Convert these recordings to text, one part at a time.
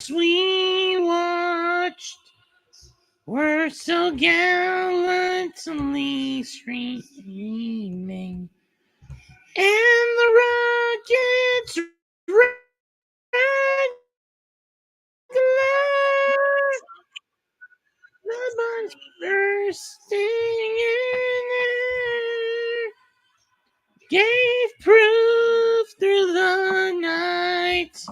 as we watched were so gallantly streaming, and the Rockets' red glare, the bunch bursting in air, gave proof through the night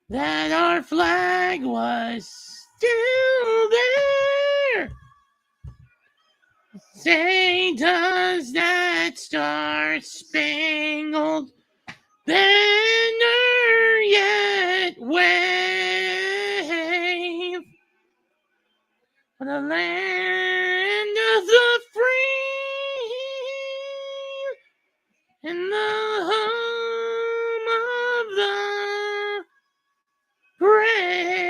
that our flag was still there. Say, does that star-spangled banner yet wave for the land of the free and the home of the brave?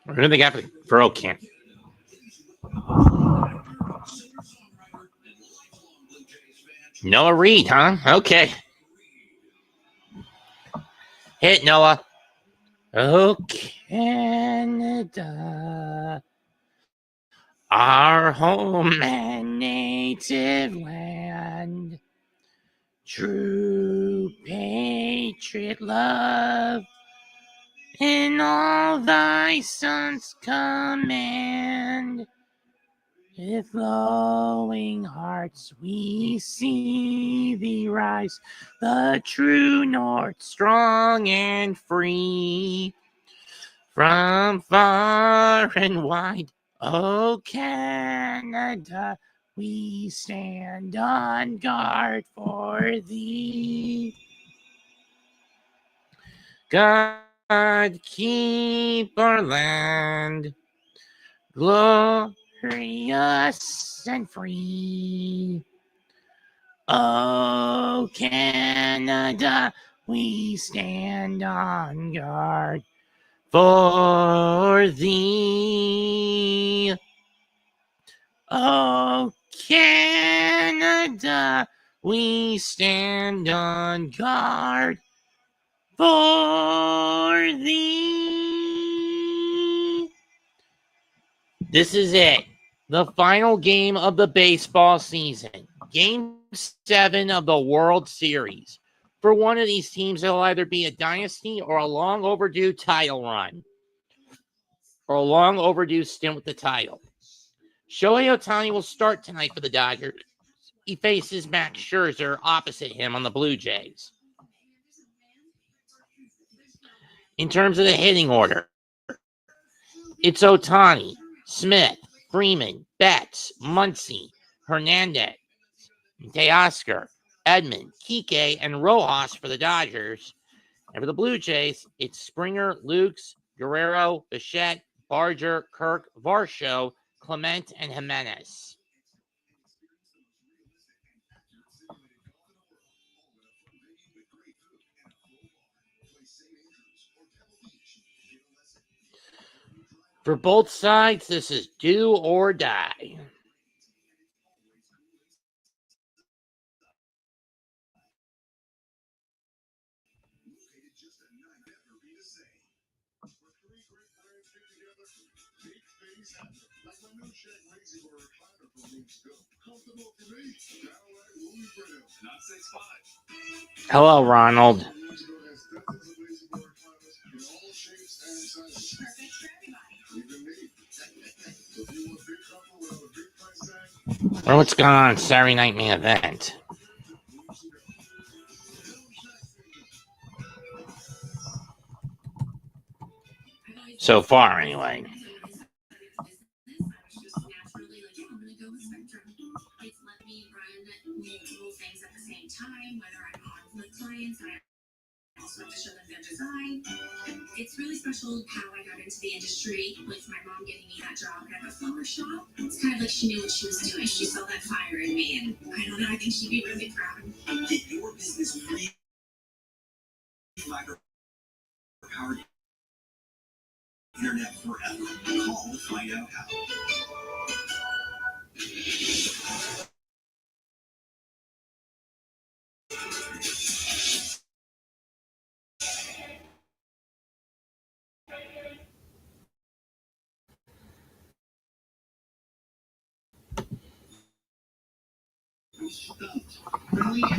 What do they got for Oak Camp? Noah Reed, huh? Okay. Hit, Noah. Oh, Canada, our home and native land, true patriot love in all thy sons command. With glowing hearts we see thee rise, the true north, strong and free. From far and wide, oh Canada, we stand on guard for thee. God keep our land glorious and free. Oh, Canada, we stand on guard for thee. Oh, Canada, we stand on guard for thee. This is it. The final game of the baseball season. Game 7 of the World Series. For one of these teams, it'll either be a dynasty or a long overdue title run, or a long overdue stint with the title. Shohei Ohtani will start tonight for the Dodgers. He faces Max Scherzer opposite him on the Blue Jays. In terms of the hitting order, it's Ohtani, Smith, Freeman, Betts, Muncy, Hernandez, Teoscar, Edman, Kike, and Rojas for the Dodgers. And for the Blue Jays, it's Springer, Lukes, Guerrero, Bichette, Barger, Kirk, Varsho, Clement, and Jimenez. For both sides, this is do or die. Hello, Ronald. Or what's going on Saturday night main event? So far, anyway. It's really special how I got into the industry with my mom getting me that job at the flower shop. It's kind of like she knew what she was doing. She saw that fire in me, and I don't know, I think she'd be really proud. Get your business free fiber powered internet forever. Call to find out how.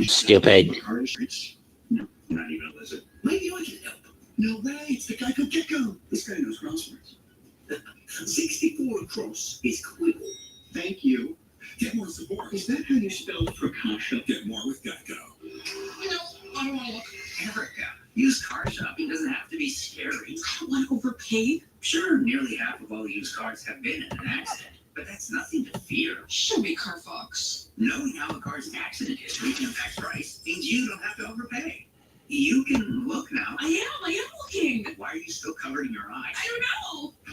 Stupid. No, not even a lizard. Maybe I can help. No way, it's the guy from Gecko. This guy knows crosswords. 64 across is Quibble. Thank you. Get more support. Is that how you spell Prakasha? Get more with Gecko. No, I don't want to look. Erica, used car shopping doesn't have to be scary. I don't want to overpay. Sure, nearly half of all used cars have been in an accident. But that's nothing to fear. Show me Carfax. Knowing how a car's accident history impacts price means you don't have to overpay. You can look now. I am looking. Why are you still covering your eyes? I don't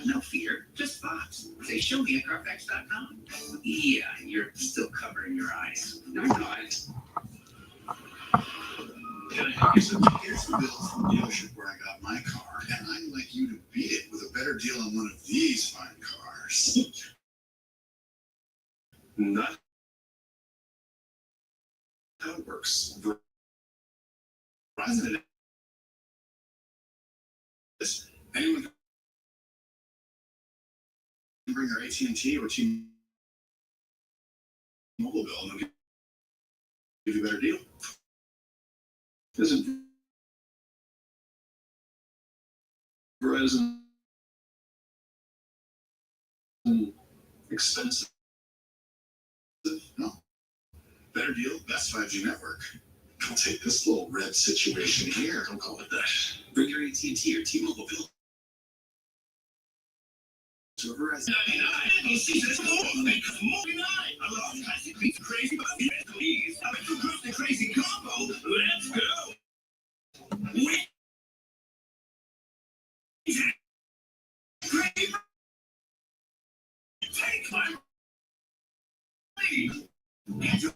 know. No fear, just thoughts. Say show me at Carfax.com. Yeah, you're still covering your eyes. I'm not. Can I help you? So here's the bill from the dealership where I got my car, and I'd like you to beat it with a better deal on one of these fine cars. Not how it works. Verizon is anyone can bring their AT&T or T-Mobile bill and they'll give you a better deal. Isn't Verizon expensive? No. Better deal, best 5G network. I'll take this little red situation here. Don't call it that. Bring your AT&T or T-Mobile bill to a Verizon. 99. I love classic beef crazy, but please. I'm a two crazy combo. Let's go. Wait. Take my money. Menu.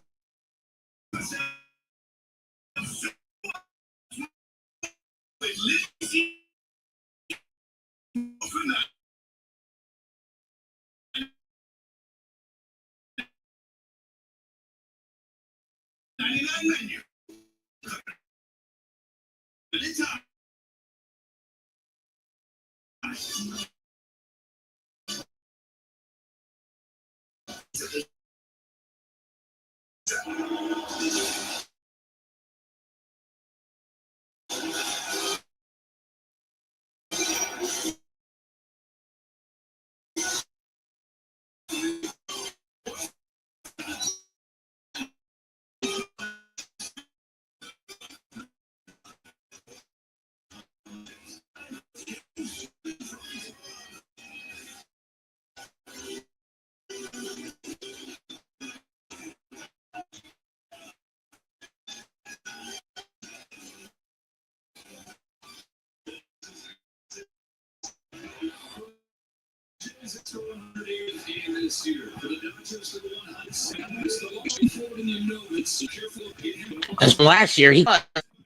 As from last year, he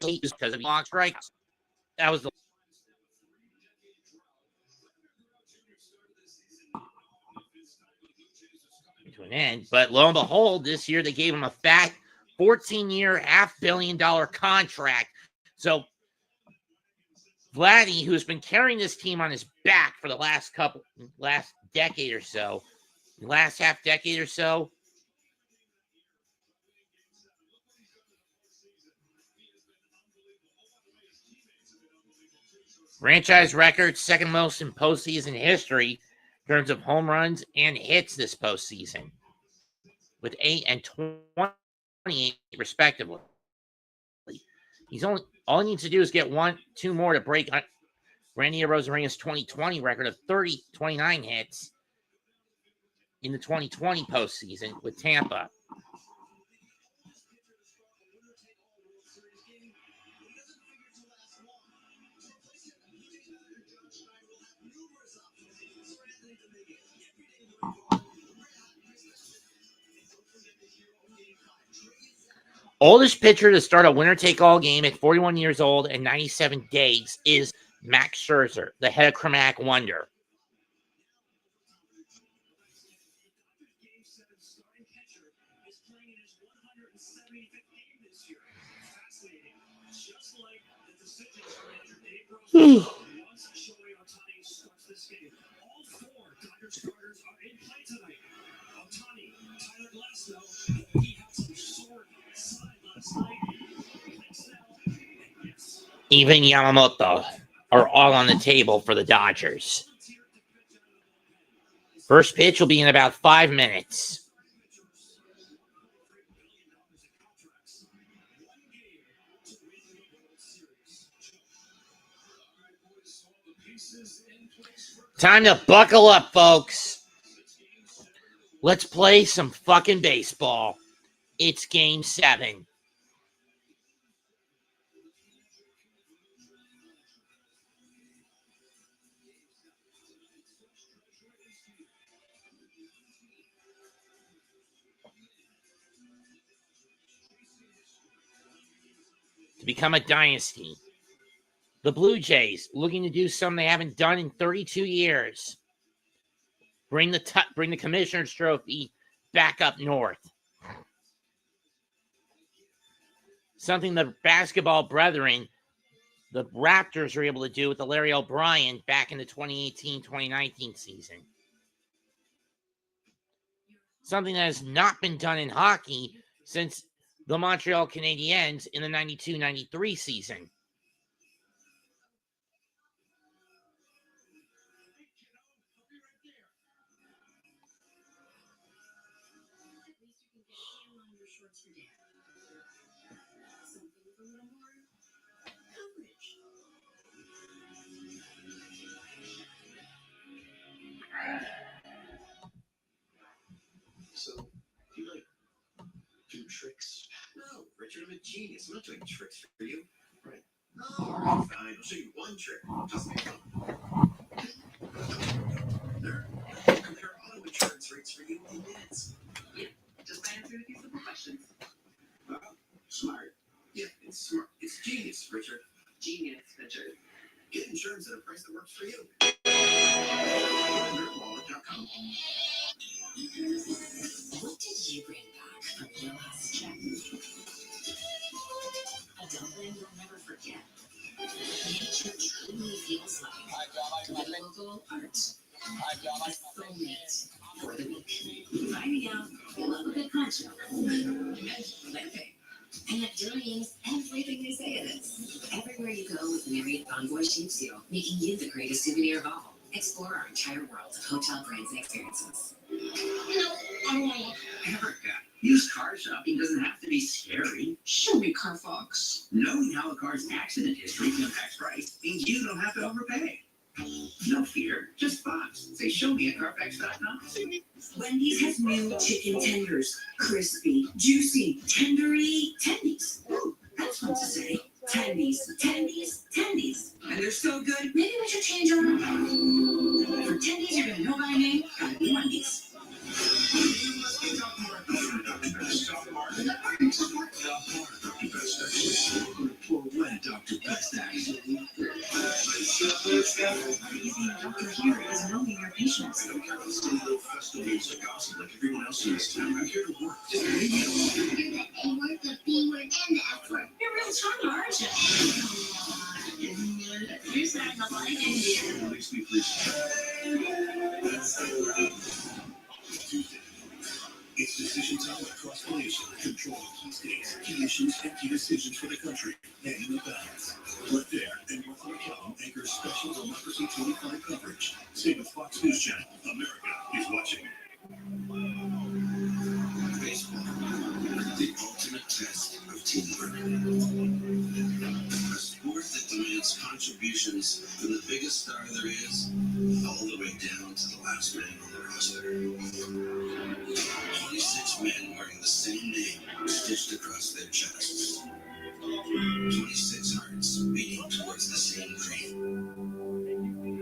because of long strikes. That was the to an end. But lo and behold, this year they gave him a fat 14-year, $500 million contract. So Vladdy, who's been carrying this team on his back for the last decade or so, last half decade or so, franchise record, second most in postseason history in terms of home runs and hits this postseason, with 8 and 28 respectively. He's all he needs to do is get 2 more to break Randy Arozarena's 2020 record of 29 hits in the 2020 postseason with Tampa. Oldest pitcher to start a winner-take-all game at 41 years old and 97 days is Max Scherzer, the heterochromatic wonder. Even Yamamoto are all on the table for the Dodgers. First pitch will be in about 5 minutes. Time to buckle up, folks. Let's play some fucking baseball. It's Game 7. To become a dynasty, the Blue Jays looking to do something they haven't done in 32 years. Bring the Commissioner's Trophy back up north. Something the basketball brethren, the Raptors, were able to do with the Larry O'Brien back in the 2018-2019 season. Something that has not been done in hockey since the Montreal Canadiens in the 92-93 season. So, you like do tricks? No, Richard, I'm a genius. I'm not doing tricks for you. Right. Oh, fine. I'll show you one trick. Just make up. There. Compare auto insurance rates for you in minutes. Yeah. Just answer a few simple questions. Wow. Smart. Yeah, it's smart. It's genius, Richard. Genius, Richard. Get insurance at a price that works for you. Wallet.com. What did you bring back from your last check? A dumpling you'll never forget. Nature truly feels like local art. A soulmate for the week. Find me out. I love a good poncho. And that jewelry is everything they say it is. Everywhere you go with Marriott Bonvoy shapes you, making you the greatest souvenir of all. Explore our entire world of hotel brands and experiences. Erica, used car shopping doesn't have to be scary. Show me Carfax. Knowing how a car's accident history impacts price means you don't have to overpay. No fear, just Fox. Say, show me at Carfax.com. Wendy's has new chicken tenders. Crispy, juicy, tendery tendies. Ooh, that's fun to say. Tendies, tendies, tendies. And they're so good, maybe we should change our name. For tendies you're gonna know by name, gotta be Wendy's. Dr. Best actually. Using a doctor here is knowing your patients. I don't care about silly little festivals or gossip like everyone else in this town. I'm here to work. You're the A word, the B word, and the F word. You're real charming, aren't you? You're starting to like India. Makes me pleased. Tuesday. It's decision time across the nation, controlling key states, key issues, and key decisions for the country. And in the balance. Left there and North McCallum anchors special Democracy 25 coverage. Stay with Fox News Channel. America is watching. Baseball. The ultimate test of teamwork. A sport that demands contributions from the biggest star there is, all the way down to the last man on the roster. 26 men wearing the same name stitched across their chests. 26 hearts beating towards the same dream.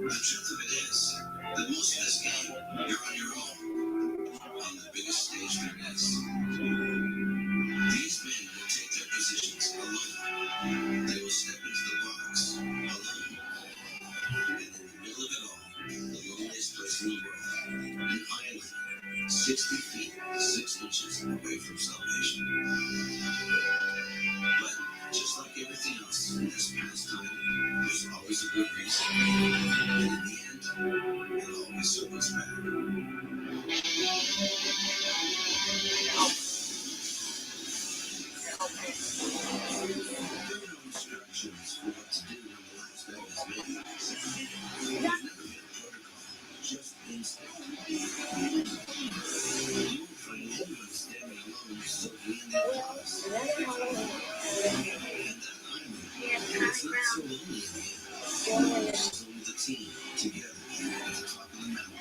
The truth of it is that most of this game, you're on your own, on the biggest stage there is. These men will take 6 inches away from salvation. But just like everything else in this pastime, there's always a good reason. And in the end, it always circles back. There are no instructions for what to do when the last bet is made. There's never been a protocol, just instinct. You won't find anyone standing alone soaking in their loss. And that irony, it's not so lonely in the end. It's only the team, together, at the top of the mountain.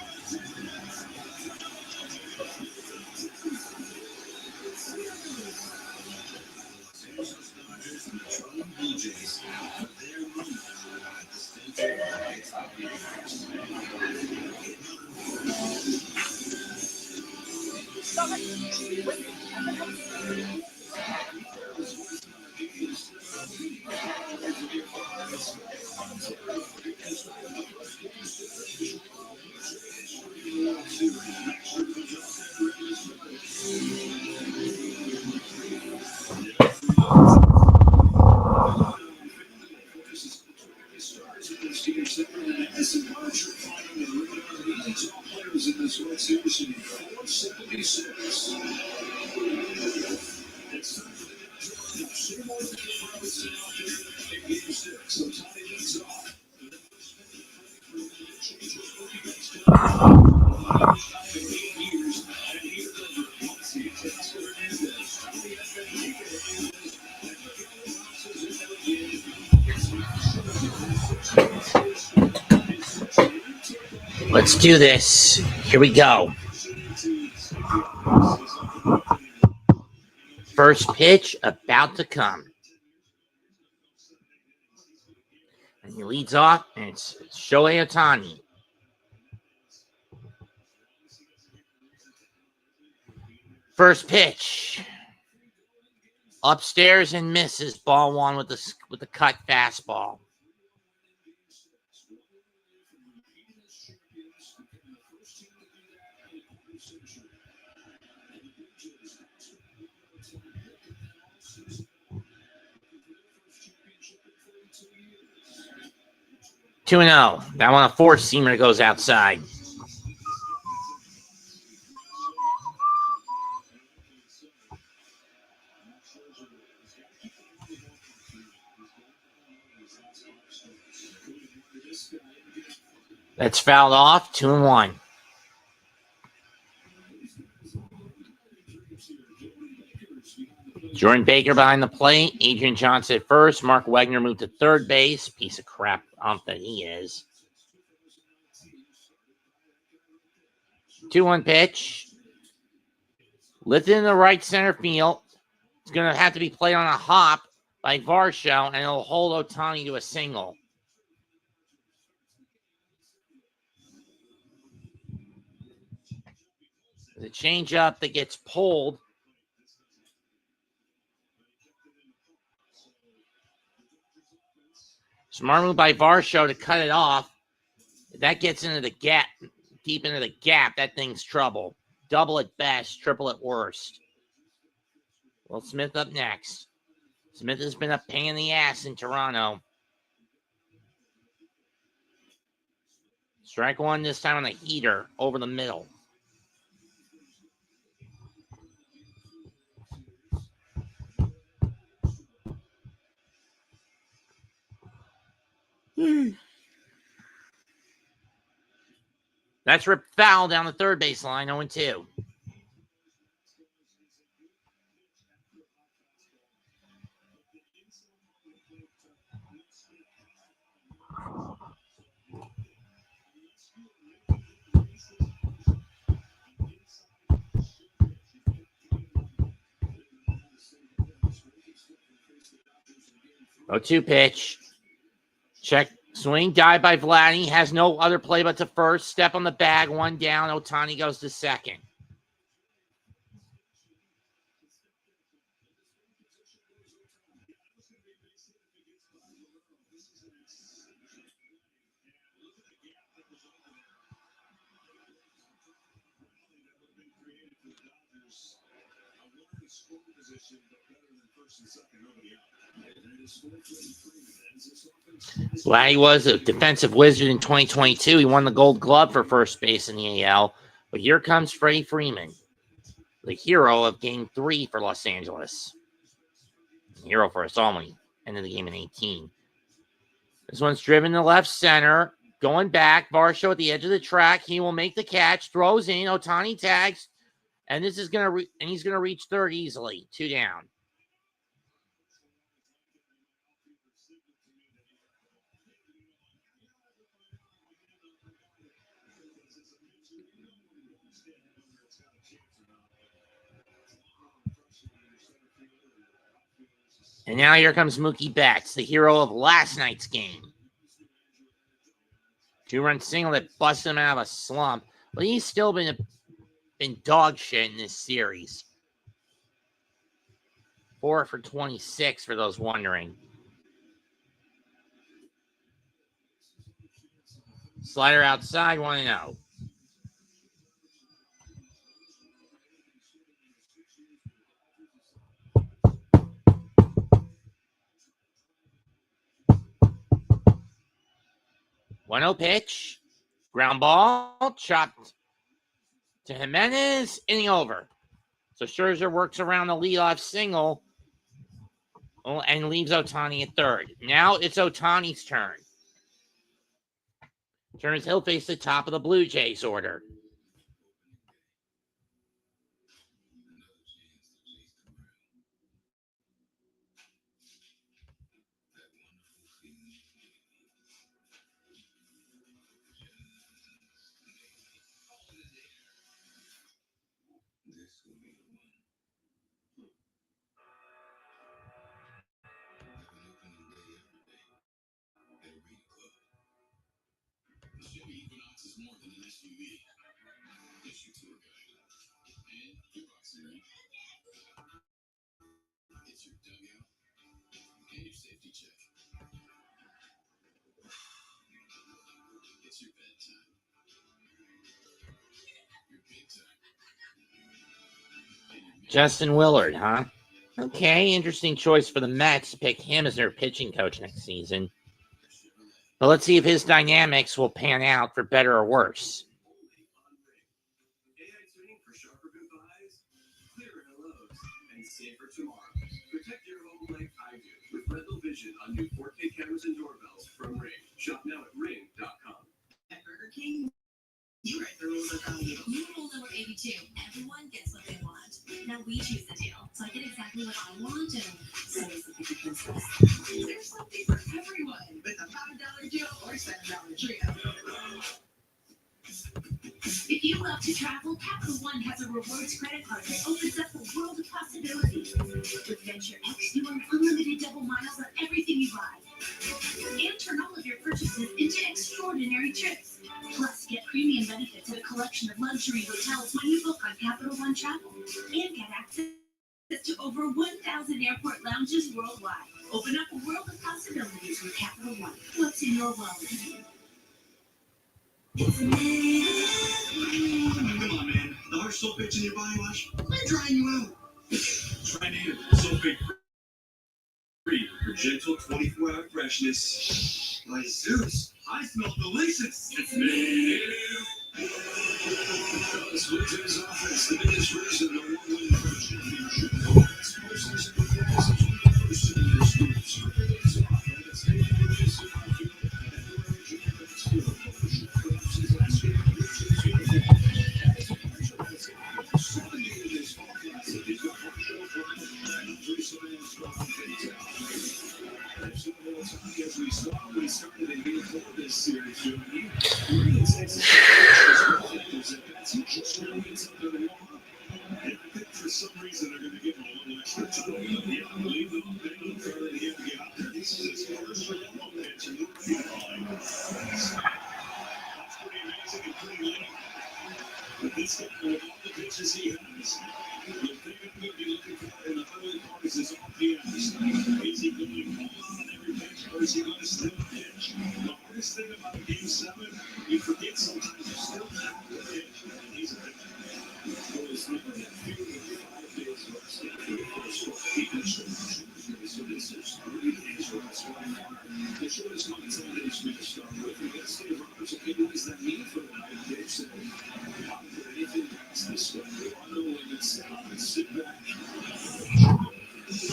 Los Angeles Dodgers and the Toronto Blue Jays for their moment at the Stanford Baseball Universe. Players in this World Series in 476. It's time for the same old Robinson out there in Game 6. So Tony leads off. Years, and here once he takes Hernandez. Let's do this. Here we go. First pitch about to come. And he leads off, and it's Shohei Ohtani. First pitch. Upstairs and misses. Ball one with the cut fastball. Two and 0. That one a four-seamer goes outside. That's fouled off. 2-1. Jordan Baker behind the plate. Adrian Johnson at first. Mark Wagner moved to third base. Piece of crap ump that he is. 2-1 pitch. Lifted in the right center field. It's going to have to be played on a hop by Varsho, and it'll hold Ohtani to a single. The changeup that gets pulled. Smart move by Varsho to cut it off. If that gets into the gap, deep into the gap, that thing's trouble. Double at best, triple at worst. Will Smith up next. Smith has been a pain in the ass in Toronto. Strike one this time on the heater over the middle. That's ripped foul down the third base line, 0-2. Oh, 2 pitch. Check. Swing. Dive by Vladdy. Has no other play but to first. Step on the bag. One down. Ohtani goes to second. Glad he was a defensive wizard in 2022. He won the Gold Glove for first base in the AL. But here comes Freddie Freeman, the hero of Game 3 for Los Angeles. Hero for us all when he ended the game in 18. This one's driven to left center. Going back. Varsho at the edge of the track. He will make the catch. Throws in. Ohtani tags. And this is going to and he's going to reach third easily. 2 down. And now here comes Mookie Betts, the hero of last night's game. 2-run single that busted him out of a slump. But he's still been dog shit in this series. 4 for 26 for those wondering. Slider outside, 1-0. Pitch. Ground ball. Chopped to Jimenez. Inning over. So Scherzer works around the leadoff single and leaves Ohtani at third. Now it's Ohtani's turn. Turns he'll face the top of the Blue Jays order. Justin Willard, huh? Okay, interesting choice for the Mets to pick him as their pitching coach next season. But let's see if his dynamics will pan out for better or worse. Protect your home like I do with Rental Vision on new 4K cameras and doorbells from Ring. Shop now at ring.com. At Burger King, you write the rules around you. New rule number 82. Everyone gets what they want. Now we choose the deal. So I get exactly what I want and so does the bigger princess. There's something for everyone with a $5 deal or $7 trio. If you love to travel, Capital One has a rewards credit card that opens up a world of possibilities. With Venture X, you earn unlimited double miles on everything you buy. And turn all of your purchases into extraordinary trips. Plus, get premium benefits at a collection of luxury hotels when you book on Capital One Travel. And get access to over 1,000 airport lounges worldwide. Open up a world of possibilities with Capital One. What's in your wallet? Come on, man. The harsh sulfates in your body wash, they're drying you out. Try Native Sulfate Free for gentle 24-hour freshness. My Zeus, I smell delicious. It's Native. Switch to his offense, the biggest reason to win the championship. For some reason, they're going to give him a little extra time. Yeah, I believe them. They're going to try to get out. This is his first one pitch. And look at the that's pretty amazing and pretty late. But this guy, with all the pitches he has, the thing I'm going to be looking for in the early part is his RPMs. Is he going to call on every pitch, or is he going to still pitch? The hardest thing about Game 7, you forget sometimes you still have to pitch. And he's a pitcher. Well, it's not that few than 5 days left after the first one. He pitched a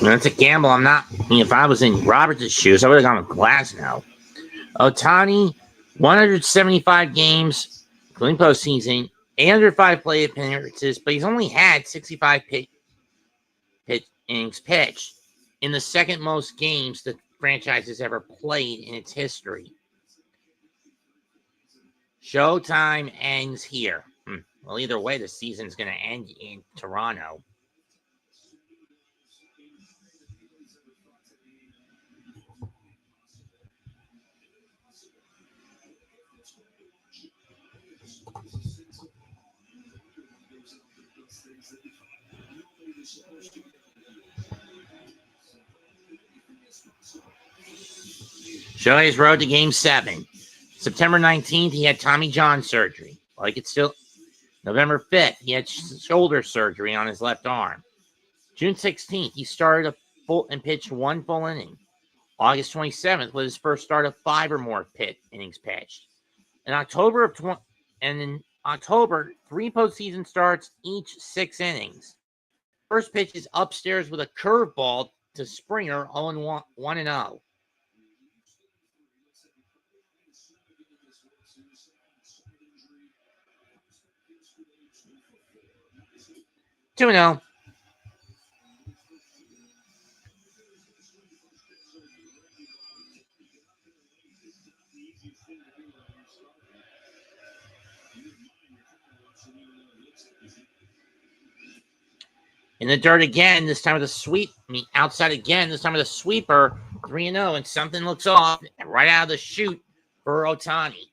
That's a gamble. I'm not. If I was in Roberts' shoes, I would have gone with Glasnow. Ohtani, 175 games, including postseason, 805 plate appearances, but he's only had 65 innings pitched in the second most games the franchise has ever played in its history. Showtime ends here. Well, either way, the season's going to end in Toronto. Shohei's road to Game 7. September 19th, he had Tommy John surgery. November 5th, he had shoulder surgery on his left arm. June 16th, he started and pitched one full inning. August 27th was his first start of 5 or more innings pitched. In October, 3 postseason starts, each 6 innings. First pitch is upstairs with a curveball to Springer, 1-0. Two and 0. In the dirt again, this time with a sweep. Outside again, this time with a sweeper, 3-0, and something looks off right out of the chute for Ohtani.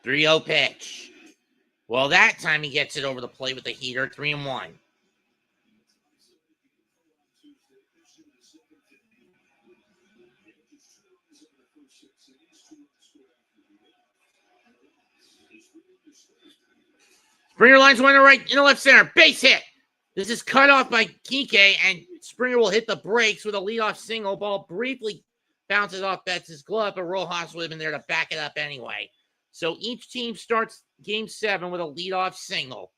3-0 pitch. Well, that time he gets it over the plate with the heater, 3-1. Springer lines one to right, in the left center. Base hit. This is cut off by Kike, and Springer will hit the brakes with a leadoff single. Ball briefly bounces off Betts' glove, but Rojas would have been there to back it up anyway. So each team starts Game 7 with a leadoff single.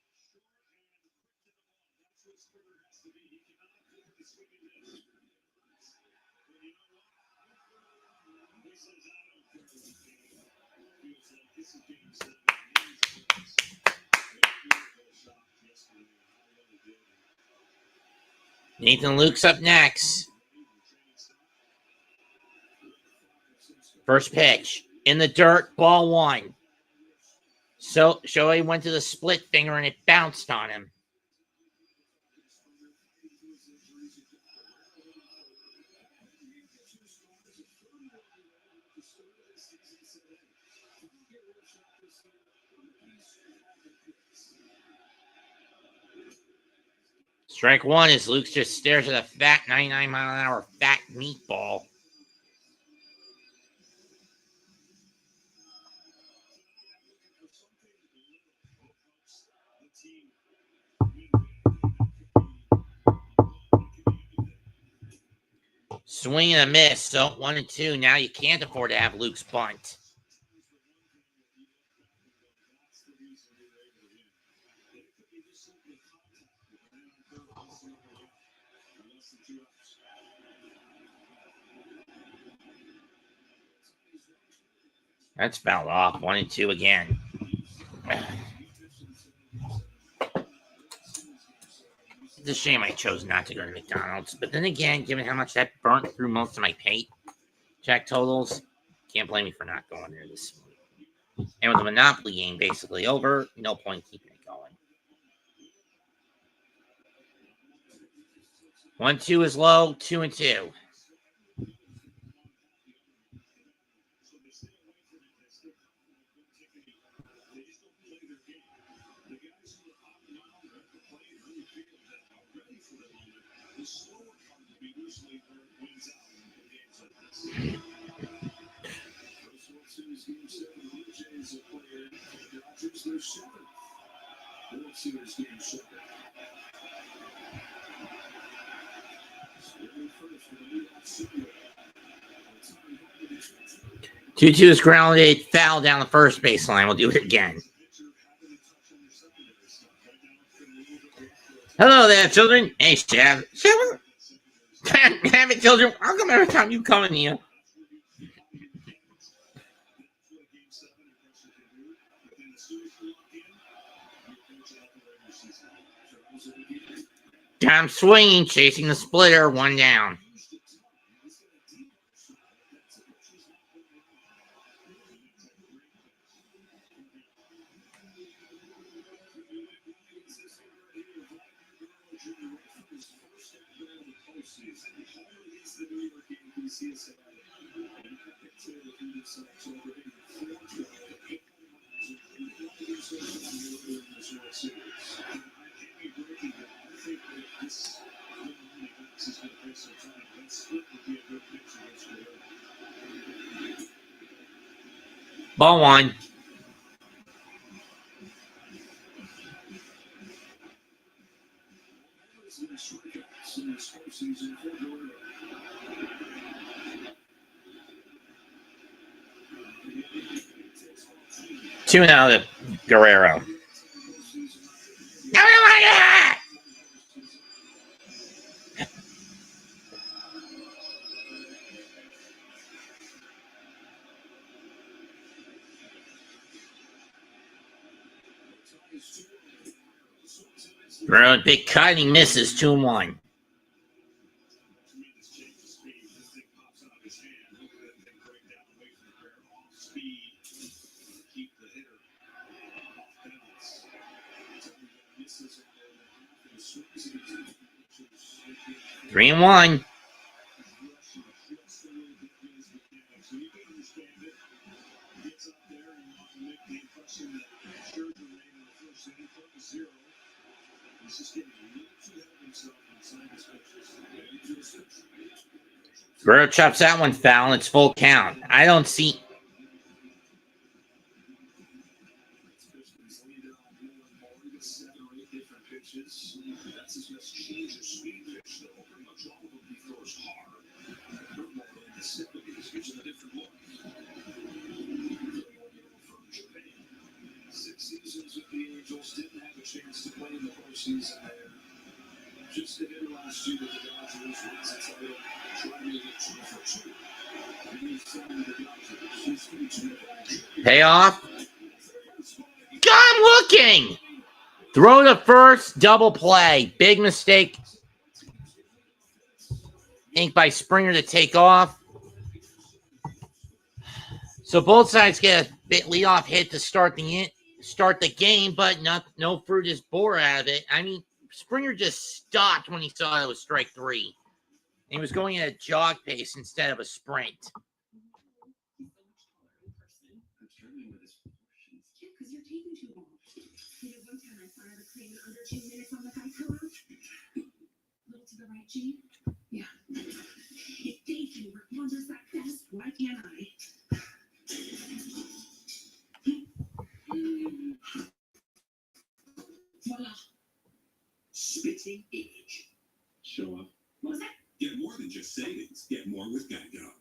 Nathan Luke's up next. First pitch. In the dirt, ball 1. So Shohei went to the split finger and it bounced on him. Strike 1 as Luke just stares at a fat 99-mile-an-hour fat meatball. Swing and a miss. So 1-2. Now you can't afford to have Luke's bunt. That's fouled off. 1-2 again. It's a shame I chose not to go to McDonald's. But then again, given how much that burnt through most of my paycheck totals, can't blame me for not going there this week. And with the Monopoly game basically over, no point keeping it going. 1-2 is low. 2-2. 2-2 is grounded. Foul down the first baseline. We'll do it again. Hello there, children. Hey, Chef. Damn it, children. How come every time you come in here? Tom swinging, chasing the splitter, 1 down. Ball 1. Two now to Guerrero. Guerrero, big cut, and he misses 2-1. Three and 1. Guerrero chops that one foul, and it's full count. I don't see. Payoff. God, looking. Throw to first, double play. Big mistake. Ink by Springer to take off. So both sides get a bit leadoff hit to start the game, but no fruit is bore out of it. I mean, Springer just stopped when he saw it was strike 3. And he was going at a jog pace instead of a sprint. Yeah. If they can work wonders like this, why can't I? Voila. Spitting age. Show up. What was that? Get more than just savings. Get more with Geico.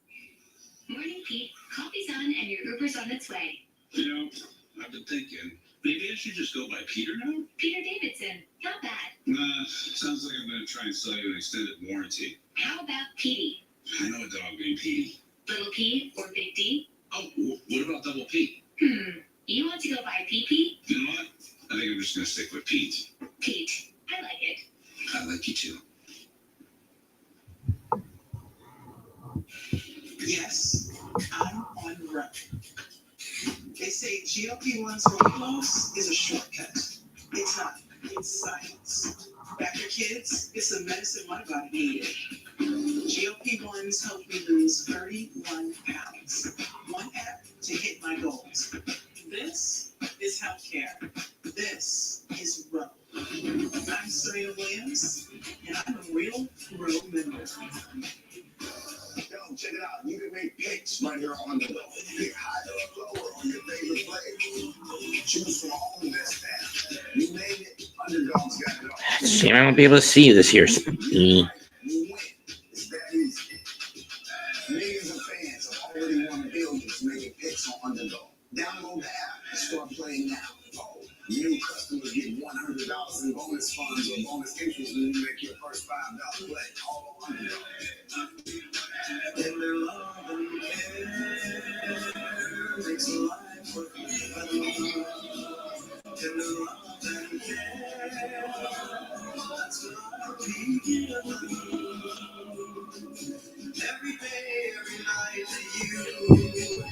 Morning, Pete. Coffee's on and your Uber's on its way. You know, I've been thinking, maybe I should just go by Peter now? Peter Davidson. Not bad. Nah, sounds like I'm going to try and sell you an extended warranty. How about Petey? I know a dog named Petey. Little P or Big D? Oh, what about Double P? You want to go by PP? You know what? I think I'm just going to stick with Pete. Pete. I like it. I like you too. Yes, I'm on the record. They say GLP-1's weight loss is a shortcut. It's not. It's science. Back to kids, it's the medicine my body needed. GLP-1s helped me lose 31 pounds. One app to hit my goals. This is healthcare. This is Row. I'm Serena Williams, and I'm a real Row member. Yo, check it out. You can make picks right here on the low. Get higher or lower on your favorite play. Choose from all the best apps. You name it, Underdog's got it all. Shame I won't be able to see you this year. You win. It's that easy. Millions of fans have already won billions making Download the app and start playing now. Oh, new customers get $100 in bonus funds or bonus interest when you make your first $5 play. All on it. In their love and care makes life worth living. In their love and care, that's what we give every day, every night to you.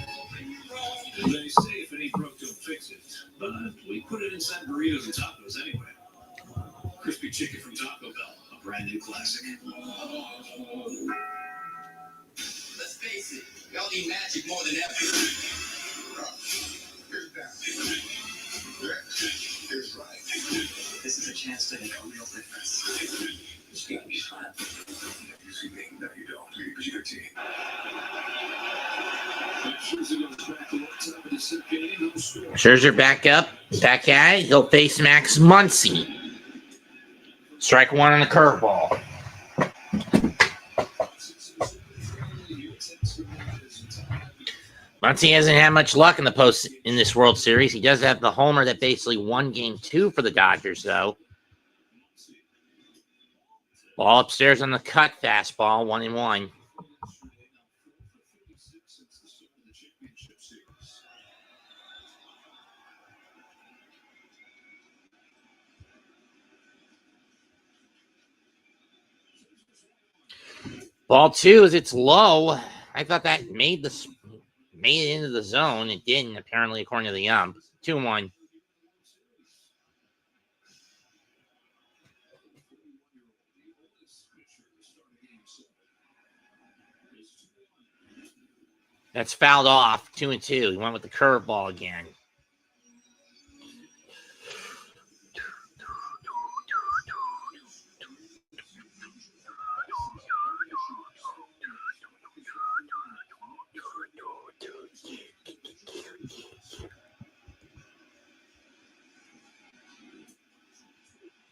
They say if it ain't broke, don't fix it. But we put it inside burritos and tacos anyway. Crispy chicken from Taco Bell, a brand new classic. Let's face it, y'all need magic more than ever. Here's that. Here's right. This is a chance to make a real difference. It's gonna be fun. You see me? No, you don't. Because you're a team. Scherzer back up, back at it. He'll face Max Muncy. Strike one on the curveball. Muncy hasn't had much luck in this World Series. He does have the homer that basically won Game 2 for the Dodgers, though. Ball upstairs on the cut, fastball, 1-1. Ball 2 as it's low. I thought that made it into the zone. It didn't, apparently, according to the ump. 2-1. That's fouled off. 2-2. He went with the curveball again.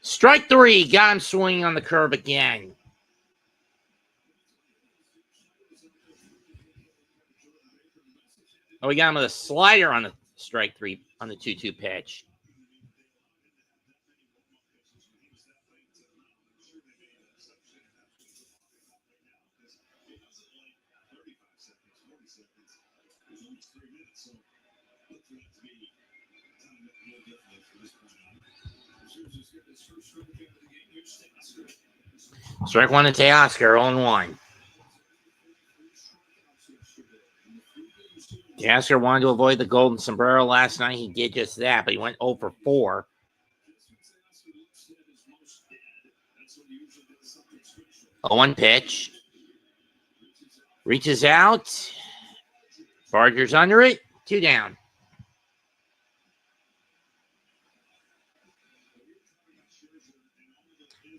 Strike 3. Got him swinging on the curve again. Oh, we got him with a slider on the strike 3 on the 2-2 pitch. Strike 1 to Teoscar, 0-1. Teoscar wanted to avoid the golden sombrero last night. He did just that, but he went 0 for 4. A 1 pitch. Reaches out. Barger's under it. 2 down.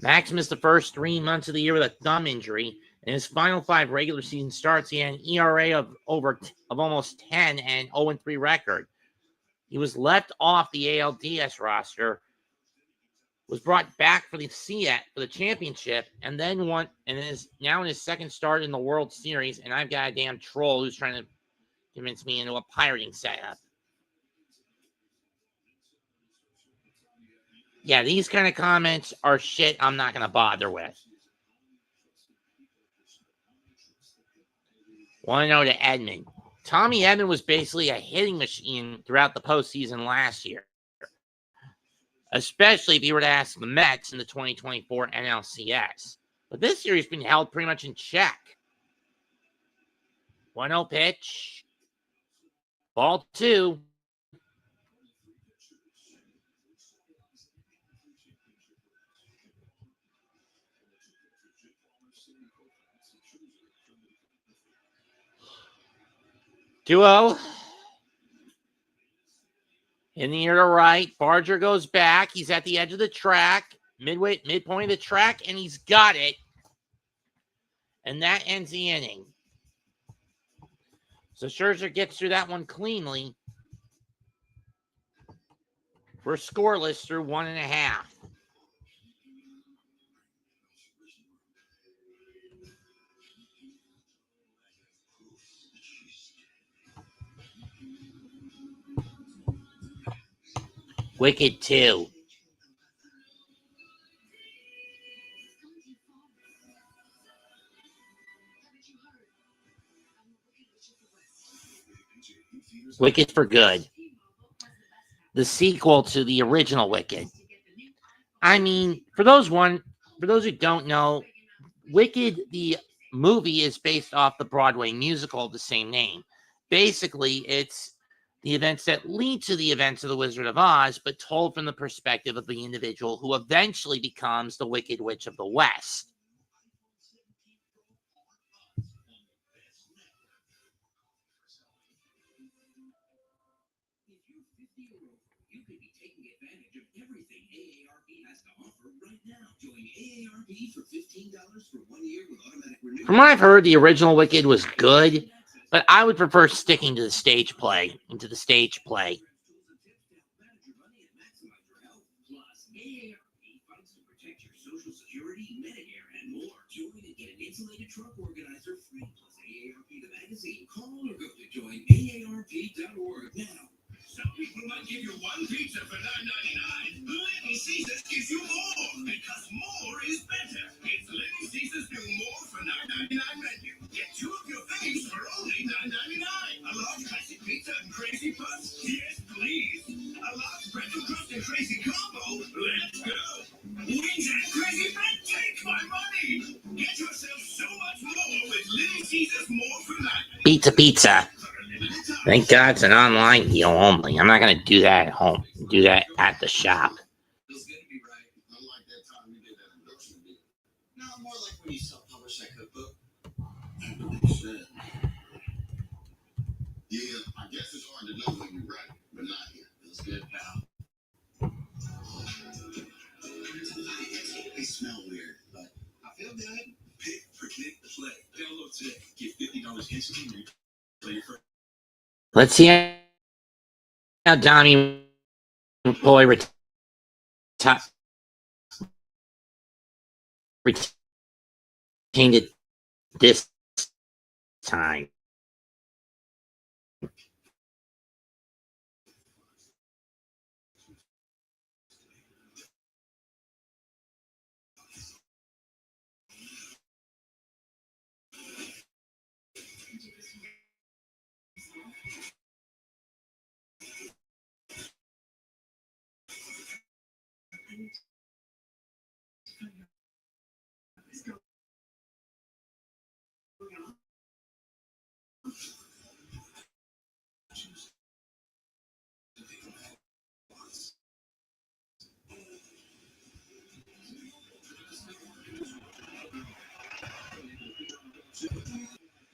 Max missed the first 3 months of the year with a thumb injury. In his final 5 regular season starts, he had an ERA of almost 10 and 0-3 record. He was left off the ALDS roster, was brought back for the championship, and then is now in his second start in the World Series. And I've got a damn troll who's trying to convince me into a pirating setup. Yeah, these kind of comments are shit I'm not going to bother with. 1-0 to Edman. Tommy Edman was basically a hitting machine throughout the postseason last year, especially if you were to ask the Mets in the 2024 NLCS. But this series has been held pretty much in check. 1-0 pitch. Ball 2. Duo. In the air to right. Barger goes back. He's at the edge of the track. Midpoint of the track, and he's got it. And that ends the inning. So Scherzer gets through that one cleanly. We're scoreless through 1.5. Wicked 2. Wicked for Good. The sequel to the original Wicked. I mean, for those who don't know, Wicked, the movie, is based off the Broadway musical of the same name. Basically, it's the events that lead to the events of the Wizard of Oz, but told from the perspective of the individual who eventually becomes the Wicked Witch of the West. You could be taking advantage of everything AARP has to offer right now. Join AARP for $15 for 1 year with automatic renewal. From what I've heard, the original Wicked was good, but I would prefer sticking to the stage play. Insulated truck organizer free plus AARP the magazine. Call or go to joinaarp.org now. Some people might give you one pizza for $9.99. Little Caesars gives you more because more is better. It's Little Caesars new more for $9.99 menu. Get 2 of your faves for only $9.99. A large classic pizza and crazy puffs? Yes, please. A large pretzel crust and crazy combo? Let's go. Wings and crazy bread? Take my money. Get yourself so much more with Little Caesars more for $9.99. Pizza. Thank God it's an online deal only. I'm not going to do that at home. Do that at the shop. Feels good to be right. Unlike that time we did that endorsement deal. No, more like when you self-publish that cookbook. That's what they said. Yeah, I guess it's hard to know when you're right, but not here. Feels good, pal. They smell weird, but I feel good. Pick, predict, play. Download today. Get $50 instantly. Play your first. Let's see how Donnie Boy retained it this time.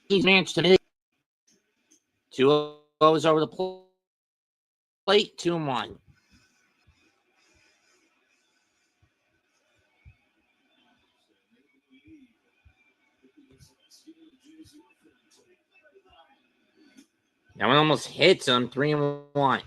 He's managed to make 2 goes over the plate, 2-1. That one almost hits him, 3-1.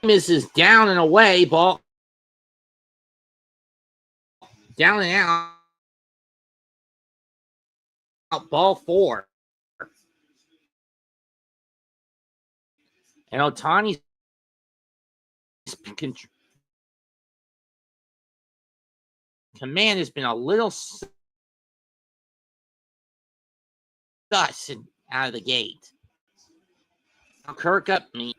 Misses down and away, ball down and out, ball 4. And Ohtani's command has been a little sus out of the gate. Kirk up me.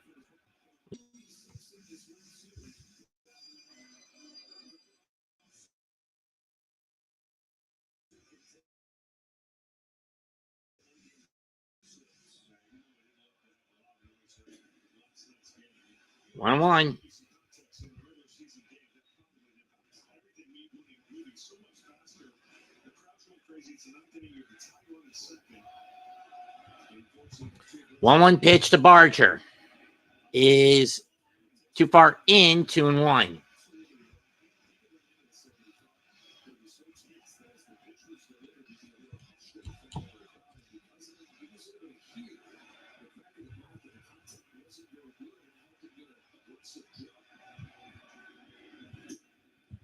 One. 1-1 pitch to Barger is too far in, 2-1.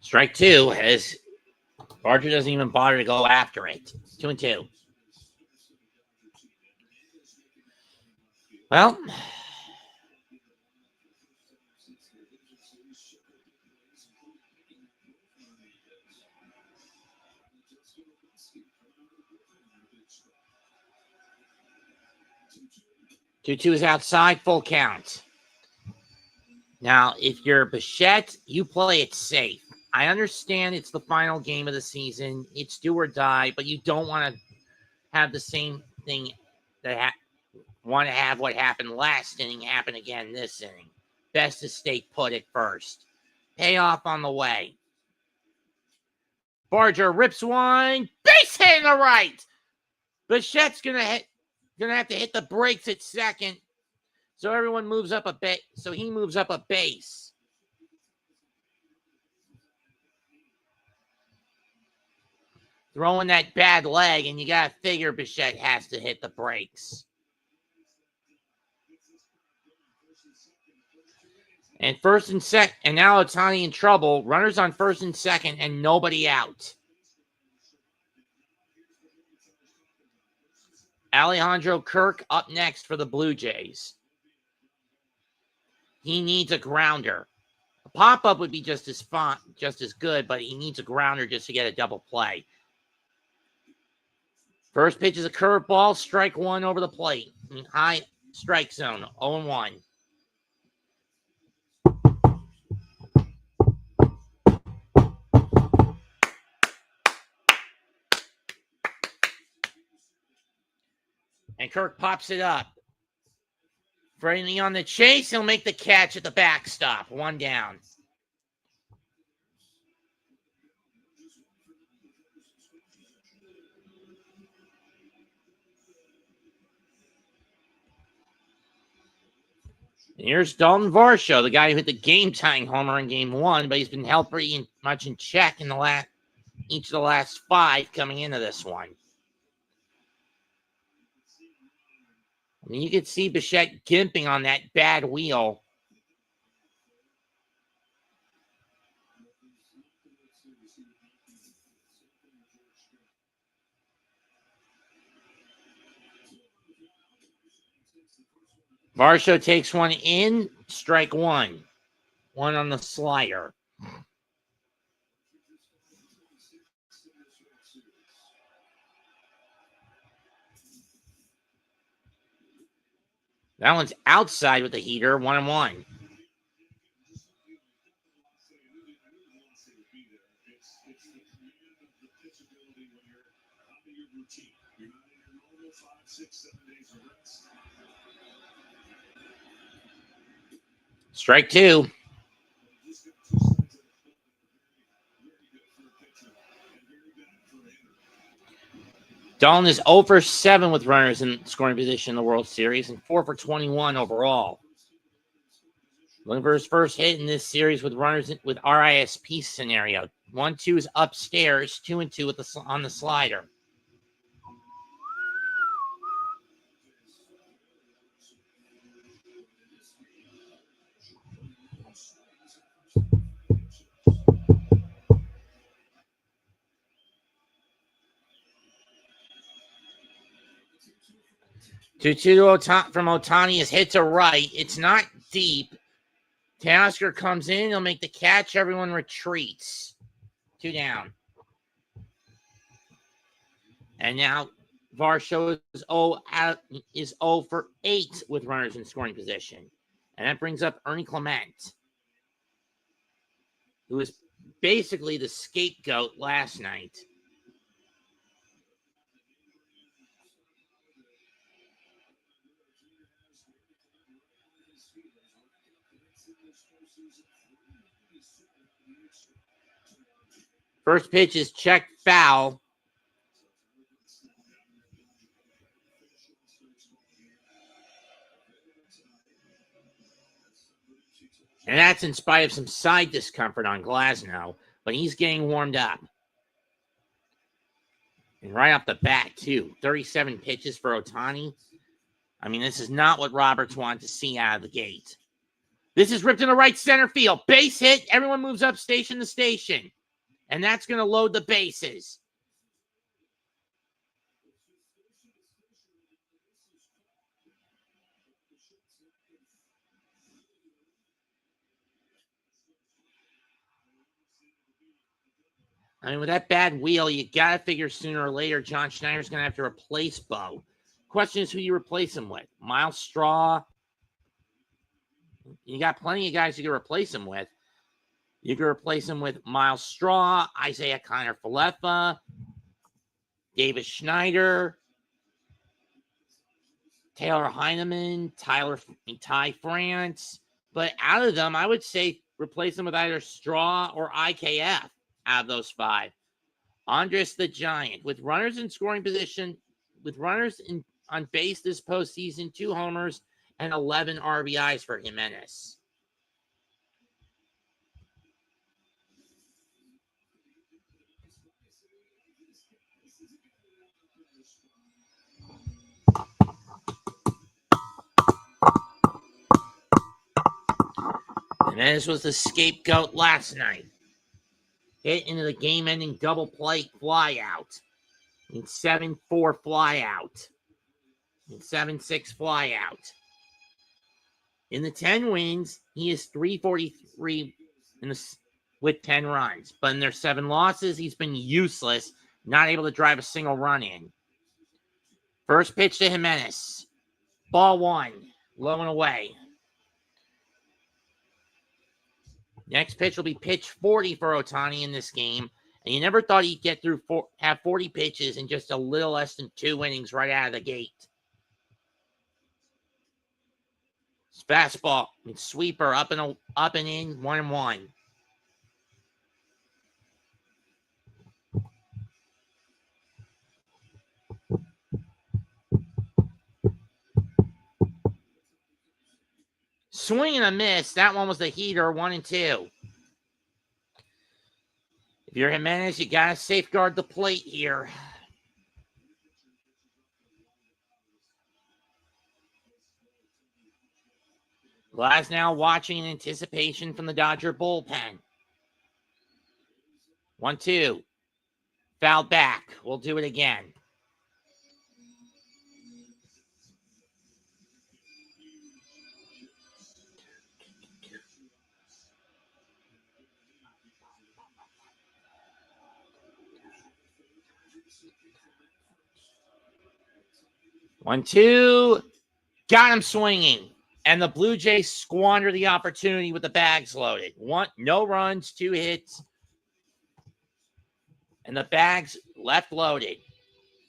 Strike two as Barger doesn't even bother to go after it. 2-2. Well, 2-2 is outside, full count. Now, if you're Bichette, you play it safe. I understand it's the final game of the season. It's do or die, but you don't want to have the same thing that want to have what happened last inning happen again this inning. Best to stay put at first. Payoff on the way. Barger rips one. Base hit in the right. Bichette's gonna have to hit the brakes at second. So everyone moves up a bit. So he moves up a base. Throwing that bad leg, and you got to figure Bichette has to hit the brakes. And first and second, and now Ohtani in trouble. Runners on first and second, and nobody out. Alejandro Kirk up next for the Blue Jays. He needs a grounder. A pop-up would be just as good, but he needs a grounder just to get a double play. First pitch is a curveball, strike one over the plate. High strike zone, 0-1. And Kirk pops it up. Brady on the chase. He'll make the catch at the backstop. 1 down. And here's Dalton Varsho, the guy who hit the game-tying homer in Game 1, but he's been held pretty much in check in each of the last 5 coming into this one. I mean, you could see Bichette gimping on that bad wheel. Varsho takes one in, strike one. One on the slider. That one's outside with the heater, 1-1. Strike two. Dalton is 0 for 7 with runners in scoring position in the World Series and 4 for 21 overall. Looking for his first hit in this series with runners with RISP scenario. 1-2 is upstairs, 2-2 on the slider. From Ohtani is hit to right. It's not deep. Teoscar comes in. He'll make the catch. Everyone retreats. 2 down. And now Varsho is 0 for 8 with runners in scoring position. And that brings up Ernie Clement, who was basically the scapegoat last night. First pitch is checked foul. And that's in spite of some side discomfort on Glasnow, but he's getting warmed up. And right off the bat, too. 37 pitches for Ohtani. I mean, this is not what Roberts wanted to see out of the gate. This is ripped in the right center field. Base hit. Everyone moves up station to station. And that's going to load the bases. I mean, with that bad wheel, you got to figure sooner or later John Schneider's going to have to replace Bo. Question is who you replace him with. Miles Straw. You got plenty of guys you can replace him with. You can replace him with Miles Straw, Isaiah Kiner-Falefa, Davis Schneider, Taylor Heineman, Ty France. But out of them, I would say replace them with either Straw or IKF out of those 5. Andres the Giant, with runners in scoring position, with runners on base this postseason, 2 homers and 11 RBIs for Jimenez. Jimenez was the scapegoat last night. Hit into the game-ending double play flyout. In 7-4 flyout. In 7-6 flyout. In the 10 wins, he is 343 with 10 runs. But in their 7 losses, he's been useless, not able to drive a single run in. First pitch to Jimenez. Ball 1, low and away. Next pitch will be pitch 40 for Ohtani in this game. And you never thought he'd get through have 40 pitches in just a little less than 2 innings right out of the gate. Fastball, sweeper, up and in, 1-1. Swing and a miss. That one was the heater, 1-2. If you're Jimenez, you got to safeguard the plate here. Glasnow watching in anticipation from the Dodger bullpen. 1-2. Foul back. We'll do it again. One, two. Got him swinging. And the Blue Jays squander the opportunity with the bags loaded. No runs, 2 hits. And the bags left loaded.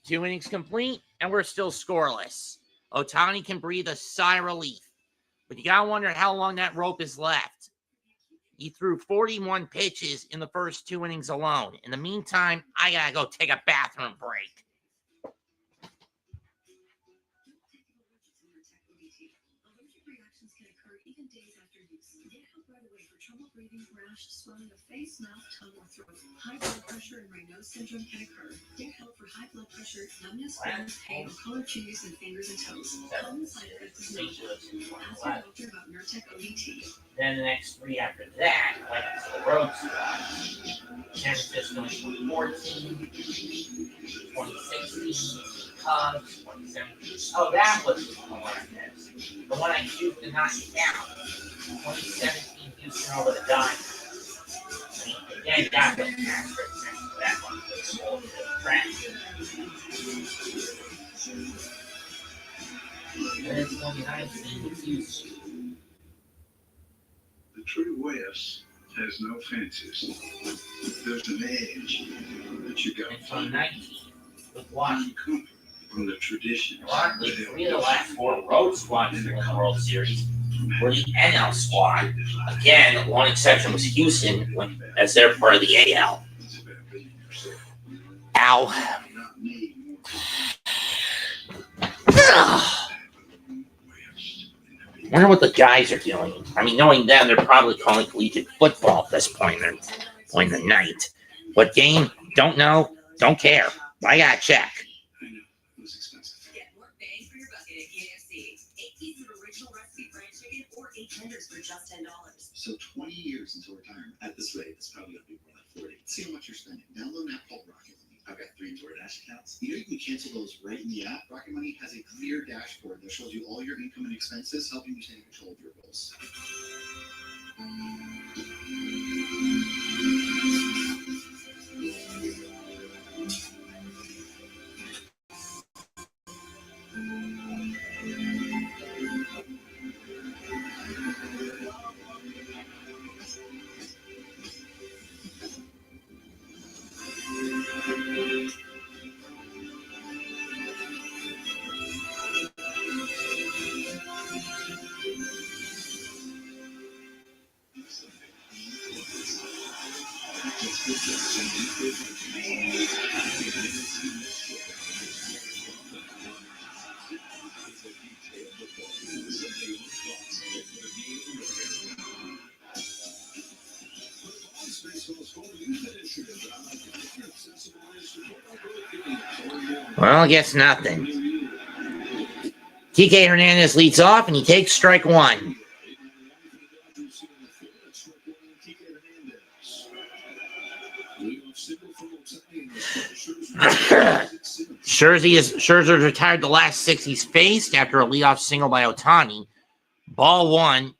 2 innings complete, and we're still scoreless. Ohtani can breathe a sigh of relief. But you got to wonder how long that rope is left. He threw 41 pitches in the first 2 innings alone. In the meantime, I got to go take a bathroom break. Breathing, rash, swelling of face, mouth, tongue, or throat. High blood pressure and Raynaud's syndrome can occur. Get help for high blood pressure, numbness, numbness, pain, or color changes in fingers and toes. Common side effects is nausea. Ask your doctor about Nurtec ODT. Then the next 3 after that, went to the road squad. San Francisco in 2014, 2016, Cubs, 2017. Oh, that was the one I missed. The one I used to not count. 2017. Houston over the Giants. I mean, again, got the asterisk next to that one. And then 2019 with Houston. The true West has no fences. There's an edge that you got And to find. 2019 with Washington. From the tradition. Ironically, 3 of the last 4 road squads in the World Series were the NL squad. Again, one exception was Houston, as they're part of the AL. Ow. I wonder what the guys are doing. I mean, knowing them, they're probably calling collegiate football at this point in the night. What game? Don't know. Don't care. I gotta check. For just $10. So 20 years until retirement. At this rate, it's probably going to be more like 40. See how much you're dashboard that shows you all your income and expenses, helping you stay in control of your bills. Well, I guess nothing. TK Hernandez leads off, and he takes strike one. Scherzer's retired the last 6 he's faced after a leadoff single by Ohtani. Ball one.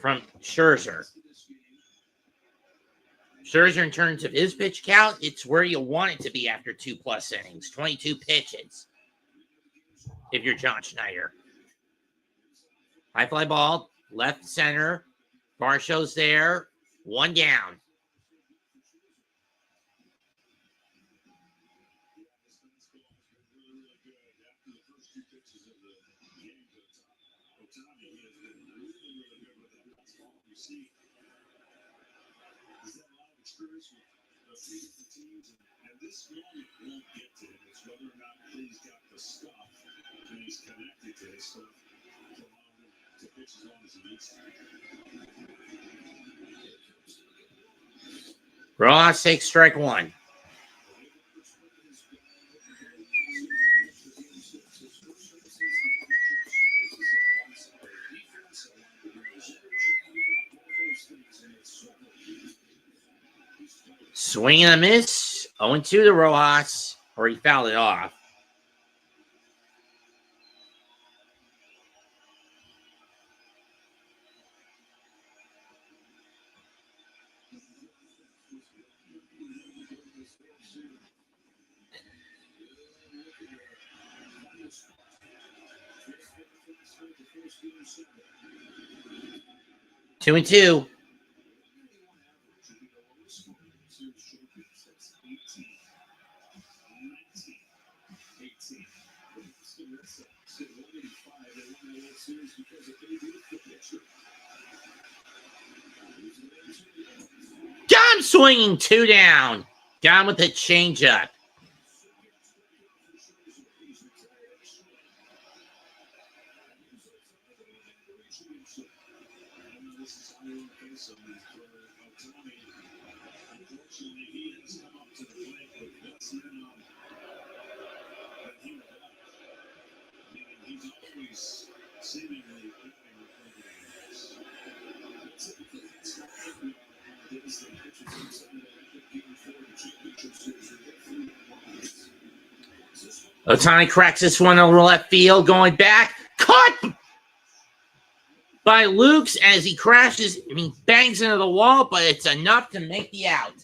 From Scherzer. Scherzer, in terms of his pitch count, it's where you want it to be after 2+ innings. 22 pitches. If you're John Schneider. High fly ball, left center. Varsho's there. One down. Ross takes strike one. Swing and a miss. 0-2 to Rojas, or he fouled it off. Two and two. Got him swinging, 2 down. Down with the changeup. Ohtani cracks this one over left field, going back. Caught by Lukes as he crashes. Bangs into the wall, but it's enough to make the out.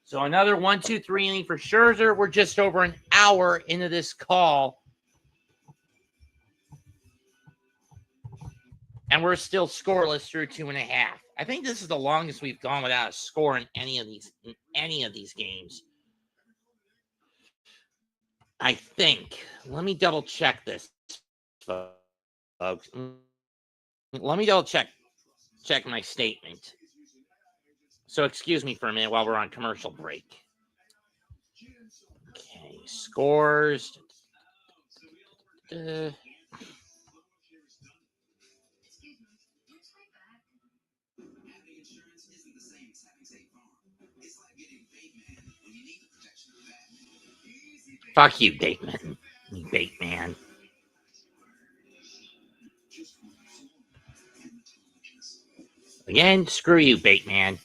So another 1-2-3 inning for Scherzer. We're just over an hour into this call. And we're still scoreless through 2.5. I think this is the longest we've gone without a score in any of these games. I think. Let me double check this, folks. Let me double check my statement. So excuse me for a minute while we're on commercial break. Okay, scores. Fuck you, Bateman. You Bateman. Again, screw you, Bateman.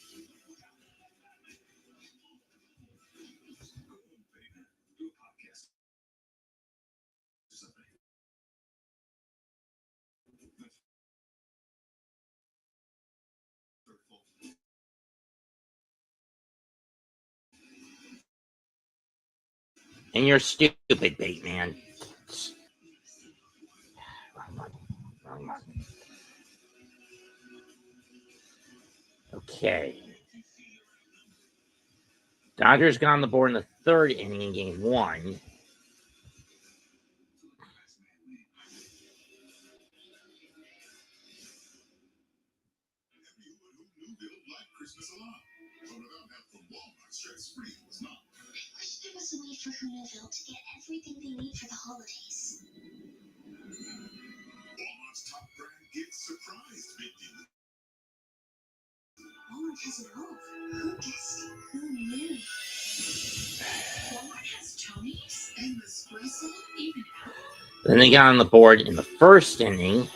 And you're stupid, Bateman. Wrong one. Okay. Dodgers got on the board in the third inning in game 1. Christmas a lot, but without help from Walmart, stress-free was not. I wish there was a way for Whoville to get everything they need for the holidays. Walmart's top brand gift surprise victim. Walmart has it all. Who guessed it? Who knew? Walmart has Tony's and Nespresso, even Apple. Then they got on the board in the first inning.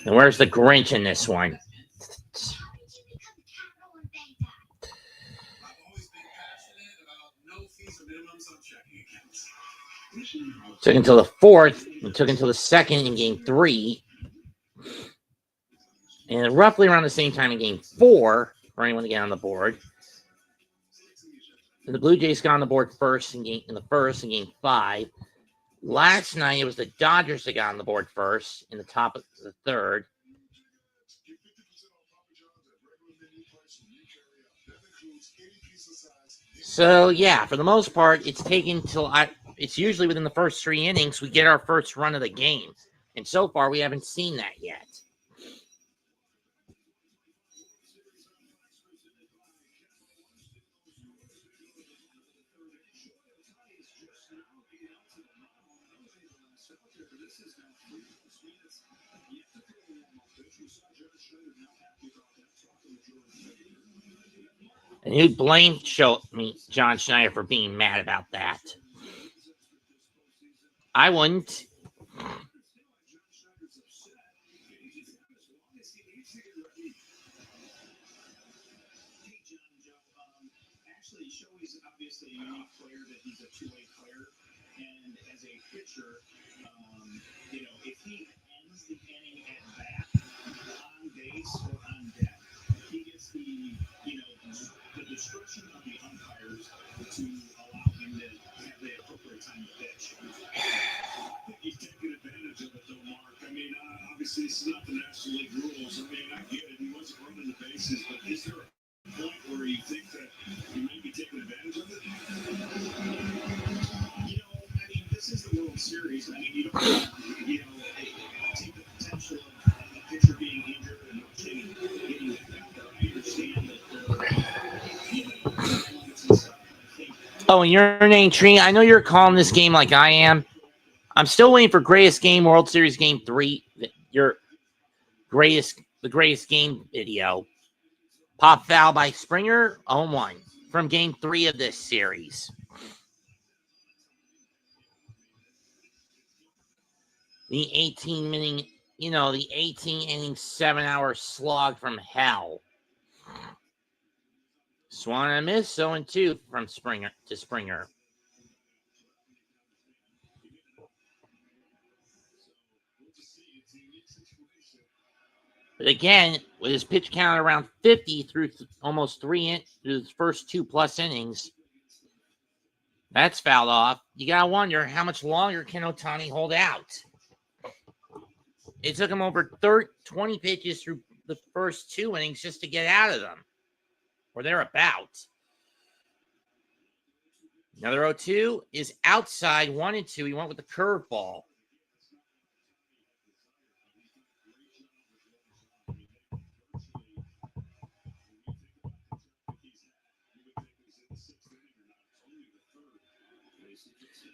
And where's the Grinch in this one? Took until the fourth. It took until the second in game 3. And roughly around the same time in game 4 for anyone to get on the board. And the Blue Jays got on the board first in the first in game 5. Last night it was the Dodgers that got on the board first in the top of the third. So yeah, for the most part, it's taken till it's usually within the first 3 innings we get our first run of the game. And so far we haven't seen that yet. And you'd blame John Schneider for being mad about that. I wouldn't. Actually, Shoei's obviously a unique player that he's a two-way player, and as a pitcher, if he ends the inning at bat, on base or on deck, he gets the discretion of the umpires to allow him to have the appropriate time to pitch. I think he's taking advantage of it, though, Mark. I mean, obviously, it's not the National League rules. I mean, I get it. He wasn't running the bases, but is there a point where you think that you may be taking advantage of it? I mean, this is the World Series. I mean, you don't, take the potential of the pitcher being injured and getting back there. I understand that. Oh, and your name, Trina, I know you're calling this game like I am. I'm still waiting for Greatest Game World Series Game 3. The greatest game video. Pop foul by Springer, 0-1 from Game 3 of this series. The 18-inning, the 18-inning 7-hour slog from hell. Swan and a miss, 0-2 from Springer to Springer. But again, with his pitch count around 50 through almost through the first 2+ innings, that's fouled off. You gotta wonder how much longer can Ohtani hold out. It took him over 20 pitches through the first 2 innings just to get out of them, or thereabouts. Another 0-2 is outside, 1-2. He went with the curveball.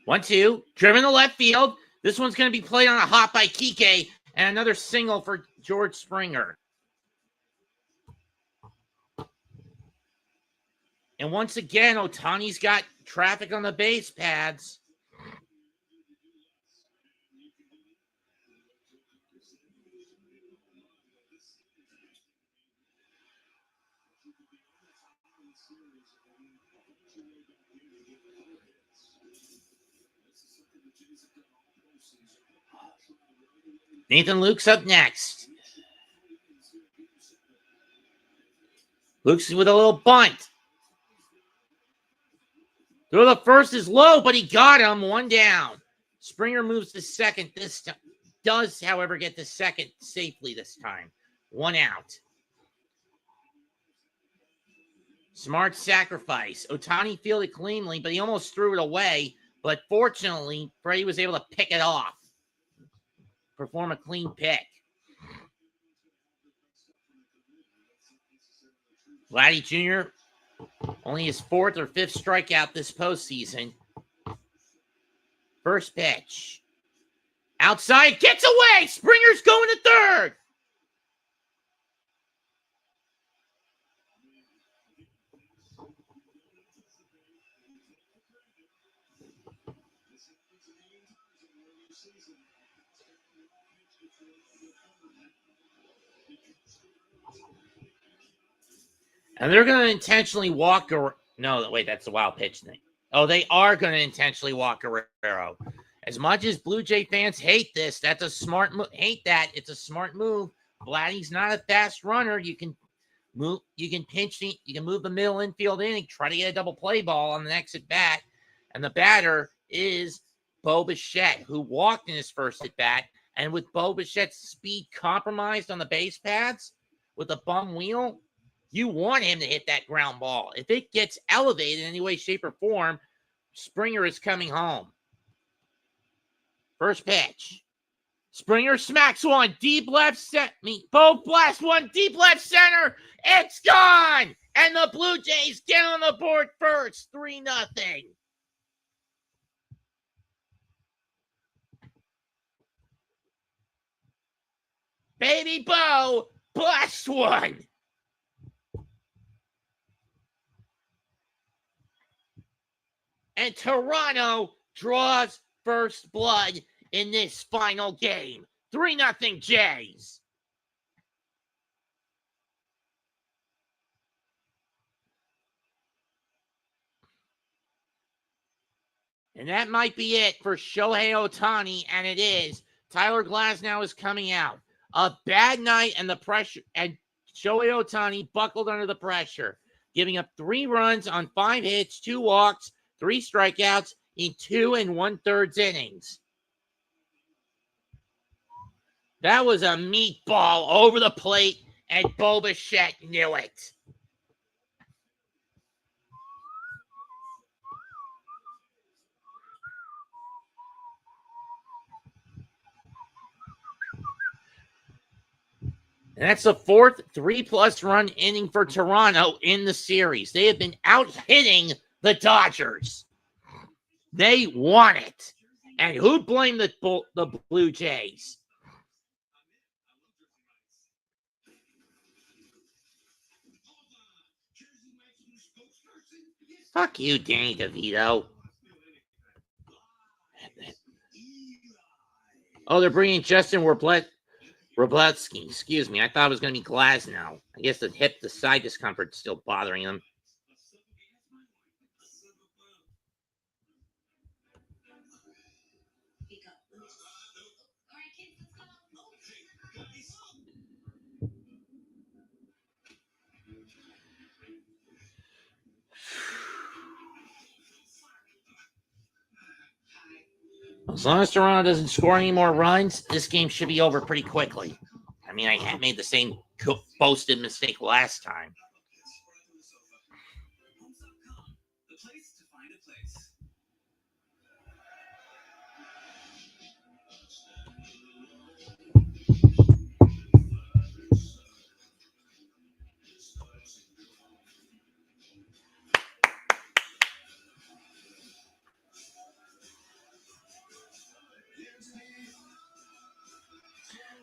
One, two, driven to left field. This one's going to be played on a hop by Kike, and another single for George Springer. And once again, Ohtani's got traffic on the base pads. Nathan Luke's up next. Luke's with a little bunt. Throw the first is low, but he got him. 1 down. Springer moves to second this time. Does, however, get to second safely this time. 1 out. Smart sacrifice. Ohtani fielded cleanly, but he almost threw it away. But fortunately, Freddie was able to pick it off. Perform a clean pick. Vladdy Jr., only his 4th or 5th strikeout this postseason. First pitch. Outside, gets away. Springer's going to third. And they're going to intentionally walk. No, wait, that's the wild pitch thing. Oh, they are going to intentionally walk Guerrero. As much as Blue Jay fans hate this, that's a smart move. Hate that. It's a smart move. Vladdy's not a fast runner. You can move. You can pinch. You can move the middle infield inning. Try to get a double play ball on the next at bat. And the batter is Bo Bichette, who walked in his first at bat. And with Bo Bichette's speed compromised on the base paths with a bum wheel, you want him to hit that ground ball. If it gets elevated in any way, shape, or form, Springer is coming home. First pitch. Springer smacks one deep left center. Bo blasts one deep left center. It's gone! And the Blue Jays get on the board first. 3-0. Baby Bo blasts one. And Toronto draws first blood in this final game. 3-0 Jays. And that might be it for Shohei Ohtani, and it is. Tyler Glasnow is coming out. A bad night and the pressure, and Shohei Ohtani buckled under the pressure, giving up 3 runs on 5 hits, 2 walks, 3 strikeouts in 2 1/3 innings. That was a meatball over the plate, and Bo Bichette knew it. And that's the 4th 3+ run inning for Toronto in the series. They have been out hitting the Dodgers. They won it. And who'd blame the Blue Jays? Fuck you, Danny DeVito. Oh, they're bringing Justin Wroblewski. Excuse me. I thought it was going to be Glasnow. I guess the side discomfort is still bothering him. As long as Toronto doesn't score any more runs, this game should be over pretty quickly. I mean, I made the same boasted mistake last time.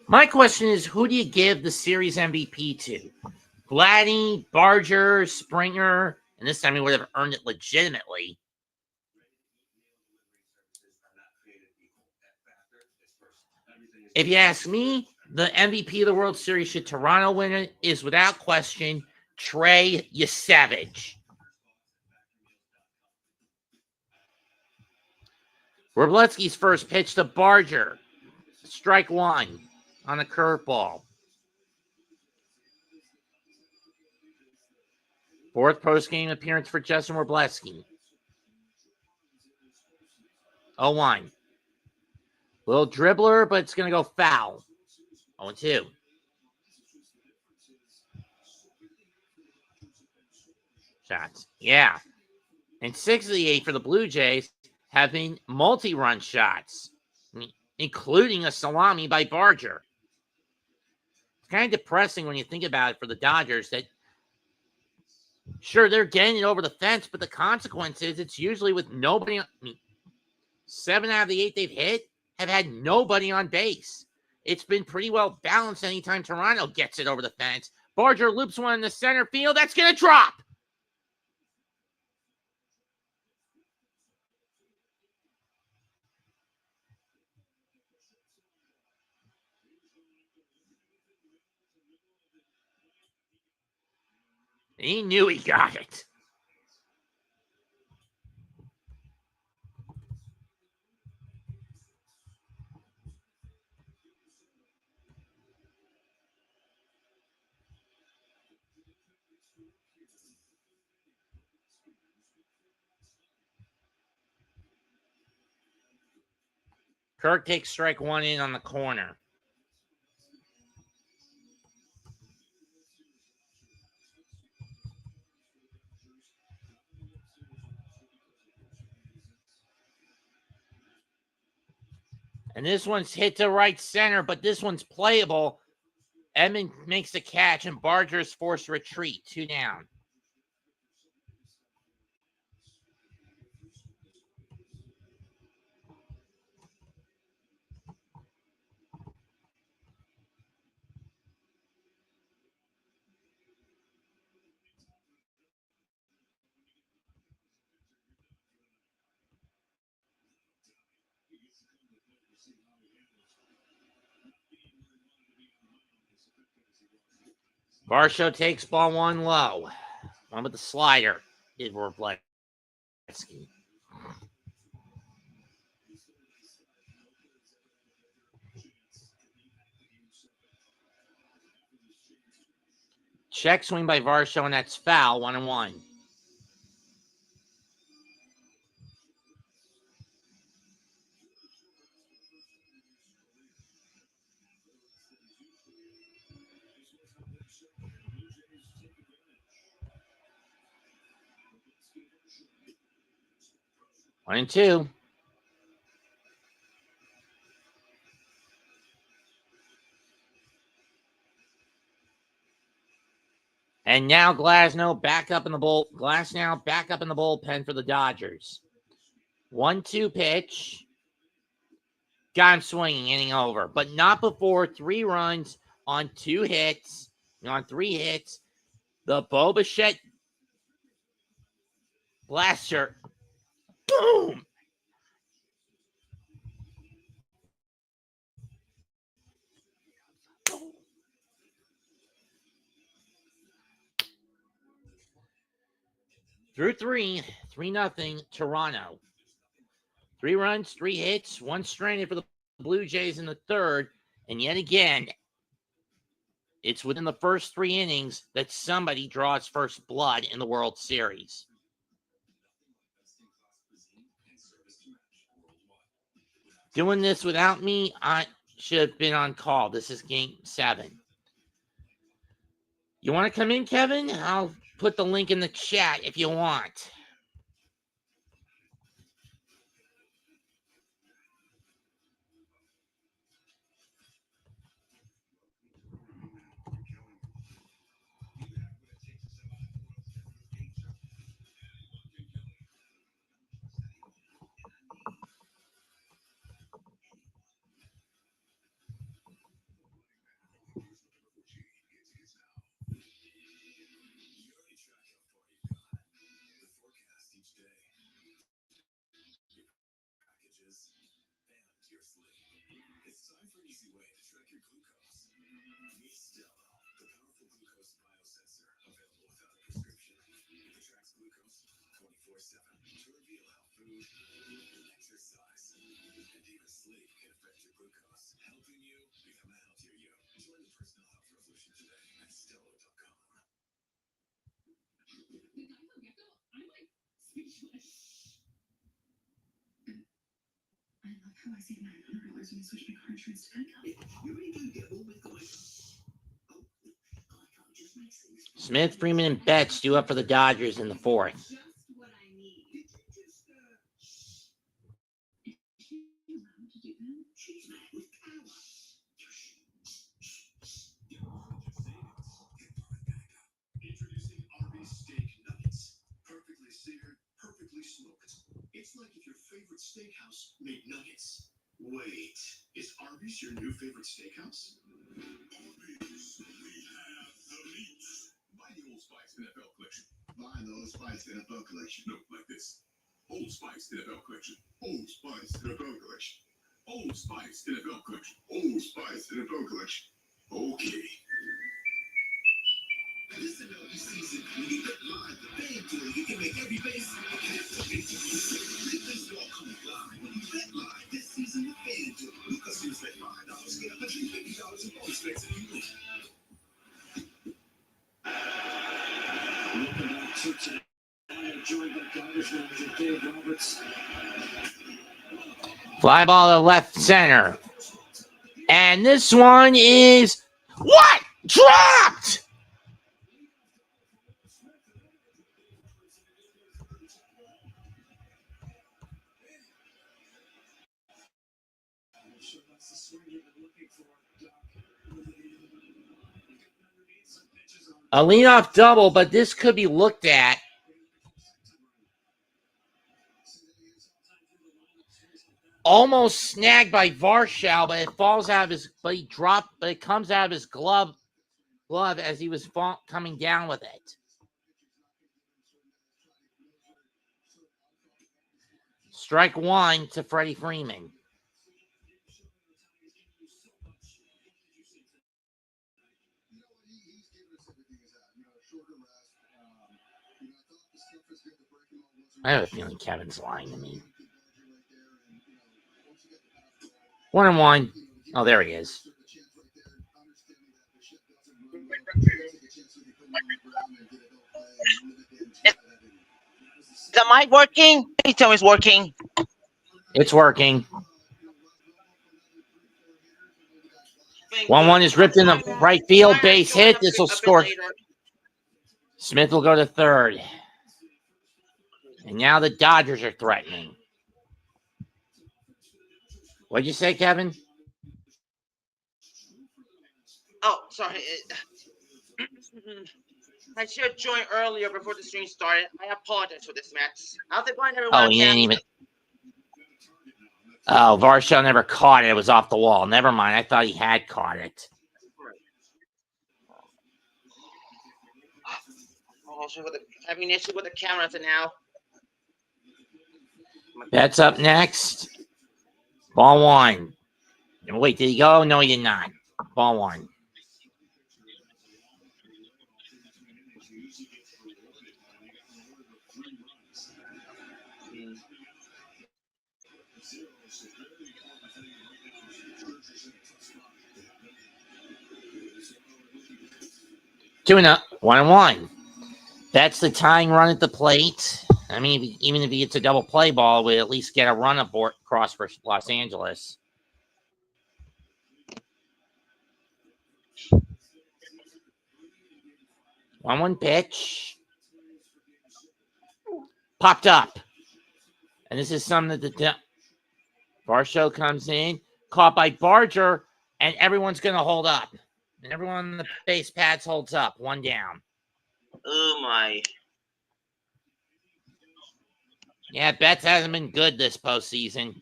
My question is, who do you give the series MVP to? Vladdy, Barger, Springer, and this time he would have earned it legitimately. If you ask me, the MVP of the World Series, should Toronto win it, is without question Trey Yesavage. Wroblewski's first pitch to Barger. Strike 1 on a curveball. 4th post-game appearance for Justin Wroblewski. 0-1. Little dribbler, but it's going to go foul. 0-2. Shots. Yeah. And 6 of the 8 for the Blue Jays have been multi-run shots, including a salami by Barger. It's kind of depressing when you think about it for the Dodgers that, sure, they're getting it over the fence, but the consequence is it's usually with nobody. 7 out of the 8 they've hit have had nobody on base. It's been pretty well balanced anytime Toronto gets it over the fence. Barger loops one in the center field. That's going to drop. He knew he got it. Kirk takes strike 1 in on the corner. And this one's hit to right center, but this one's playable. Edmund makes the catch, and Barger's forced retreat. 2 down. Varsho takes ball 1 low. One with the slider. Did Wrobleski. Check swing by Varsho, and that's foul. 1-1. One and two. And now Glasnow back up in the bullpen for the Dodgers. 1-2 pitch. Got him swinging, inning over, but not before 3 runs on 2 hits. On 3 hits, the Bo Bichette blaster. Boom! Through 3-0, Toronto. 3 runs, 3 hits, 1 stranded for the Blue Jays in the third. And yet again, it's within the first 3 innings that somebody draws first blood in the World Series. Doing this without me, I should have been on call. This is game 7. You want to come in, Kevin? I'll put the link in the chat if you want. Oh, I saved $900 when I switched my car insurance to Petco. You really do get one with guys. Oh, Geico just makes things. Smith, Freeman, and Betts due up for the Dodgers in the fourth. Just what I need. Did you just, Is she allowed to do that? she's mad with power. Introducing Arby's steak nuggets. Perfectly seared, perfectly smoked. It's like if your favorite steakhouse made nuggets. Wait, is Arby's your new favorite steakhouse? Arby's, we have the meat. Buy the Old Spice NFL collection. Buy the Old Spice NFL collection. No, like this. Old Spice NFL collection. Old Spice NFL collection. Old Spice NFL collection. Old Spice NFL collection. Okay. This MLB season, when you bet live, the FanDuel, you can make every base captivating. Big baseball coming live. When you bet live this season with FanDuel, new customers bet $5, get $150 in bonus bets if you win. Welcome back to tonight. I'm joined by Dodgers manager Dave Roberts. Fly ball to left center. And this one is what? Dropped! A leadoff double, but this could be looked at. Almost snagged by Varsho, but it falls out of his. But he dropped. But it comes out of his glove as he was coming down with it. Strike one to Freddie Freeman. I have a feeling Kevin's lying to me. 1-1. Oh, there he is. Is the mic working? Please tell me it's working. It's working. 1-1 is ripped in the right field. Base hit. This will score. Smith will go to third. And now the Dodgers are threatening. What'd you say, Kevin? Oh, sorry. I should have joined earlier before the stream started. I apologize for this, Matt. How's it going, everyone? Oh, he didn't even. Oh, Varsho never caught it. It was off the wall. Never mind. I thought he had caught it. Having an issue with the camera for now. That's up next. Ball one. Wait, did he go? No, he did not. Ball one. Two and up. 1-1. That's the tying run at the plate. I mean, even if he gets a double play ball, we'll at least get a run aboard across for Los Angeles. One pitch. Popped up. And this is something that the Varsho comes in, caught by Barger, and everyone's going to hold up. And everyone on the base pads holds up. One down. Oh, my. Yeah, Betts hasn't been good this postseason.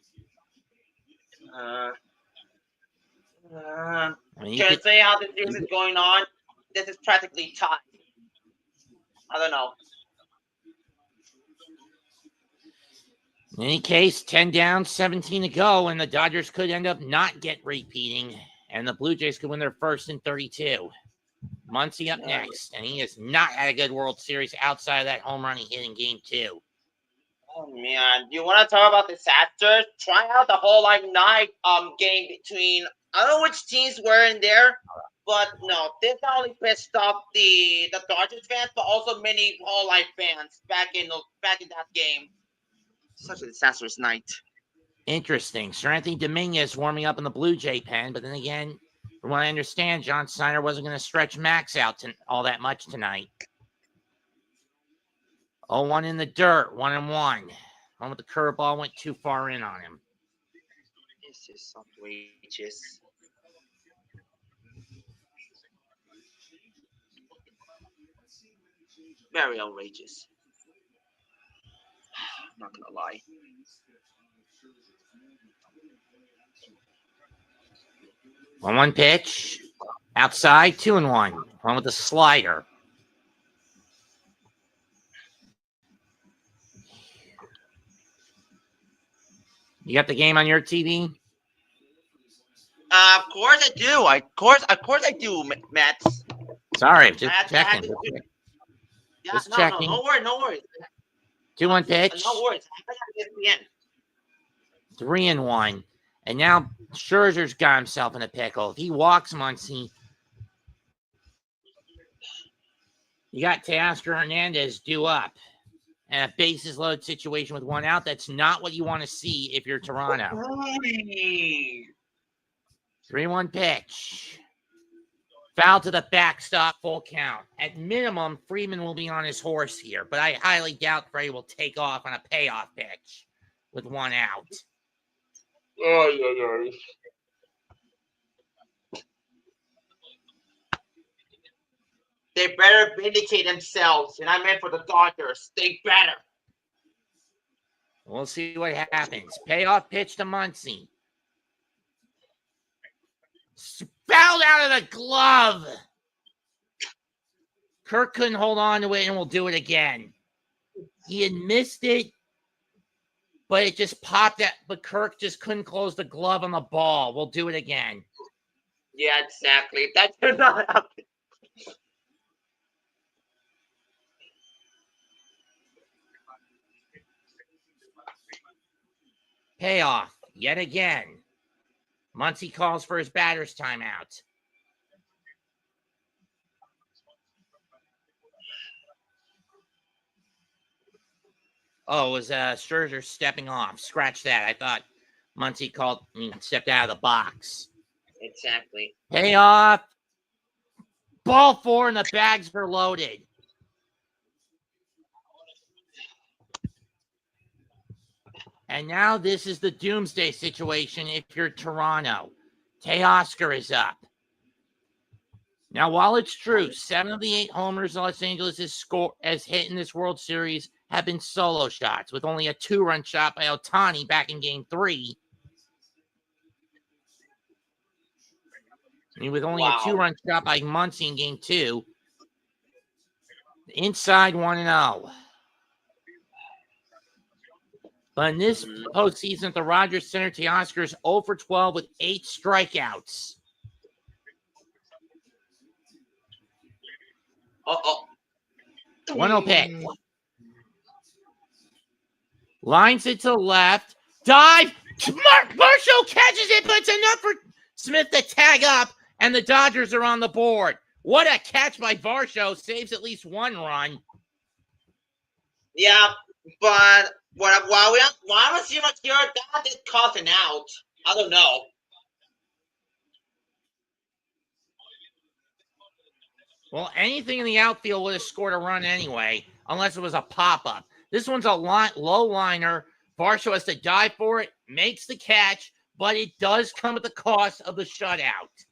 I mean, can't say how this series is going on. This is practically tied. I don't know. In any case, 10 down, 17 to go, and the Dodgers could end up not repeating, and the Blue Jays could win their first in 32. Muncy up next, and he has not had a good World Series outside of that home run he hit in Game 2. Oh, man. You want to talk about disasters? Try out the whole night game between, I don't know which teams were in there, but no, this not only pissed off the Dodgers fans, but also many whole life fans back in that game. Such a disastrous night. Interesting. Sir Anthony Dominguez warming up in the Blue Jay pen, but then again, from what I understand, John Snyder wasn't going to stretch Max out all that much tonight. 0-1 in the dirt, 1-1. One with the curveball went too far in on him. This is outrageous. Very outrageous. I'm not gonna lie. 1-1 pitch. Outside, 2-1. One with the slider. You got the game on your TV? Of course I do. Of course I do, Mets. Sorry, just I checking. Yeah, Just no, checking. no worries. 2-1 pitch. No worries. I got ESPN. 3-1. And now Scherzer's got himself in a pickle. If he walks Muncy, you got Teoscar Hernandez due up. And a bases loaded situation with one out. That's not what you want to see if you're Toronto. 3-1 pitch. Foul to the backstop, full count. At minimum, Freeman will be on his horse here, but I highly doubt Freddie will take off on a payoff pitch with one out. They better vindicate themselves, and I meant for the Dodgers. They better. We'll see what happens. Payoff pitch to Muncy. Fouled out of the glove. Kirk couldn't hold on to it and will do it again. He had missed it, but it just popped out. But Kirk just couldn't close the glove on the ball. We'll do it again. Yeah, exactly. That should not happen. Payoff yet again. Muncy calls for his batter's timeout. Oh, it was Scherzer stepping off. Scratch that. I thought Muncy stepped out of the box. Exactly. Payoff. Ball 4 and the bags are loaded. And now this is the doomsday situation if you're Toronto. Teoscar is up. Now, while it's true, 7 of the 8 homers Los Angeles has hit in this World Series have been solo shots, with only a 2-run shot by Ohtani back in Game 3. And with only a 2-run shot by Muncy in Game 2. Inside 1-0. But in this postseason at the Rogers Center, Teoscar is 0 for 12 with 8 strikeouts. 1-0 pitch. Lines it to left. Dive. Marshall catches it, but it's enough for Smith to tag up, and the Dodgers are on the board. What a catch by Varsho. Saves at least 1 run. Yeah, but while I was here, that did cause an out. I don't know. Well, anything in the outfield would have scored a run anyway, unless it was a pop-up. This one's a low liner. Varsho has to dive for it, makes the catch, but it does come at the cost of the shutout.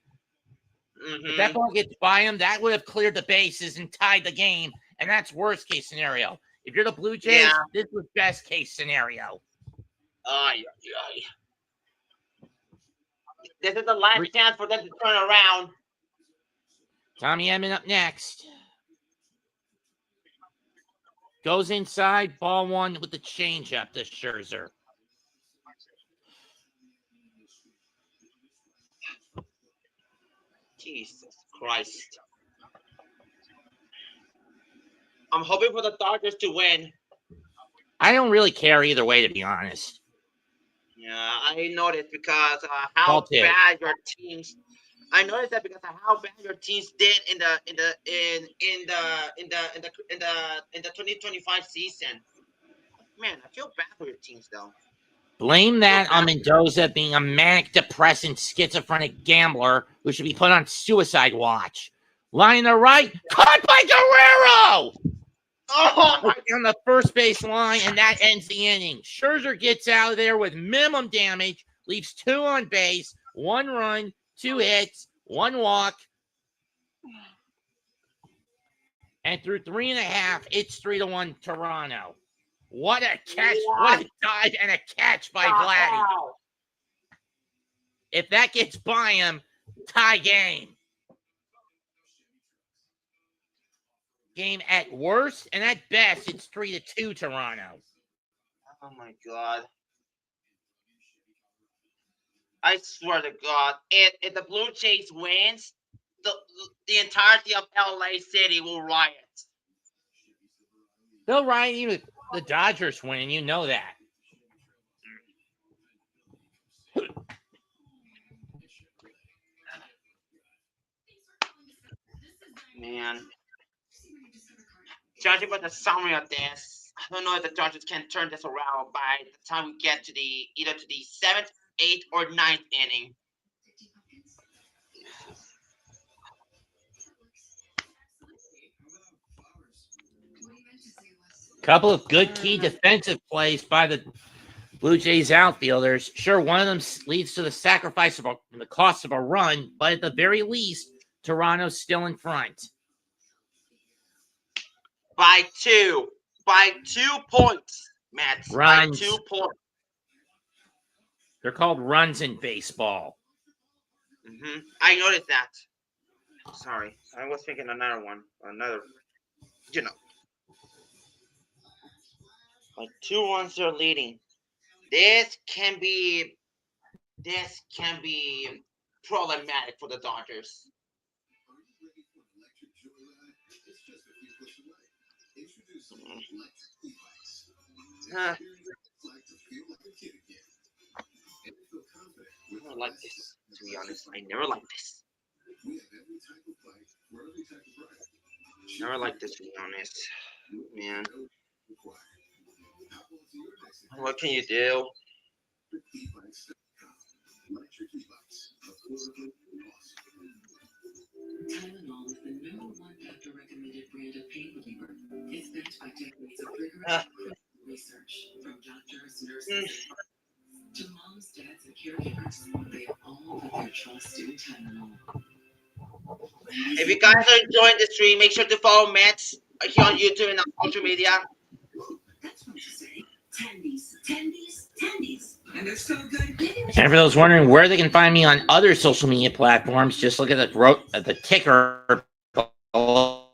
If that ball gets by him, that would have cleared the bases and tied the game, and that's worst case scenario. If you're the Blue Jays, this was best case scenario. This is the last chance for them to turn around. Tommy Edman up next. Goes inside, ball 1 with the changeup to Scherzer. Jesus Christ. I'm hoping for the Dodgers to win. I don't really care either way, to be honest. Yeah, I noticed because how bad your teams. I noticed that because of how bad your teams did in the 2025 season. Man, I feel bad for your teams though. Blame that on Mendoza being a manic depressant schizophrenic gambler who should be put on suicide watch. Line the right, caught by Guerrero! Oh my On the first base line, and that ends the inning. Scherzer gets out of there with minimum damage, leaves 2 on base, 1 run, 2 hits, 1 walk. And through 3.5, it's 3-1 Toronto. What a catch! What a dive and a catch by Vladdy. wow. If that gets by him, tie game. Game at worst, and at best, it's 3-2 Toronto. Oh my god. I swear to God, if the Blue Jays wins, the entirety of LA City will riot. They'll riot even if the Dodgers win, you know that. Man. Judging by the summary of this, I don't know if the Dodgers can turn this around by the time we get to either to the 7th, 8th, or 9th inning. Couple of good key defensive plays by the Blue Jays outfielders. Sure, one of them leads to the sacrifice of the cost of a run, but at the very least, Toronto's still in front. By 2 points, Matt. Runs. By 2 points. They're called runs in baseball. I noticed that. Sorry, I was thinking another one. Like 2-1 they're leading. This can be problematic for the Dodgers. I never like this, to be honest. I never like this. Never like this, to be honest. Man. What can you do? Tylenol is the #1 doctor-recommended brand of pain reliever. It's backed by decades of rigorous research from doctors, nurses, to moms, dads, and caregivers. They all put their trust in Tylenol. If you guys are enjoying the stream, make sure to follow Matt here on YouTube and on social media. That's what you say. Tendies. And they're so good. And for those wondering where they can find me on other social media platforms, just look at the ticker below.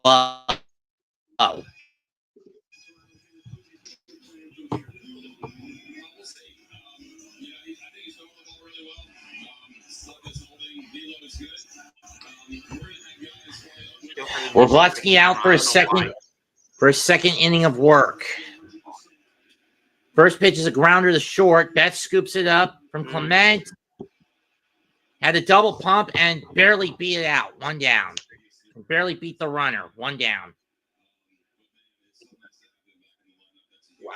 Orlovsky out for a second inning of work. First pitch is a grounder to short. Betts scoops it up from Clement. Had a double pump and barely beat it out. 1 down. Barely beat the runner. 1 down. Wow.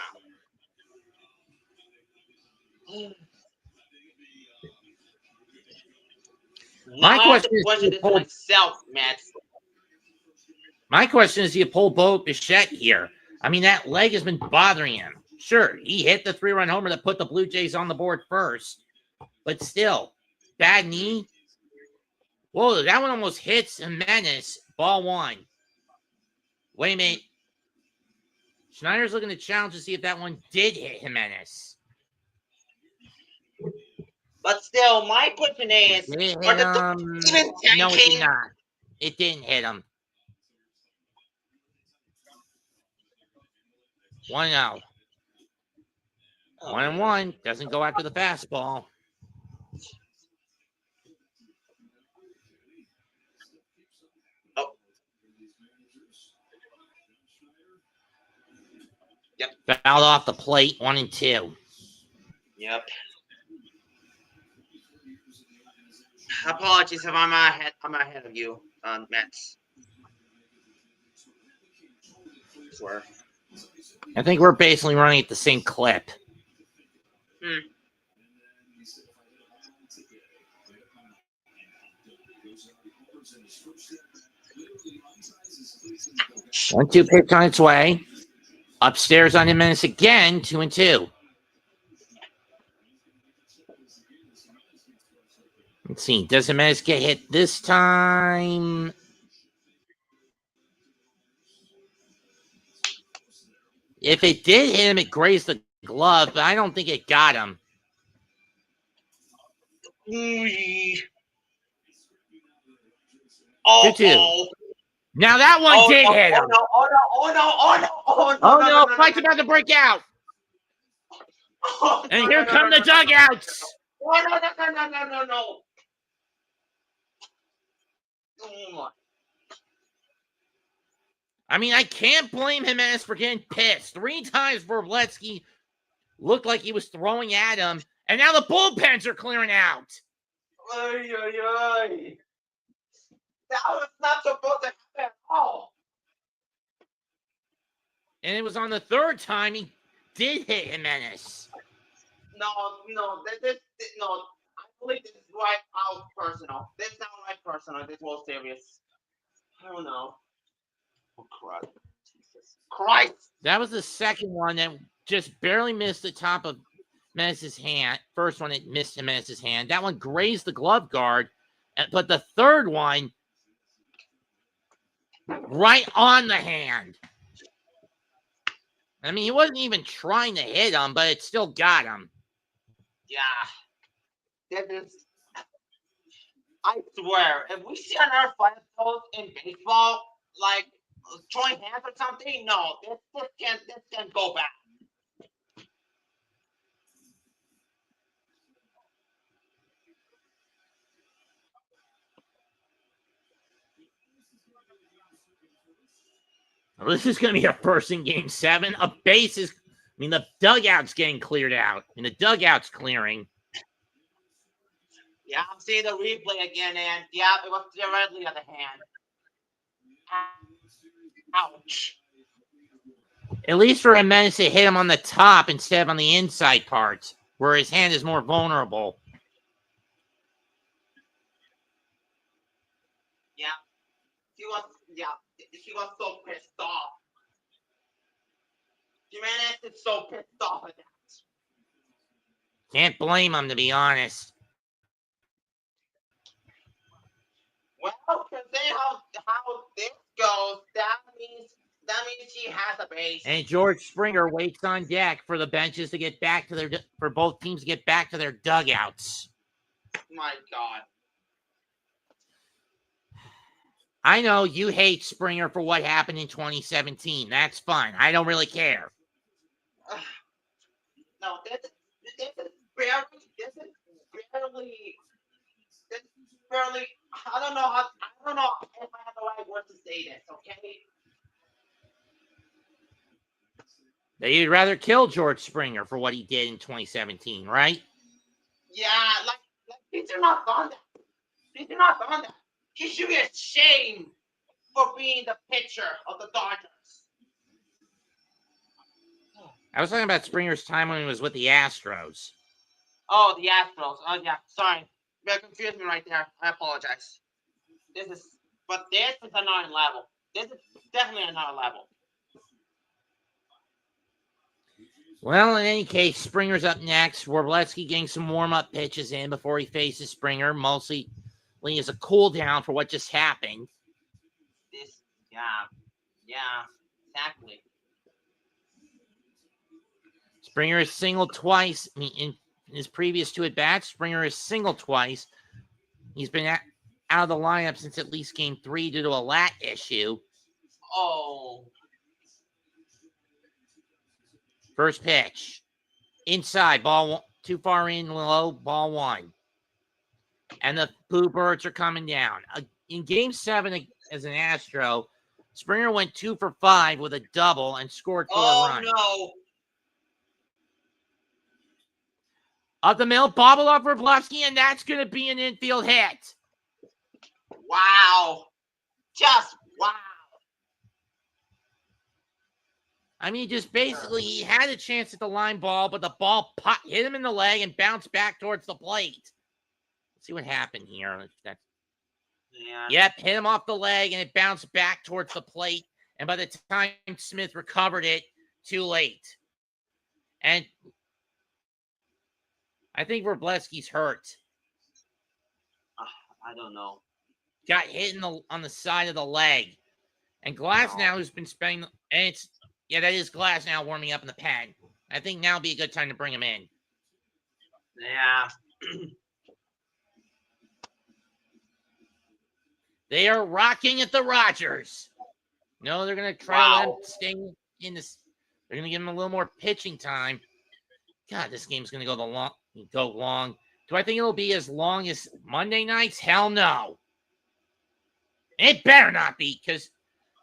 My question is, myself, Matt. My question is, do you pull Bo Bichette here? I mean, that leg has been bothering him. Sure, he hit the 3-run homer that put the Blue Jays on the board first. But still, bad knee. Whoa, that one almost hits Jimenez. Ball 1. Wait a minute. Schneider's looking to challenge to see if that one did hit Jimenez. But still, my question is, Did it are hit the him? Dodgers even tanking? No, it did not. It didn't hit him. 1-0. 1-1. Doesn't go after the fastball. Oh. Yep. Fouled off the plate. 1-2. Yep. Apologies if I'm ahead of you, Mets. Swear. I think we're basically running at the same clip. 1-2 pitch on its way. Upstairs on Jimenez again, 2-2. Let's see. Does Jimenez get hit this time? If it did hit him, it grazed the glove, but I don't think it got him. Oh, 2-2. oh. Now that one did no, hit him. Oh no, Fight's about to break out. And here come the dugouts. No. I mean, I can't blame Jimenez for getting pissed. 3 times Wroblewski looked like he was throwing at him, and now the bullpens are clearing out. That was not supposed to happen at all. And it was on the 3rd time he did hit Jimenez. No. I believe this is right out personal. This is not right personal. This was serious. I don't know. Oh, Christ. Jesus Christ. That was the second one that just barely missed the top of Jimenez's hand. First one, it missed Jimenez's hand. That one grazed the glove guard. But the third one, right on the hand. I mean, he wasn't even trying to hit him, but it still got him. Yeah. This is... I swear, if we see another fight of those in baseball, like throwing hands or something, no, this can't go back. Well, this is going to be a first in Game 7. A base is, the dugout's getting cleared out. The dugout's clearing. Yeah, I'm seeing the replay again, and yeah, it was directly at the hand. Ouch. At least for Jimenez to hit him on the top instead of on the inside part, where his hand is more vulnerable. Yeah, he was so pissed off. Jimenez is so pissed off at that. Can't blame him, to be honest. Well, considering how this goes, that means he has a base. And George Springer waits on deck for the benches to get back to for both teams to get back to their dugouts. My God. I know you hate Springer for what happened in 2017. That's fine. I don't really care. No, this is barely. I don't know if I have the right word to say this. Okay. That you'd rather kill George Springer for what he did in 2017, right? Yeah, like he should not done that. He should be ashamed for being the pitcher of the Dodgers. I was talking about Springer's time when he was with the Astros. Oh, the Astros. Oh, yeah. Sorry. You confused me right there. I apologize. This is another level. This is definitely another level. Well, in any case, Springer's up next. Wroblewski getting some warm-up pitches in before he faces Springer, mostly as a cool down for what just happened. Yeah, exactly. Springer has singled twice. In his previous 2 at-bats, Springer has singled twice. He's been out of the lineup since at least Game 3 due to a lat issue. Oh. First pitch. Inside, ball one, too far in low, ball 1. And the Boo Birds are coming down. In Game 7 as an Astro, Springer went 2 for 5 with a double and scored 4 runs. Oh, no. Up the middle, bobble off Wroblewski, and that's going to be an infield hit. Wow. Just wow. I mean, just basically, he had a chance at the line ball, but the ball hit him in the leg and bounced back towards the plate. Let's see what happened here. Yeah. Yep, hit him off the leg, and it bounced back towards the plate. And by the time Smith recovered it, too late. And I think Wroblewski's hurt. I don't know. Got hit on the side of the leg. And Glass now, who's been spending, and that is Glass now warming up in the pen. I think now would be a good time to bring him in. Yeah. They are rocking at the Rogers. No, they're going to try to let him stay in this. They're going to give him a little more pitching time. God, this game's going to go long. Do I think it'll be as long as Monday nights? Hell no. It better not be, because,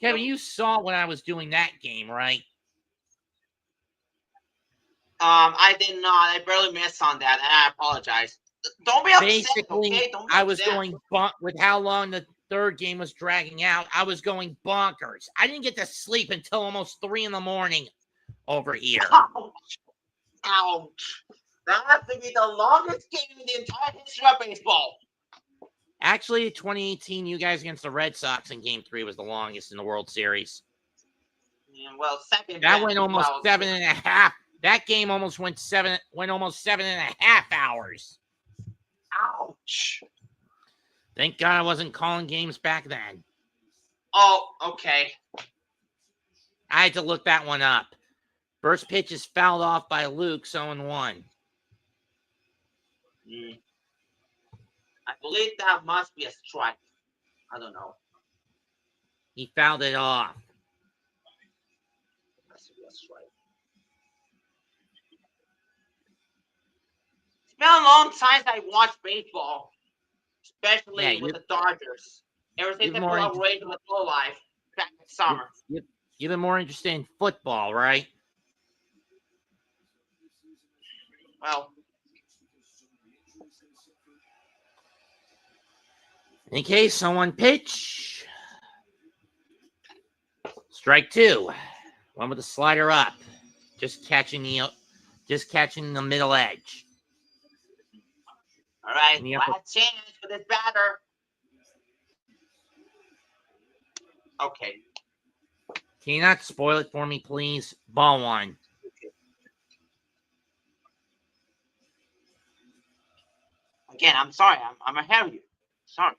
Kevin, you saw when I was doing that game, right? I did not. I barely missed on that, and I apologize. Don't be upset, Basically, okay? Don't be I was upset. going with how long the third game was dragging out. I was going bonkers. I didn't get to sleep until almost 3 a.m. over here. Ouch. Ouch. That has to be the longest game in the entire history of baseball. Actually, 2018, you guys against the Red Sox in Game 3 was the longest in the World Series. Yeah, well, second. That went almost 7.5. That game almost went almost 7.5 hours. Ouch. Thank God I wasn't calling games back then. Oh, okay. I had to look that one up. First pitch is fouled off by Luke, 0-1. I believe that must be a strike. I don't know. He fouled it off. Must be a strike. It's been a long time since I watched baseball, especially with the Dodgers. Ever since they collaborated with Low Life back in summer. You've been more interested in football, right? Well, in case someone pitch. Strike 2. One with the slider up. Just catching the middle edge. All right, last chance for this batter. Okay. Can you not spoil it for me, please? Ball 1. Again, I'm sorry. I'm ahead of you. Sorry.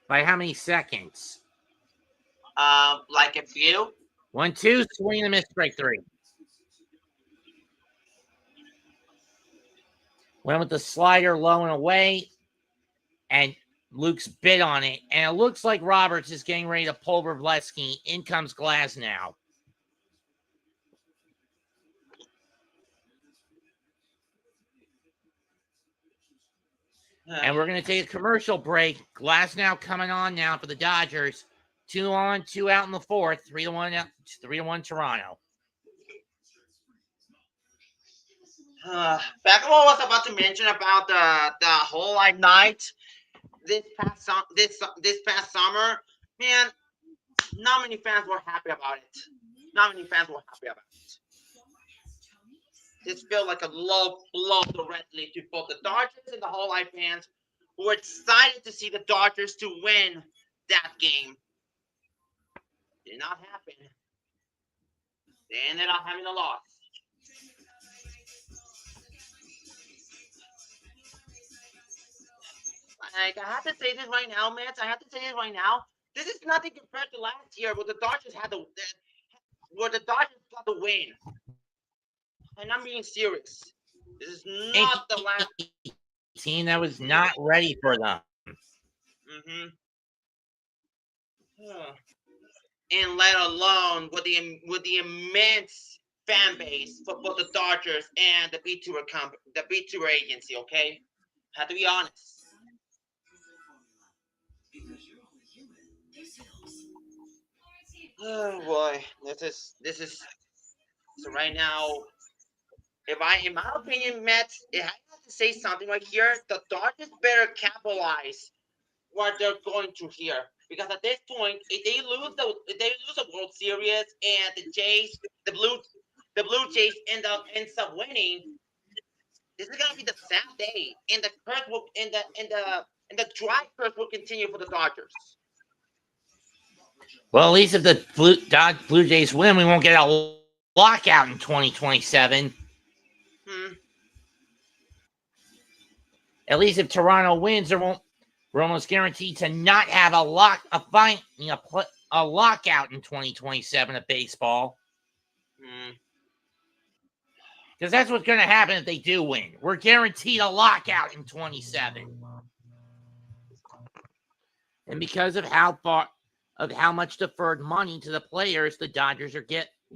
By how many seconds? Like a few. 1-2, swing and a miss, strike 3. Went with the slider low and away, and Luke's bit on it. And it looks like Roberts is getting ready to pull Wroblewski. In comes Glass now. And we're going to take a commercial break. Glass now coming on now for the Dodgers. 2 on, 2 out in the fourth. 3-1 Toronto. Back to what I was about to mention about the whole night this past summer, man, not many fans were happy about it. This felt like a low blow directly to both the Dodgers and the whole life fans who were excited to see the Dodgers to win that game. Did not happen. They ended up having a loss. Like, I have to say this right now, man. This is nothing compared to last year where the Dodgers got the win. And I'm being serious. This is not the last team that was not ready for them. And let alone with the immense fan base for both the Dodgers and the B-Tour agency. Okay, have to be honest. Oh boy, this is so right now. In my opinion, Mets, if I have to say something right here, the Dodgers better capitalize what they're going to here Because at this point, if they lose the World Series and the Blue Jays ends up winning, this is gonna be the sad day, and the curse will and the dry curse will continue for the Dodgers. Well, at least if the Blue Jays win, we won't get a lockout in 2027. At least if Toronto wins, we're almost guaranteed to not have a lockout in 2027 of baseball. Because that's what's going to happen if they do win. We're guaranteed a lockout in 27. And because of how much deferred money to the players the Dodgers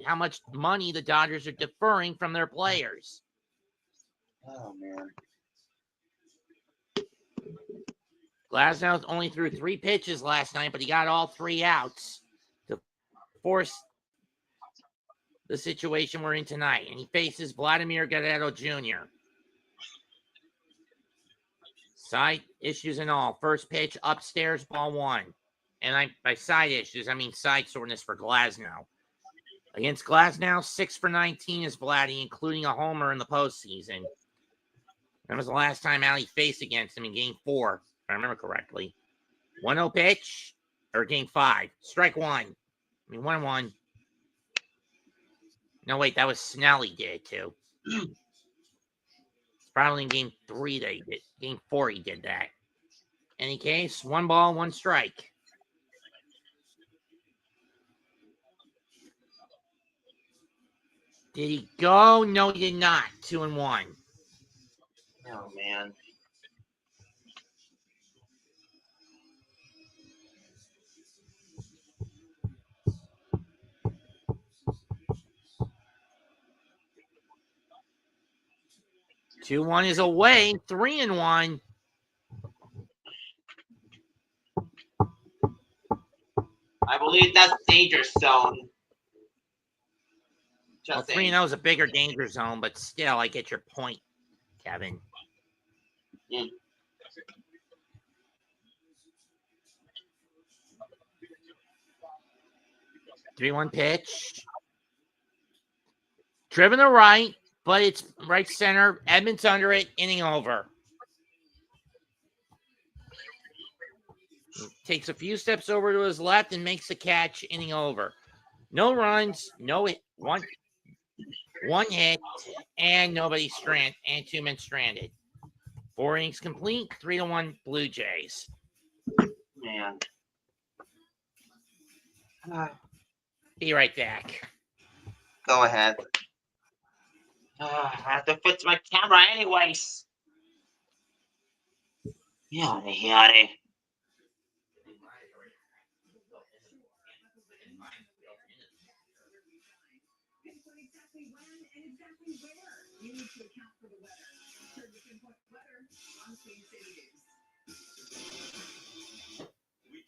how much money the Dodgers are deferring from their players. Oh man. Glasnow only threw 3 pitches last night, but he got all 3 outs to force the situation we're in tonight. And he faces Vladimir Guerrero Jr. Side issues and all. First pitch, upstairs, ball 1. And by side issues, I mean side soreness for Glasnow. Against Glasnow, 6 for 19 is Vladdy, including a homer in the postseason. That was the last time out he faced against him in Game 4, if I remember correctly. 1-0 pitch, or Game 5. Strike 1. 1-1. No, wait, that was Snell he did it too. It's probably in Game 3 that he did. Game 4 he did that. Any case, 1 ball, 1 strike. Did he go? No, he did not. 2-1. Oh man. Two one is away. 3-1. I believe that's danger zone. Well, 3-0 is a bigger danger zone, but still, I get your point, Kevin. Mm. Three-one pitch. Driven to right, but it's right center. Edmonds under it, inning over. Takes a few steps over to his left and makes the catch, inning over. No runs, no hit, one hit, and nobody stranded, and 2 men stranded. 4 innings complete, 3-1 Blue Jays. Man. Be right back. Go ahead. I have to fix my camera anyways. Yada. We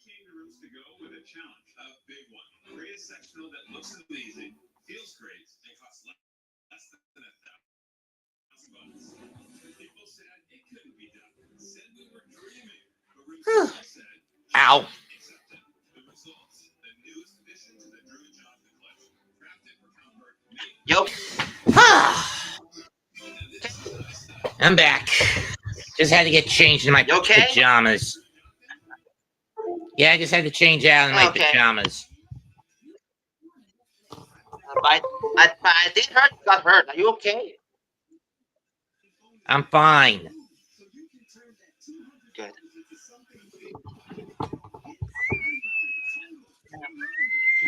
came to Roots to Go with a challenge, a big one. Create a sectional that looks amazing, feels great, and costs less than $1,000. People said it couldn't be done. Said we were dreaming. But Roots said, Ow. accepted. The results, the newest addition to the Drew Johnson collection. Crafted for comfort. Yup. I'm back. Just had to get changed in my pajamas. Yeah, I just had to change out in my pajamas. I did hurt. Got hurt. Are you okay? I'm fine. Good.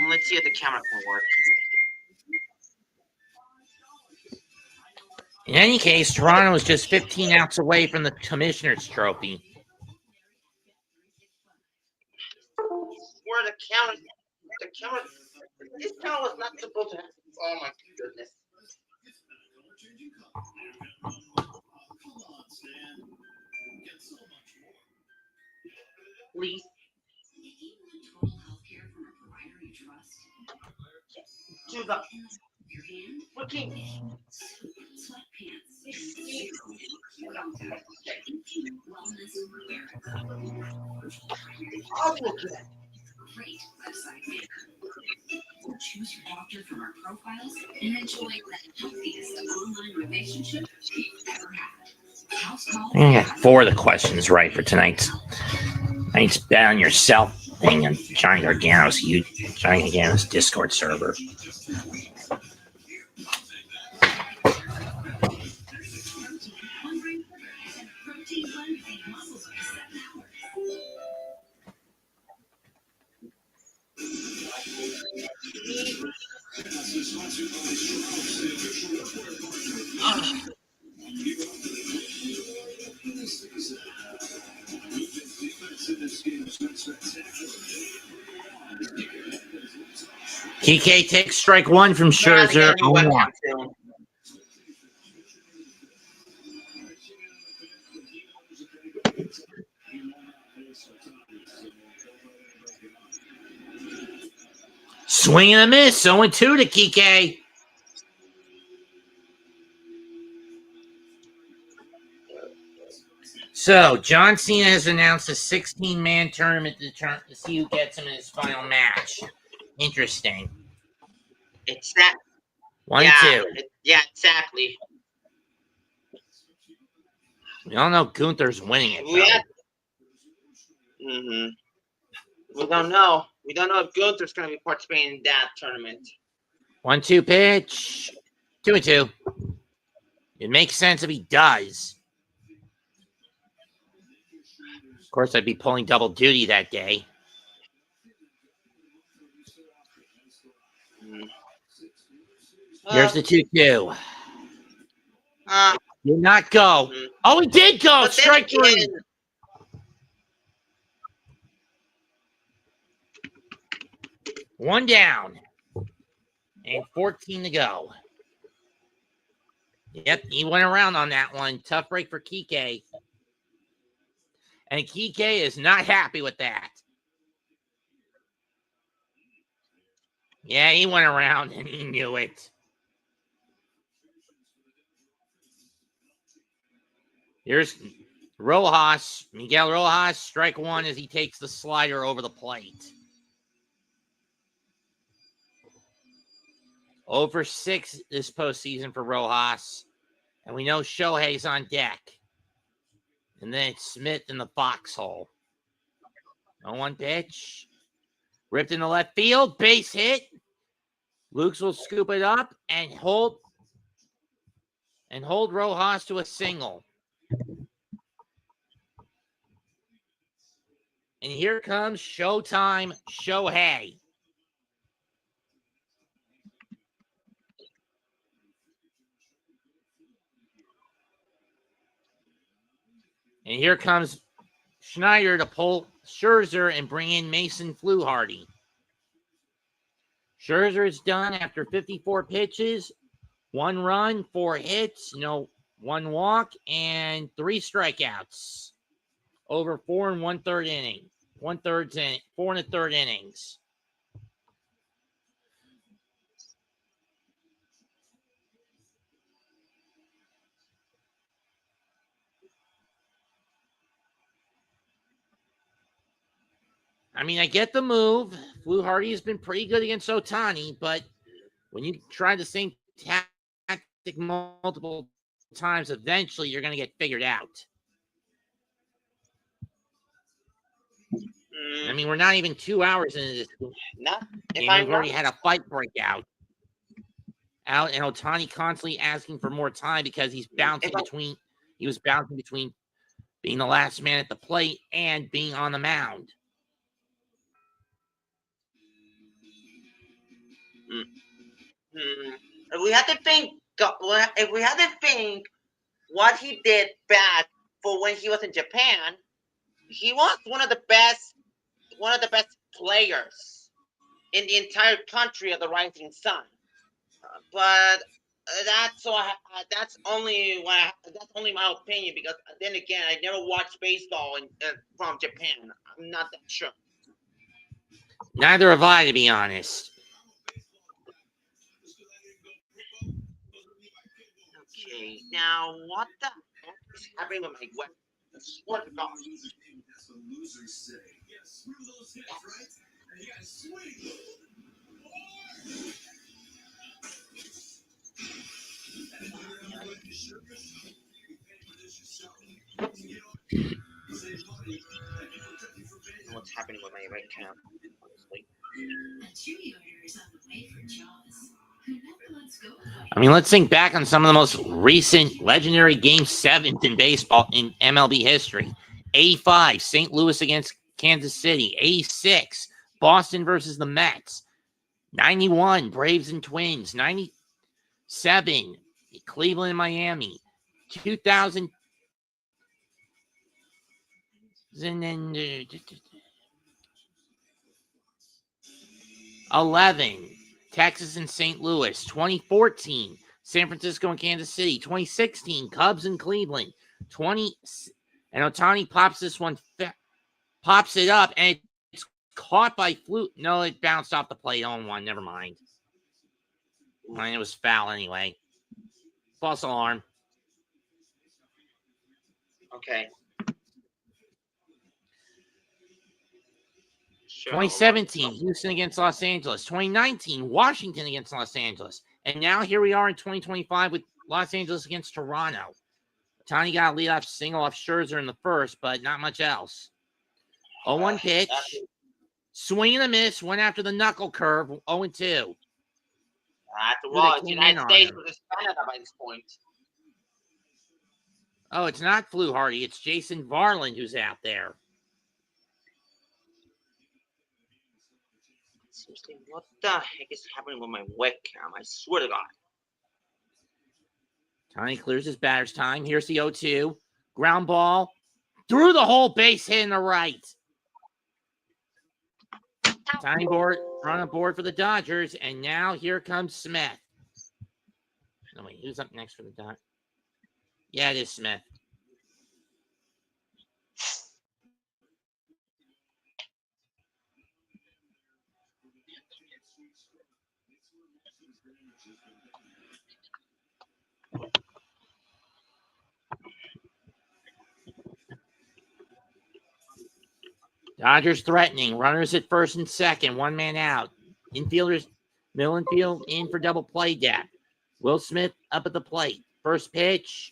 Let's see if the camera can work. In any case, Toronto was just 15 outs away from the Commissioner's Trophy. Where the camera, this camera was not supposed to have, oh my goodness. Please. To the fucking great website manager. Or choose your doctor from our profiles and enjoy the healthiest online relationship you've ever had. House calls. I got 4 of the questions right for tonight's bet on yourself thing on Johnny Gargano's Discord server. TK takes strike 1 from Scherzer. New webcam soon. Swing and a miss. 0-2 to Kike. So, John Cena has announced a 16-man tournament to see who gets him in his final match. Interesting. It's that. 1-2. Yeah, exactly. We all know Gunther's winning it. We don't know. We don't know if Gunther's going to be participating in that tournament. 1-2 pitch. 2-2. It makes sense if he does. Of course, I'd be pulling double duty that day. Here's the 2-2. Did not go. Oh, he did go. But Strike 3. One down. And 14 to go. Yep, he went around on that one. Tough break for Kike. And Kike is not happy with that. Yeah, he went around and he knew it. Here's Rojas. Miguel Rojas, strike 1 as he takes the slider over the plate. 0-6 this postseason for Rojas. And we know Shohei's on deck. And then it's Smith in the foxhole. 0-1 pitch. Ripped in the left field. Base hit. Lukes will scoop it up and hold Rojas to a single. And here comes Showtime Shohei. And here comes Schneider to pull Scherzer and bring in Mason Fluharty. Scherzer is done after 54 pitches, 1 run, 4 hits, 1 walk, and 3 strikeouts. Over 4 1/3 inning. 4 1/3 innings. I mean, I get the move. Fluharty has been pretty good against Ohtani, but when you try the same tactic multiple times, eventually you're going to get figured out. I mean, we're not even 2 hours into this game. We've already had a fight break out, and Ohtani constantly asking for more time because he's bouncing between. He was bouncing between being the last man at the plate and being on the mound. If we had to think what he did bad for when he was in Japan, he was one of the best players in the entire country of the rising sun. But that's only my opinion, because then again, I never watched baseball from Japan. I'm not that sure. Neither have I, to be honest. Okay, now what the heck is happening with my weapon? What the God? You gotta swing. What's happening with my webcam? Honestly. A cheerleader is on the way for Jaws. Who never lets go of it. I mean, let's think back on some of the most recent legendary Game 7s in baseball in MLB history. 85, St. Louis against Kansas City. 86, Boston versus the Mets. 91, Braves and Twins. 97, Cleveland and Miami. 2000 and then 11, Texas and St. Louis. 2014, San Francisco and Kansas City. 2016, Cubs and Cleveland. And Ohtani pops this one, pops it up, and it's caught by fluke. No, it bounced off the plate on one. Never mind. I mean, it was foul anyway. False alarm. Okay. Sure, 2017, Houston against Los Angeles. 2019, Washington against Los Angeles. And now here we are in 2025 with Los Angeles against Toronto. Ohtani got a leadoff single off Scherzer in the first, but not much else. 0-1 pitch. Swing and a miss. Went after the knuckle curve. 0-2. After all, it's United States versus Canada by this point. Oh, it's not Flu Hardy. It's Jason Varland who's out there. Seriously, what the heck is happening with my webcam? I swear to God. Ohtani clears his batter's time. Here's the 0-2. Ground ball. Through the whole base hit in the right. Time board, run aboard for the Dodgers. And now here comes Smith. No, wait, who's up next for the Dodgers? Yeah, it is Smith. Dodgers threatening. Runners at first and second. One man out. Infielders, middle infield in for double play depth. Will Smith up at the plate. First pitch.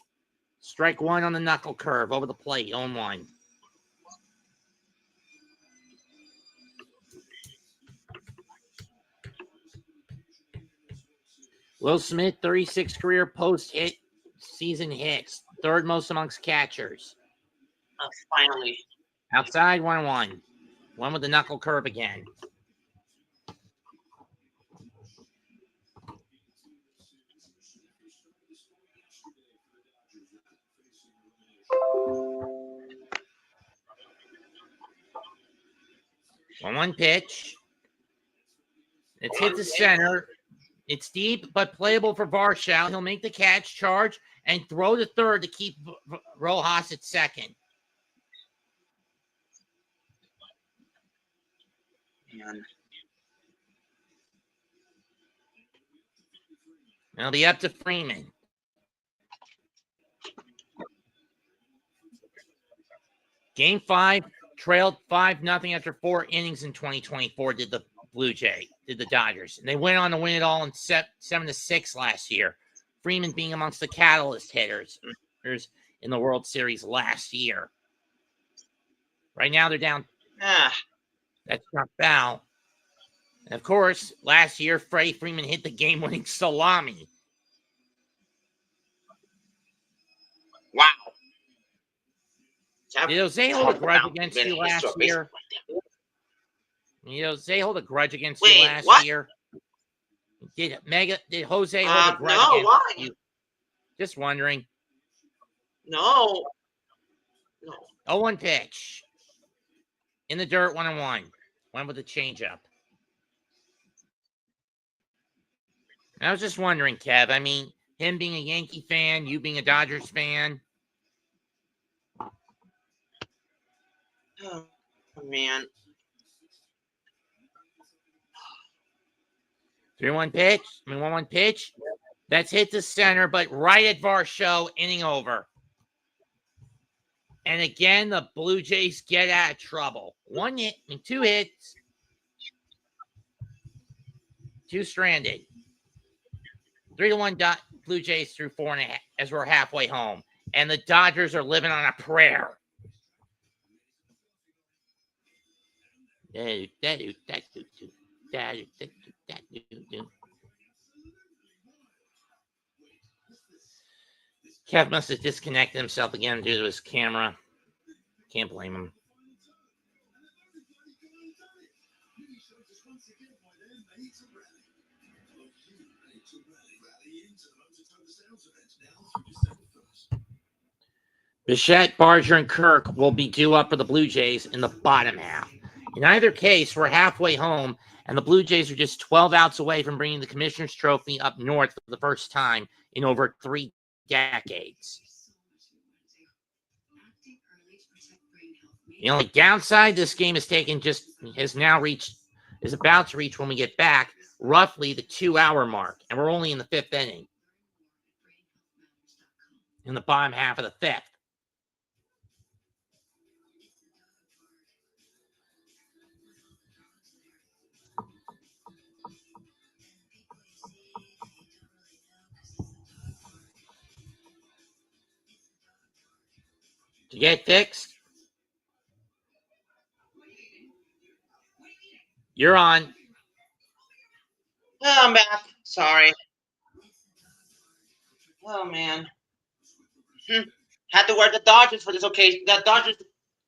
Strike one on the knuckle curve over the plate. 0-1. Will Smith, 36 career post-hit season hits. Third most amongst catchers. Finally. Outside, 1-1. One with the knuckle curve again. One pitch. It's hit the center. It's deep, but playable for Varsho. He'll make the catch, charge, and throw to third to keep Rojas at second. Man. It'll be up to Freeman. Game 5, trailed 5-0 after 4 innings in 2024, did the Dodgers. And they went on to win it all in 7-6 last year. Freeman being amongst the catalyst hitters in the World Series last year. Right now they're down. That's not foul. And of course, last year, Freddie Freeman hit the game-winning salami. Wow. Did Jose hold a grudge against you last year? Did Jose hold a grudge against you last year? Did Jose hold a grudge against you? Just wondering. No. 0-1 pitch. In the dirt, 1-1. One with a changeup. I was just wondering, Kev. I mean, him being a Yankee fan, you being a Dodgers fan. Oh, man. 3-1 pitch. 1-1 pitch. That's hit to center, but right at Varsho, inning over. And again, the Blue Jays get out of trouble. 2 hits. Two stranded. 3-1 Blue Jays through 4.5 as we're halfway home. And the Dodgers are living on a prayer. Kev must have disconnected himself again due to his camera. Can't blame him. Bichette, Barger, and Kirk will be due up for the Blue Jays in the bottom half. In either case, we're halfway home, and the Blue Jays are just 12 outs away from bringing the Commissioner's Trophy up north for the first time in over 3 decades. The only downside this game is about to reach when we get back, roughly the 2-hour mark, and we're only in the 5th inning. In the bottom half of the 5th. To get fixed? You're on. Oh, I'm back. Sorry. Oh, man. Had to wear the Dodgers for this occasion. The Dodgers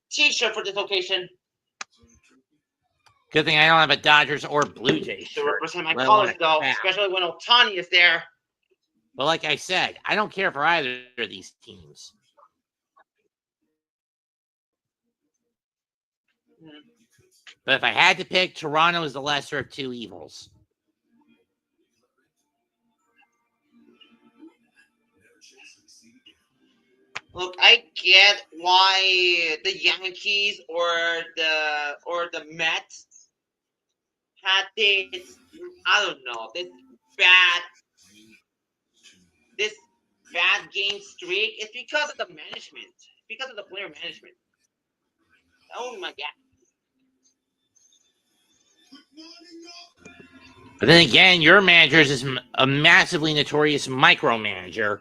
t-shirt for this occasion. Good thing I don't have a Dodgers or Blue Jays To shirt. represent my colors, though. Especially when Ohtani is there. But like I said, I don't care for either of these teams. But if I had to pick, Toronto is the lesser of two evils. Look, I get why the Yankees or the Mets had this, I don't know, this bad game streak. It's because of the management. Because of the player management. Oh my God. But then again, your manager is a massively notorious micromanager.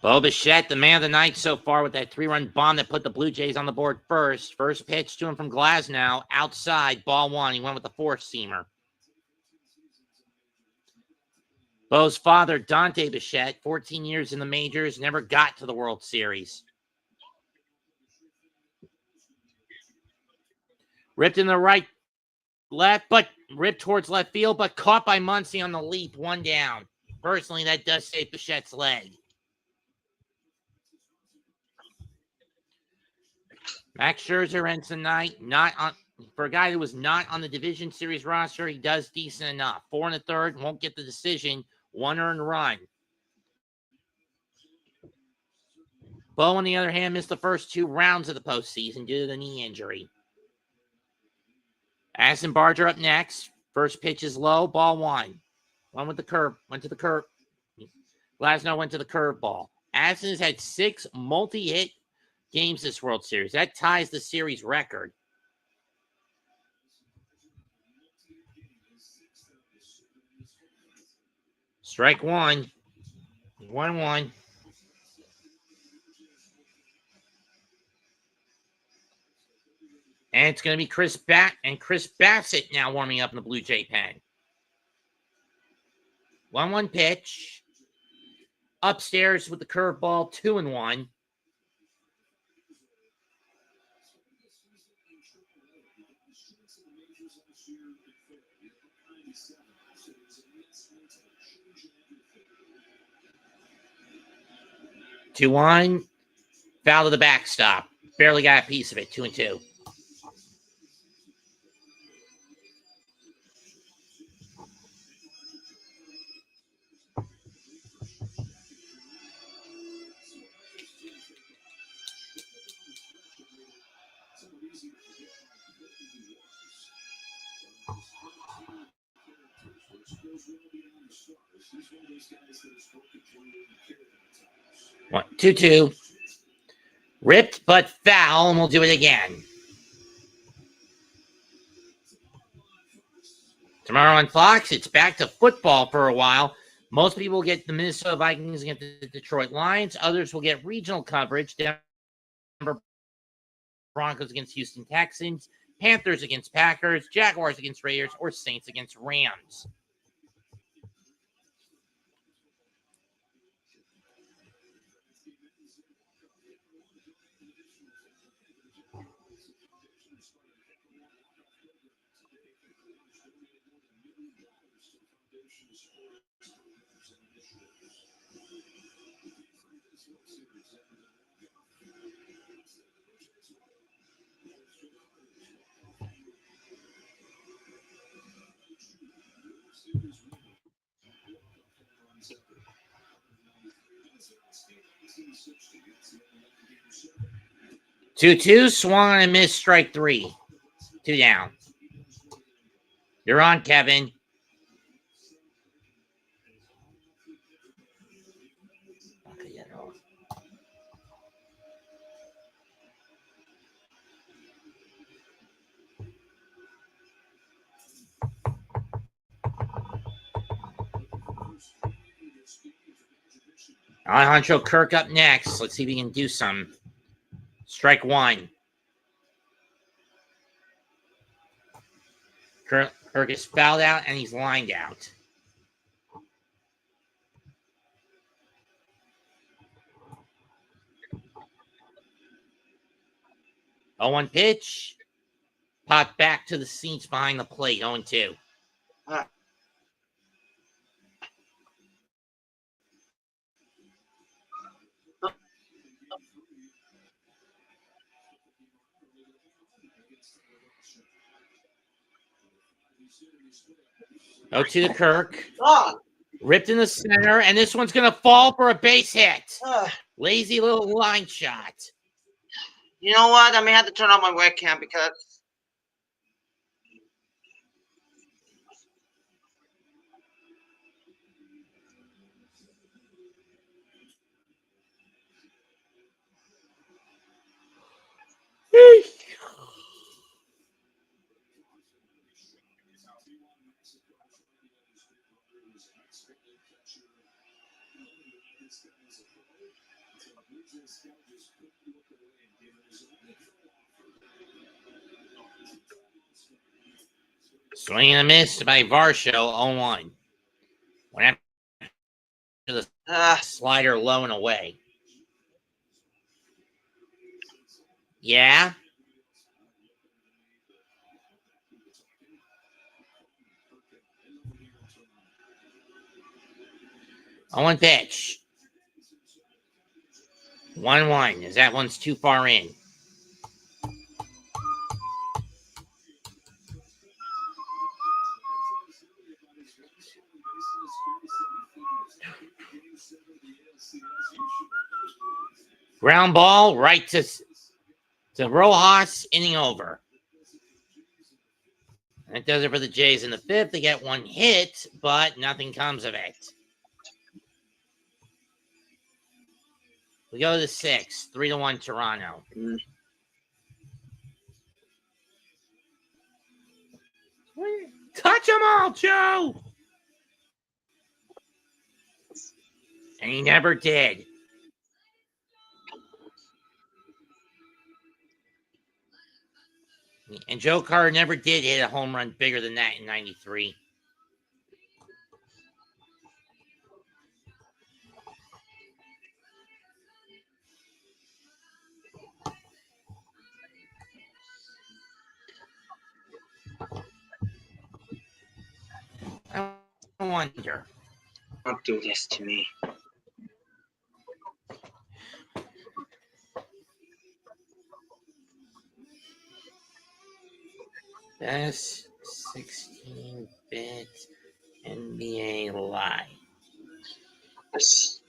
Bo Bichette, the man of the night so far with that 3-run bomb that put the Blue Jays on the board first. First pitch to him from Glasnow, outside, ball 1. He went with the 4-seamer. Bo's father, Dante Bichette, 14 years in the majors, never got to the World Series. Ripped in the left, but ripped towards left field, but caught by Muncy on the leap, 1 down. Personally, that does save Bichette's leg. Max Scherzer ends the night for a guy who was not on the Division Series roster. He does decent enough. 4 1/3, won't get the decision. 1 earned run. Bo, on the other hand, missed the first 2 rounds of the postseason due to the knee injury. Addison Barger up next. First pitch is low, ball 1. Went to the curve. Glasnow went to the curveball. Addison has had 6 multi-hit games this World Series. That ties the series record. Strike 1. 1-1. And it's going to be Chris Bassett now warming up in the Blue Jay pen. 1-1 pitch. Upstairs with the curveball, 2-1. Two one, foul to the backstop. Barely got a piece of it. 2-2. One, 2-2. Ripped but foul, and we'll do it again. Tomorrow on Fox, it's back to football for a while. Most people will get the Minnesota Vikings against the Detroit Lions. Others will get regional coverage. Denver Broncos against Houston Texans, Panthers against Packers, Jaguars against Raiders, or Saints against Rams. Two, swung and missed, strike three. 2 down. You're on, Kevin. Alejandro Kirk up next. Let's see if he can do some. Strike one. Kirk is fouled out and he's lined out. 0-1 pitch. Pop back to the seats behind the plate. 0-2. Oh, to the Kirk. Ripped in the center, and this one's going to fall for a base hit. Lazy little line shot. You know what? I may have to turn on my webcam because Swing and a miss by Varsho, 0-1. Went after the slider low and away. Yeah? On one pitch. 1-1, as that one's too far in. Ground ball right to Rojas, inning over. That does it for the Jays in the fifth. They get one hit, but nothing comes of it. We go to the sixth, 3-1 Toronto. Touch them all, Joe! And he never did. And Joe Carter never did hit a home run bigger than that in 93. I wonder. Don't do this to me. Best 16-bit NBA Live. Yes.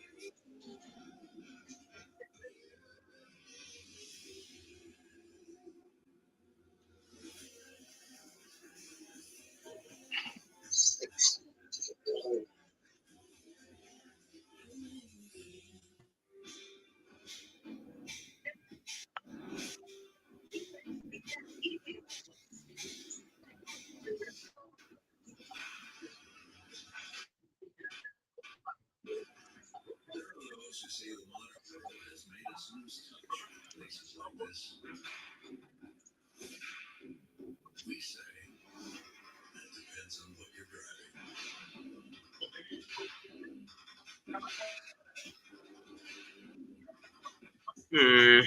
Hmm.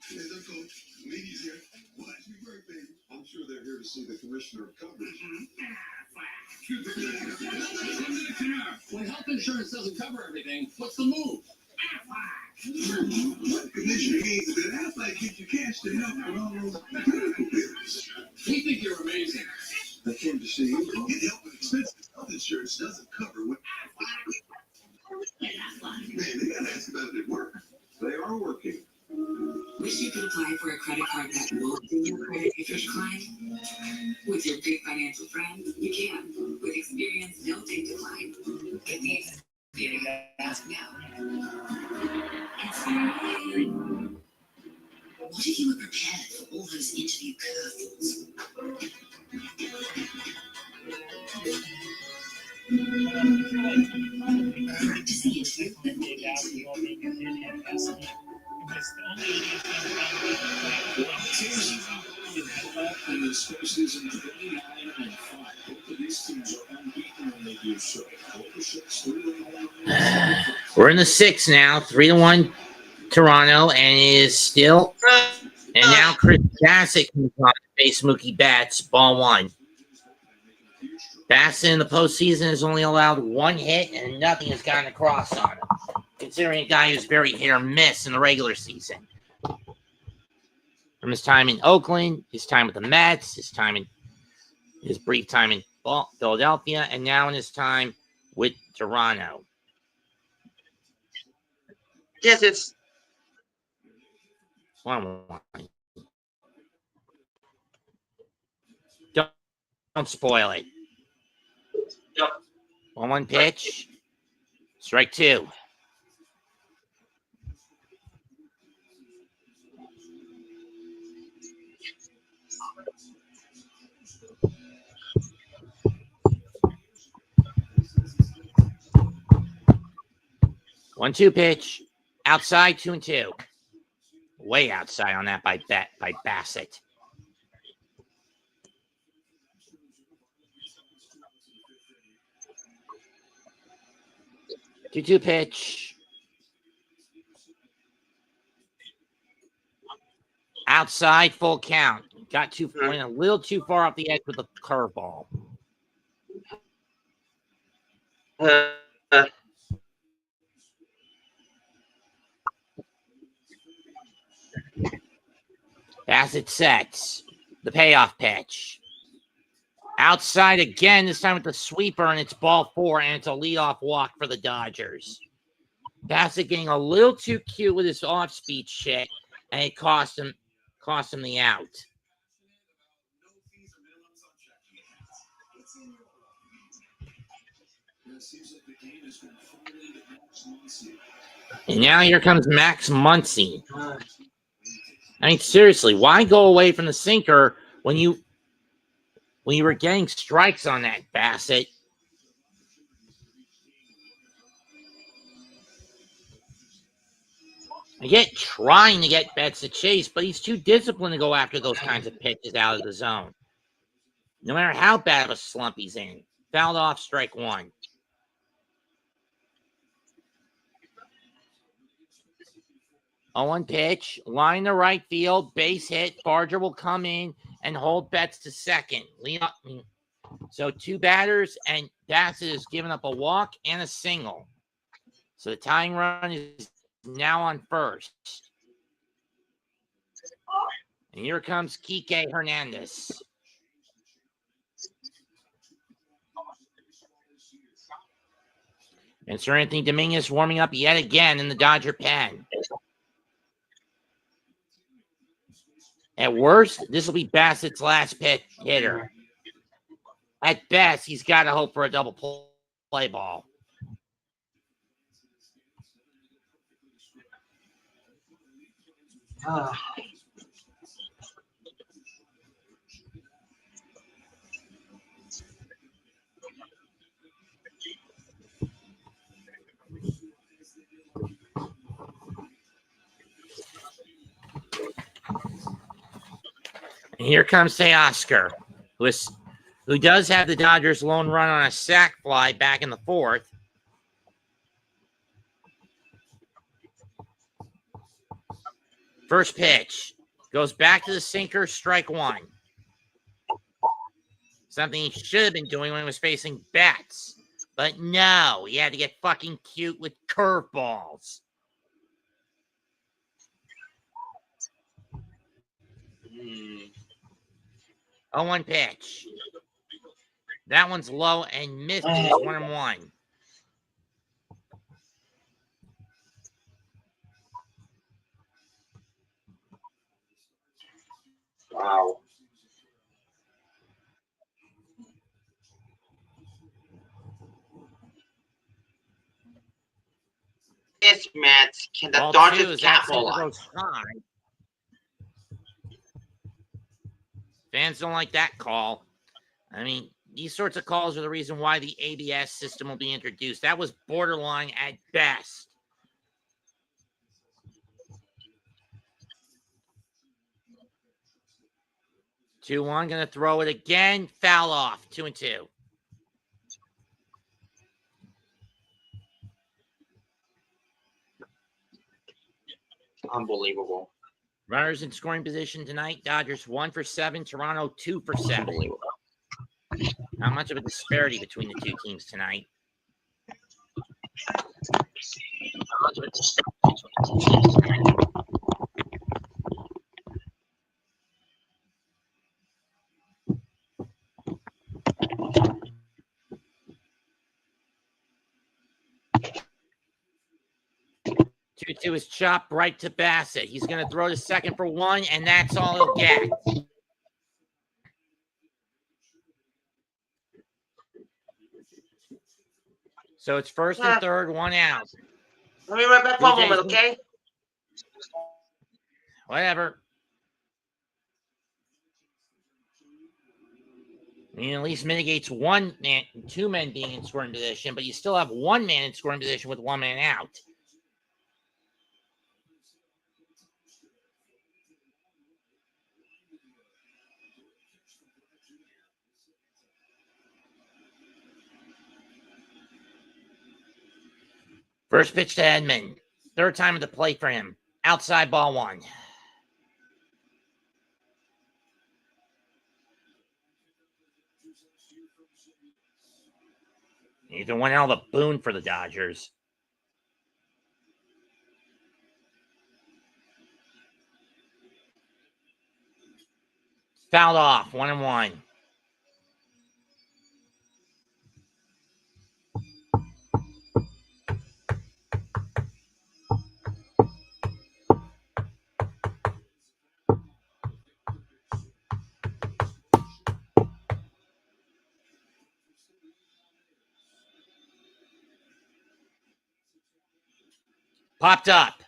Hey, there, Coach. Ladies here. Well, happy birthday. I'm sure they're here to see the commissioner of coverage. When health insurance doesn't cover everything, what's the move? What commissioner means that Aflac gives you cash to help with all those medical bills. We think you're amazing. I came to see you. Get help with expenses. Health insurance doesn't cover what Man, they gotta ask about it at work. They are working. Wish you could apply for a credit card that won't bring your credit if you're declined? With your big financial friend, you can. With experience, no big decline. Get the experience now. What if you were prepared for all those interview curveballs? Practice the interview with the interview. Season 29 and 5. Both of these teams are unbeaten when they do so. We're in the sixth now, 3-1 Toronto, and it is still. And now Chris Bassett comes on to face Mookie Betts, ball one. Bassett in the postseason has only allowed one hit, and nothing has gotten across on him, considering a guy who's very hit or miss in the regular season. From his time in Oakland, his time with the Mets, his brief time in Philadelphia, and now in his time with Toronto. Yes, it's 1-1. Don't spoil it. 1-1 pitch. Strike two. One-two pitch. Outside, 2-2. Way outside on that by Bassett. 2-2 pitch. Outside, full count. Went a little too far off the edge with the curveball. Bassett sets the payoff pitch. Outside again, this time with the sweeper, and it's ball four, and it's a leadoff walk for the Dodgers. Bassett getting a little too cute with his off-speed shit, and it cost him the out. And now here comes Max Muncy. I mean, seriously, why go away from the sinker when you were getting strikes on that, Bassett? I get trying to get Betts to chase, but he's too disciplined to go after those kinds of pitches out of the zone. No matter how bad of a slump he's in. Fouled off, strike one. On pitch, line to right field, base hit. Barger will come in and hold Betts to second. So two batters, and Bassett has given up a walk and a single. So the tying run is now on first. And here comes Kike Hernandez. And Sir Anthony Dominguez warming up yet again in the Dodger pen. At worst, this will be Bassett's last hitter. At best, he's got to hope for a double play ball. And here comes Teoscar, who does have the Dodgers' lone run on a sac fly back in the fourth. First pitch goes back to the sinker, strike one. Something he should have been doing when he was facing bats. But no, he had to get fucking cute with curveballs. 0-1 pitch. That one's low and misses. 1-1. Wow. This match, can the Ball two Dodgers is that sinker capitalize? goes high. Fans don't like that call. I mean, these sorts of calls are the reason why the ABS system will be introduced. That was borderline at best. 2-1, gonna throw it again. Foul off. 2-2. Unbelievable. Runners in scoring position tonight. Dodgers 1 for 7. Toronto 2 for 7. Unbelievable. Not much of a disparity between the two teams tonight. Two is chopped right to Bassett. He's going to throw to second for 1, and that's all he'll get. So it's first and third, 1 out. Let me right back for a moment, okay? Whatever. I mean, at least mitigates 1 man, 2 men being in scoring position, but you still have 1 man in scoring position with 1 man out. First pitch to Edman. Third time at the plate for him. Outside ball 1. Either one out of the boon for the Dodgers. Fouled off. 1-1. Popped up.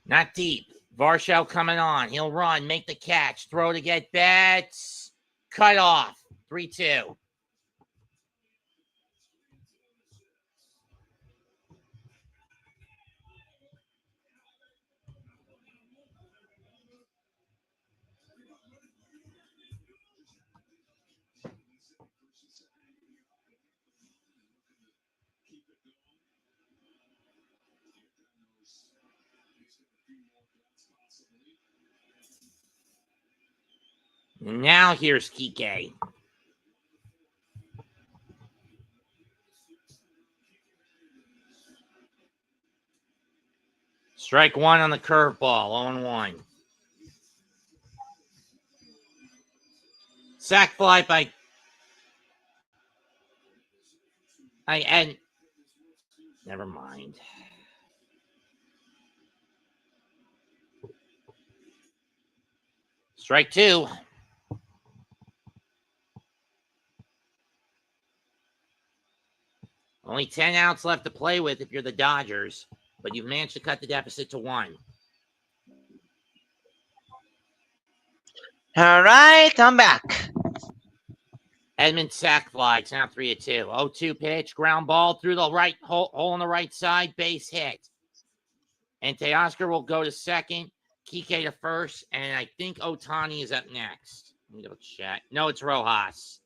Not deep. Varsho coming on. He'll run, make the catch, throw to get bats. Cut off. 3-2. Now here's Kike. Strike 1 on the curveball. 0-1. Sack fly by... and never mind. Strike 2. Only 10 outs left to play with if you're the Dodgers, but you've managed to cut the deficit to 1. All right, I'm back. Edman sack fly. It's now 3-2. 0-2 pitch. Ground ball through the right hole on the right side. Base hit. And Teoscar will go to second. Kike to first, and I think Ohtani is up next. Let me double check. No, it's Rojas.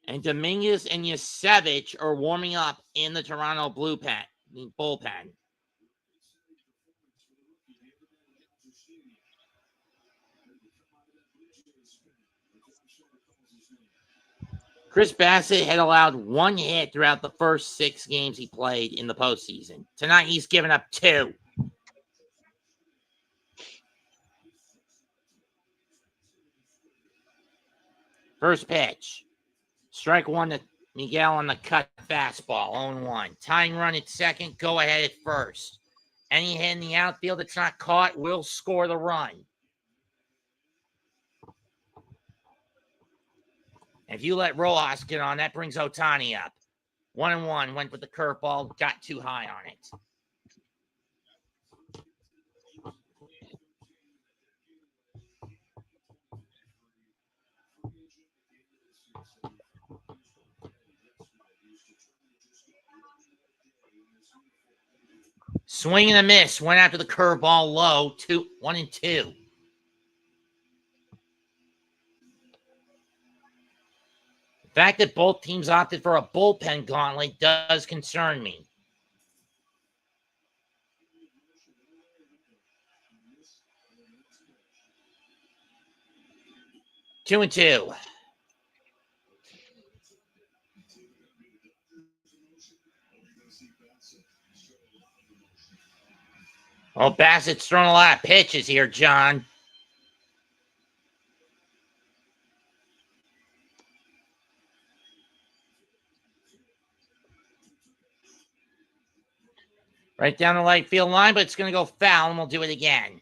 And Dominguez and Yasevich are warming up in the Toronto bullpen. Chris Bassett had allowed 1 hit throughout the first 6 games he played in the postseason. Tonight, he's given up 2. First pitch. Strike 1 to Miguel on the cut fastball, 0-1. Tying run at second, go ahead at first. Any hit in the outfield that's not caught will score the run. If you let Rojas get on, that brings Ohtani up. 1-1, went with the curveball, got too high on it. Swing and a miss, went after the curveball low, 1-2. The fact that both teams opted for a bullpen gauntlet does concern me. Two and two. Oh, Bassett's thrown a lot of pitches here, John. Right down the right field line, but it's going to go foul, and we'll do it again.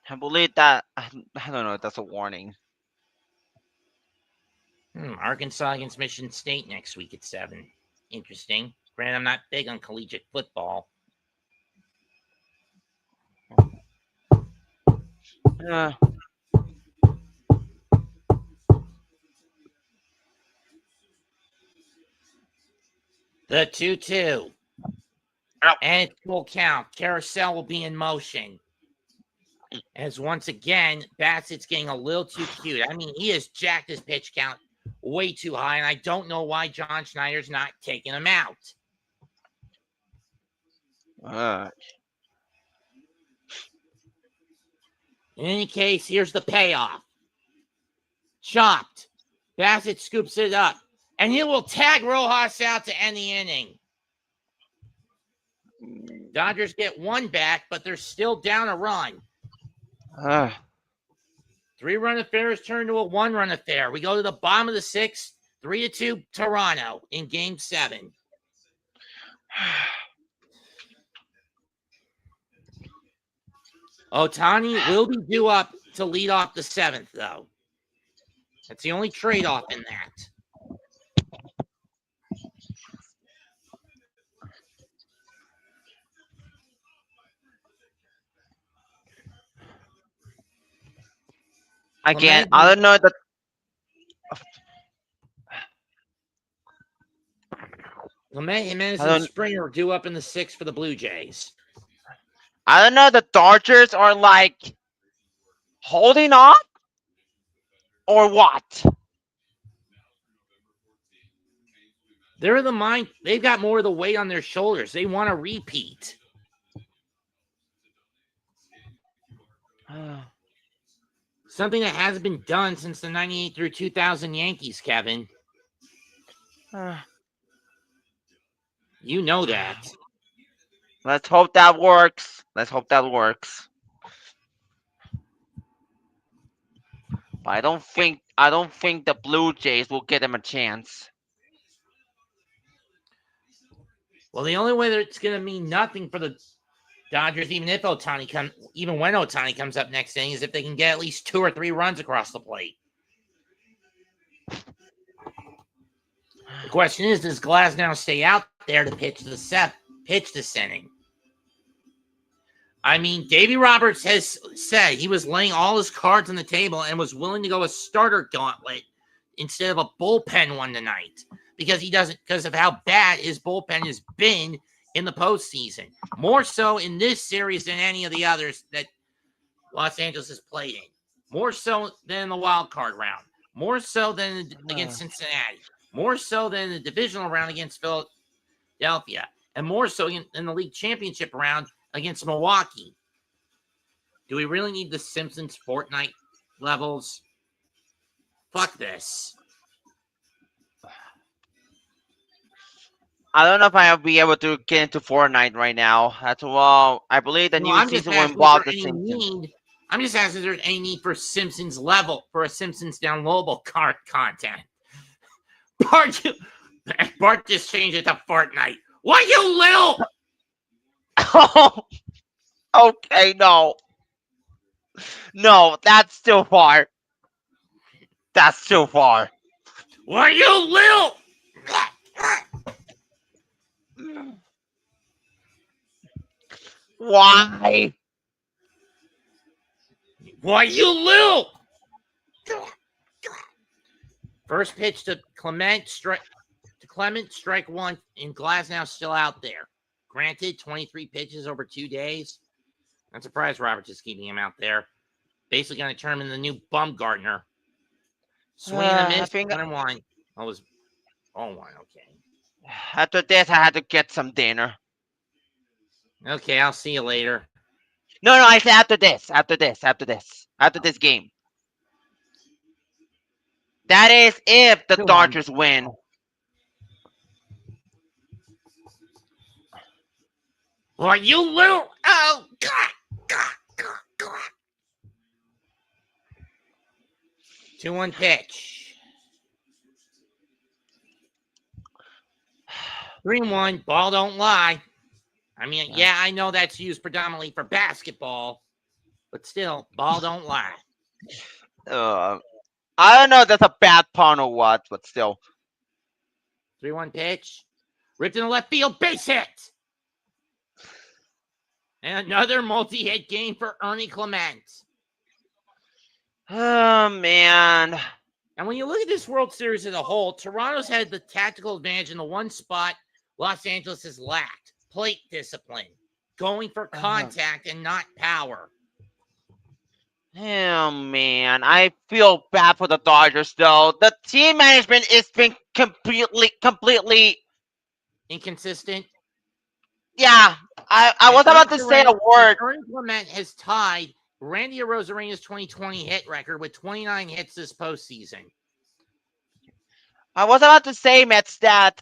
I believe that, I don't know if that's a warning. Arkansas against Michigan State next week at 7. Interesting. Granted, I'm not big on collegiate football. The 2-2. And it's full count. Carousel will be in motion. As once again, Bassett's getting a little too cute. I mean, he has jacked his pitch count way too high, and I don't know why John Schneider's not taking him out. In any case, here's the payoff. Chopped. Bassett scoops it up, and he will tag Rojas out to end the inning. Dodgers get 1 back, but they're still down a run. 3-run affairs turn to a 1-run affair. We go to the bottom of the 6th, 3-2 Toronto in Game 7. Ohtani will be due up to lead off the 7th, though. That's the only trade-off in that. Again, I don't know that. Jimenez and Springer due up in the 6th for the Blue Jays. I don't know. The Dodgers are like holding on or what? They're in the mind. They've got more of the weight on their shoulders. They want to repeat. Something that hasn't been done since the 98 through 2000 Yankees, Kevin. You know that. Let's hope that works. Let's hope that works. But I don't think the Blue Jays will get him a chance. Well, the only way that it's going to mean nothing for the Dodgers, even when Ohtani comes up next inning, is if they can get at least 2 or 3 runs across the plate. The question is, does Glasnow stay out there to pitch this inning? I mean, Davey Roberts has said he was laying all his cards on the table and was willing to go a starter gauntlet instead of a bullpen one tonight. because of how bad his bullpen has been in the postseason. More so in this series than any of the others that Los Angeles has played in. More so than the wild card round. More so than against Cincinnati. More so than the divisional round against Philadelphia. And more so in the league championship round against Milwaukee. Do we really need the Simpsons Fortnite levels? Fuck this. I don't know if I'll be able to get into Fortnite right now. That's well, I believe the No, new I'm just season will asking involve for the any Simpsons. need. I'm just asking if there's any need for Simpsons level for a Simpsons downloadable card content. Bart just changed it to Fortnite. Why you little? Okay, no. No, that's too far. That's too far. Why you little? Why? Why you little? First pitch to Clement, strike one, and Glasnow still out there. Granted, 23 pitches over 2 days. I'm surprised Roberts is keeping him out there. Basically going to turn him into the new Bumgarner. Swing and a miss, 1-1. Oh, 1, okay. After this, I had to get some dinner. Okay, I'll see you later. No, I said after this game. That is if the Dodgers win. Why you little? Oh, God. 2-1 pitch. 3-1. Ball don't lie. I mean, yeah, I know that's used predominantly for basketball, but still, ball don't lie. I don't know if that's a bad pun or what, but still. 3-1 pitch. Ripped in the left field. Base hit. And another multi-hit game for Ernie Clement. Oh, man. And when you look at this World Series as a whole, Toronto's had the tactical advantage in the one spot Los Angeles has lacked. Plate discipline. Going for contact and not power. Oh, man. I feel bad for the Dodgers, though. The team management has been completely... Inconsistent. Yeah. I was about to say a word. Ernie Clement has tied Randy Arozarena's 2020 hit record with 29 hits this postseason. I was about to say, Mets, that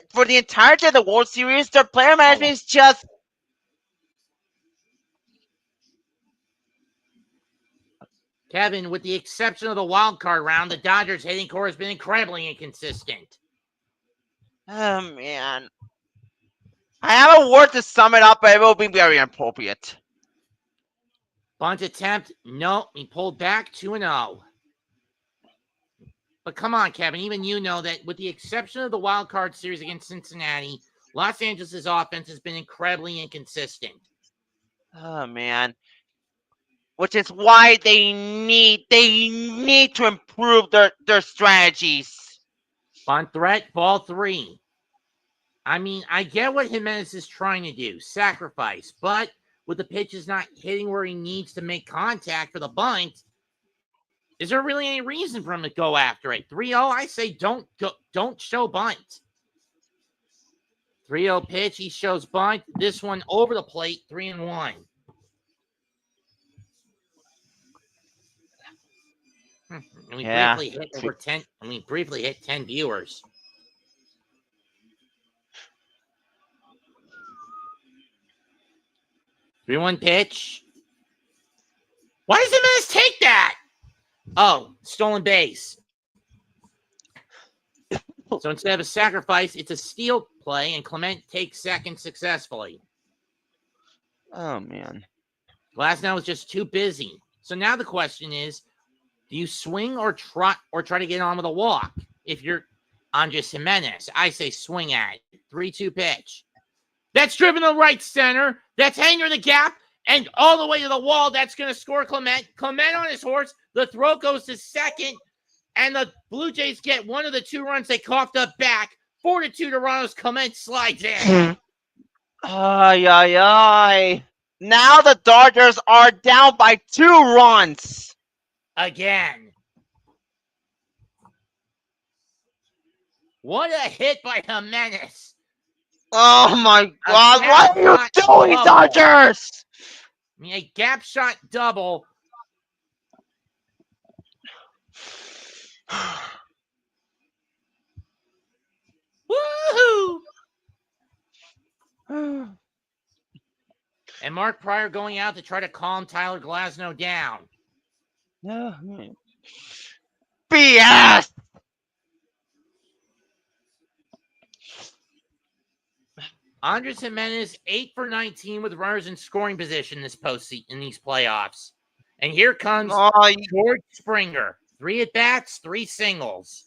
for the entirety of the World Series, their player management is just... Kevin, with the exception of the wild card round, the Dodgers hitting core has been incredibly inconsistent. Oh, man. I have a word to sum it up, but it will be very inappropriate. Bunt attempt. No, he pulled back 2-0. But come on, Kevin. Even you know that with the exception of the wild card series against Cincinnati, Los Angeles' offense has been incredibly inconsistent. Oh, man. Which is why they need to improve their strategies. Bunt threat, ball 3. I mean, I get what Jimenez is trying to do, sacrifice, but with the pitches not hitting where he needs to make contact for the bunt, is there really any reason for him to go after it? 3-0, I say don't show bunt. 3-0 pitch, he shows bunt. This one over the plate, 3-1. And we briefly hit 10 viewers. Three-one pitch. Why does Jimenez take that? Oh, stolen base. So instead of a sacrifice, it's a steal play, and Clement takes second successfully. Oh, man. Glasnow was just too busy. So now the question is, do you swing or try to get on with a walk? If you're Andres Jimenez, I say swing at it. 3-2 pitch. That's driven to right center. That's hanging the gap and all the way to the wall. That's going to score Clement. Clement on his horse. The throw goes to second. and the Blue Jays get one of the 2 runs they coughed up back. 4-2, Toronto's Clement slides in. Ay, ay, ay. Now the Dodgers are down by 2 runs. Again. What a hit by Jimenez. Oh my God! What are you gap doing, shot Dodgers? I mean, a gap shot double. Woohoo! And Mark Pryor going out to try to calm Tyler Glasnow down. BS. Andres Jimenez 8 for 19 with runners in scoring position this postseason in these playoffs. And here comes Oh, George Springer. 3 at bats, 3 singles.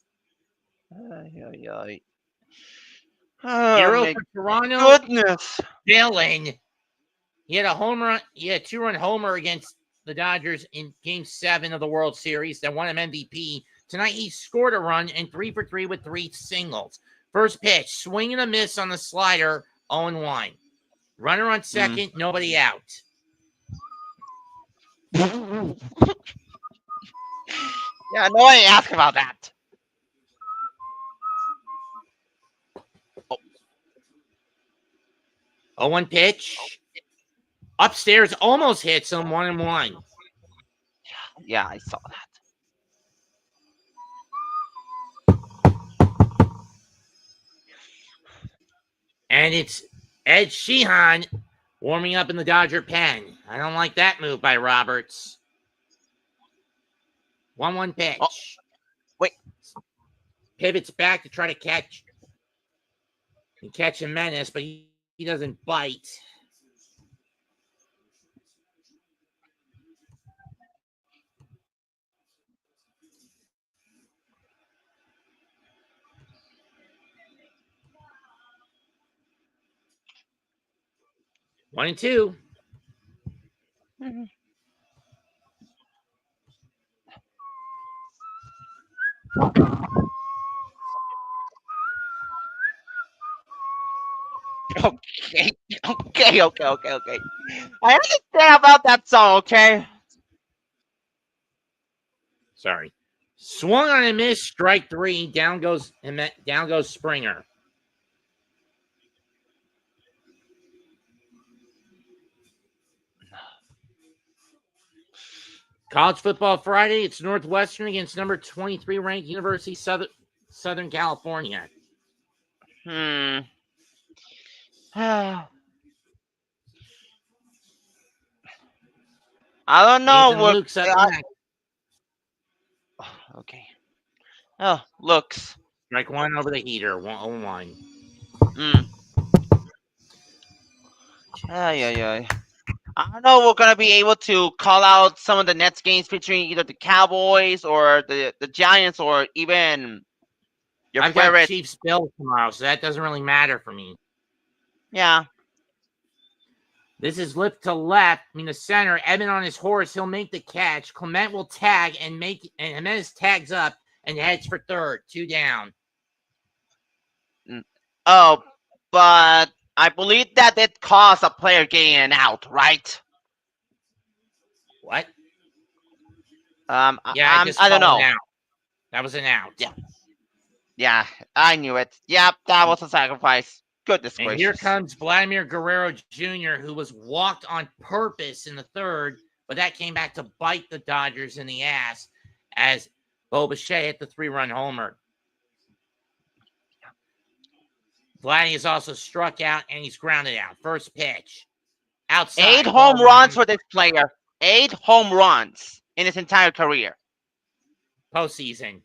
oh 0 my for Toronto. goodness. Dylan. He had a home run. He had a 2-run homer against the Dodgers in Game 7 of the World Series that won him MVP. Tonight he scored a run and 3 for 3 with 3 singles. First pitch, swing and a miss on the slider, 0-1. Runner on second, nobody out. Yeah, nobody asked about that. 0-1 pitch. Upstairs almost hits him 1-1. Yeah, I saw that. And it's Ed Sheehan warming up in the Dodger pen. I don't like that move by Roberts. 1-1 pitch. Oh, wait. Pivots back to try to catch Jimenez, but he doesn't bite. One and two. Okay. I understand about that song, okay? Sorry. Swung on a miss, strike 3. Down goes Springer. College Football Friday. It's Northwestern against number 23 ranked University Southern California. I don't know Nathan what. Luke's up next. Okay. Oh, looks. Strike 1 over the heater. 1-1. Ay. I don't know we're gonna be able to call out some of the Nets games featuring either the Cowboys or the Giants or even your I've favorite. got Chiefs Bills tomorrow, so that doesn't really matter for me. Yeah. This is left to left. I mean, the center, Evan on his horse. He'll make the catch. Clement will tag and Jimenez tags up and heads for third. 2 down. Oh, but I believe that it caused a player getting out, right? What? I I don't know. That was an out. Yeah, I knew it. Yep, that was a sacrifice. Goodness gracious. And here comes Vladimir Guerrero Jr., who was walked on purpose in the third, but that came back to bite the Dodgers in the ass as Bo Bichette hit the 3-run homer. Vladdy is also struck out, and he's grounded out. First pitch. Outside. 8 home runs for this player. 8 home runs in his entire career. Postseason.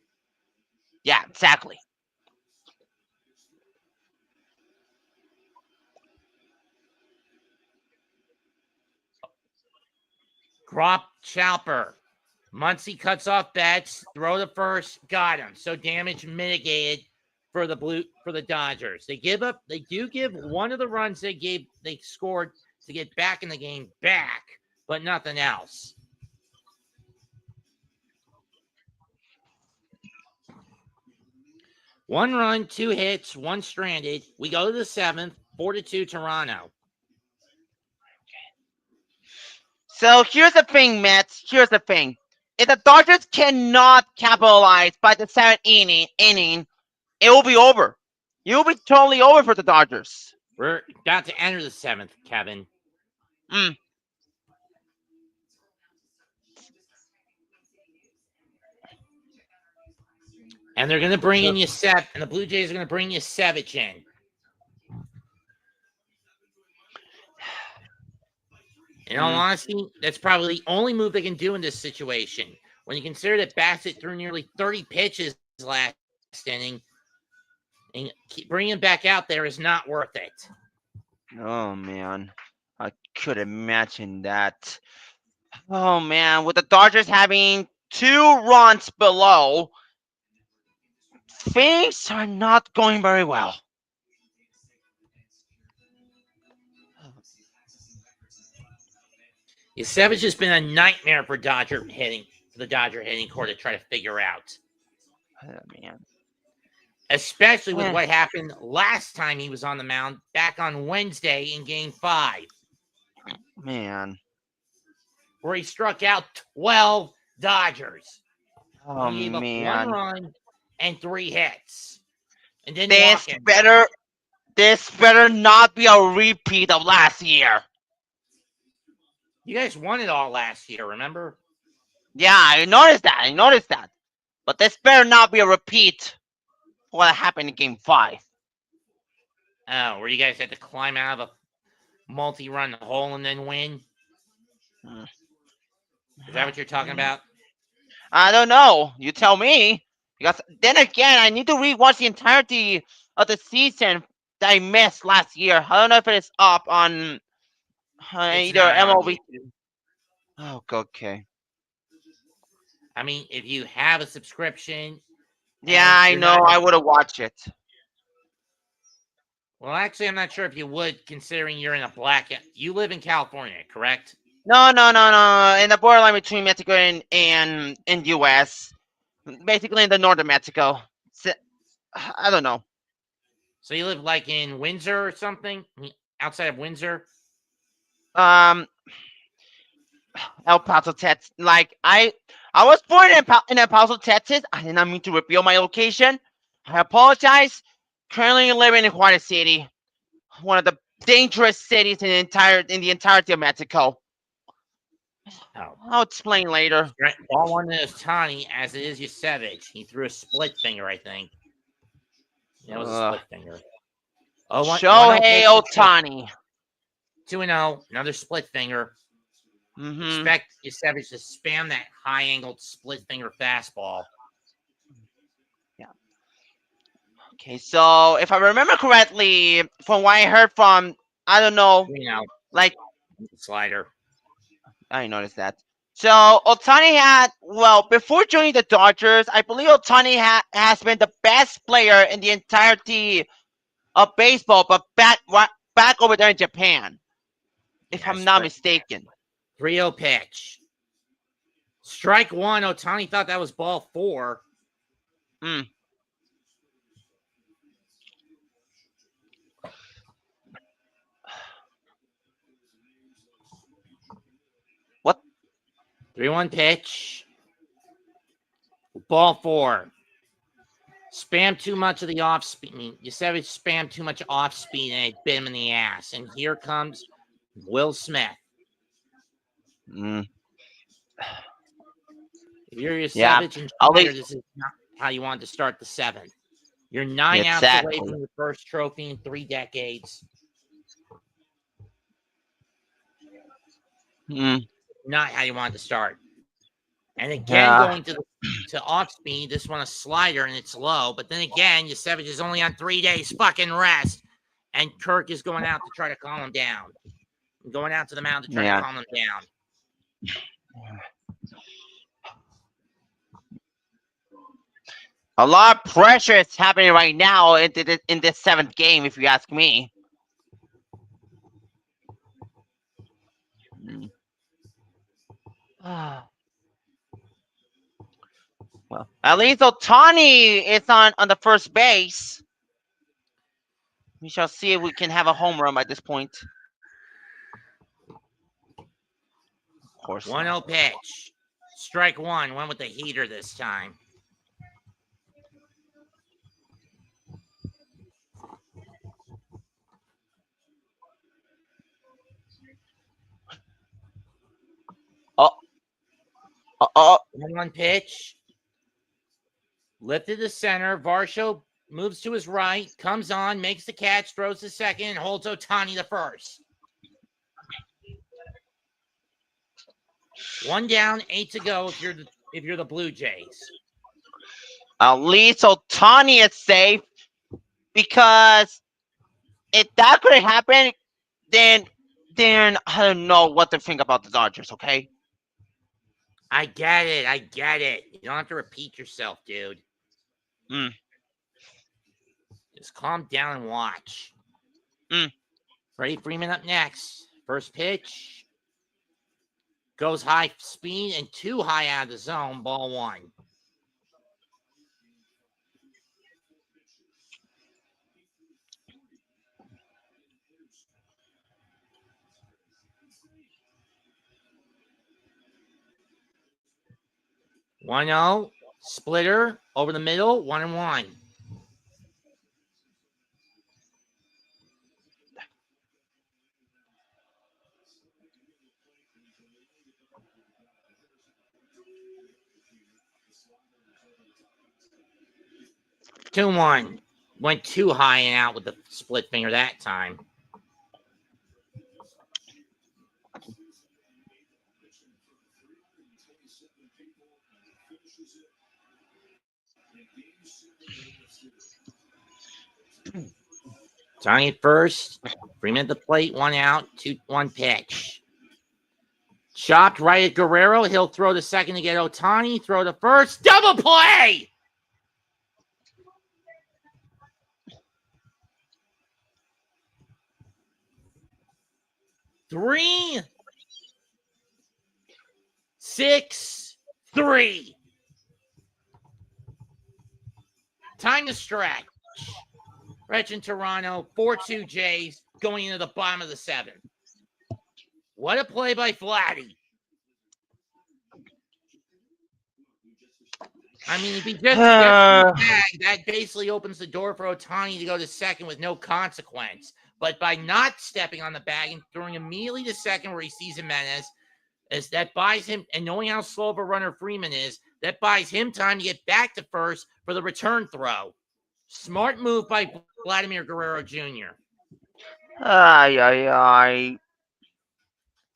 Yeah, exactly. Grop Chalper. Muncy cuts off bats. Throw to first. Got him. So damage mitigated for the Dodgers. They do give one of the runs they scored to get back in the game back, but nothing else. 1 run, 2 hits, 1 stranded. We go to the 7th, 4-2 Toronto. So here's the thing, Mets. Here's the thing. If the Dodgers cannot capitalize by the 7th inning, it will be over. It will be totally over for the Dodgers. We're about to enter the 7th, Kevin. Mm. And they're going to bring in Yasevich, and the Blue Jays are going to bring Yasevich in. In all honesty, that's probably the only move they can do in this situation. When you consider that Bassett threw nearly 30 pitches last inning, and bringing him back out there is not worth it. Oh, man. I could imagine that. Oh, man. With the Dodgers having 2 runs below, things are not going very well. Yasevich has been a nightmare for the Dodger hitting core to try to figure out. Oh, man. Especially with what happened last time he was on the mound back on Wednesday in Game 5. Man. Where he struck out 12 Dodgers. Oh, He gave up 1 man. run and 3 hits. And then This better not be a repeat of last year. You guys won it all last year, remember? Yeah, I noticed that. But this better not be a repeat of what happened in Game 5. Oh, where you guys had to climb out of a multi-run hole and then win? Is that what you're talking about? I don't know. You tell me. Because then again, I need to rewatch the entirety of the season that I missed last year. I don't know if it is up on either MLB. Oh, okay. I mean, if you have a subscription. Yeah, I know. I would have watched it. Well, actually, I'm not sure if you would, considering you're in a blackout. You live in California, correct? No. In the borderline between Mexico and U.S. Basically in the northern Mexico. I don't know. So you live like in Windsor or something? Outside of Windsor? El Paso, Texas. Like I was born in El Paso, Texas. I did not mean to reveal my location. I apologize. Currently living in Juarez City, one of the dangerous cities in the entirety of Mexico. Oh. I'll explain later. Ball one is Ohtani, as it is Yasevich. He threw a split finger, I think. Yeah, it was a split finger. Shohei Ohtani. 2-0, another split finger. Expect Yasevich to spam that high-angled split finger fastball. Yeah. Okay, so if I remember correctly, from what I heard from, I don't know, like slider. I noticed that. So Ohtani before joining the Dodgers, I believe Ohtani has been the best player in the entirety of baseball, but back over there in Japan, if I'm not mistaken. 3-0 pitch. Strike 1. Ohtani thought that was ball 4. What? 3-1 pitch. Ball 4. Spam too much of the off speed. Yasevich spammed too much off speed and it bit him in the ass. And here comes Will Smith. If you're Yasevich and Schneider, this is not how you wanted to start the 7th. You're 9 outs away from your first trophy in 3 decades. Not how you wanted to start. And again, going to off speed, this one a slider and it's low. But then again, Yasevich is only on 3 days fucking rest. And Kirk is going out to try to calm him down. Going out to the mound to try to calm him down. A lot of pressure is happening right now in this 7th game, if you ask me. Well, at least Otani is on the first base. We shall see if we can have a home run by this point. Of course. 1-0 pitch. Strike one. Went with the heater this time. Oh. 1-1 pitch. Lifted to center. Varsho moves to his right. Comes on. Makes the catch. Throws to second. And holds Otani to first. 1 down. 8 to go. If you're the Blue Jays. At least Otani is safe, because if that could happen, then I don't know what to think about the Dodgers. Okay. I get it. You don't have to repeat yourself, dude. Just calm down and watch. Freddie Freeman up next. First pitch. Goes high speed and too high out of the zone. Ball 1. One 0 splitter over the middle. 1-1. Two 1. Went too high and out with the split finger that time. Tony first. Freeman at the plate. 1 out. 2-1 pitch. Chopped right at Guerrero. He'll throw to second to get Otani. Throw to first. Double play! Three, 6, 3. Time to stretch. Stretch in Toronto. 4-2 Jays going into the bottom of the 7th. What a play by Vladdy. I mean, if he just steps in the bag, that basically opens the door for Otani to go to second with no consequence. But by not stepping on the bag and throwing immediately to second where he sees Jimenez, that buys him, and knowing how slow of a runner Freeman is, that buys him time to get back to first for the return throw. Smart move by Vladimir Guerrero Jr. Ay.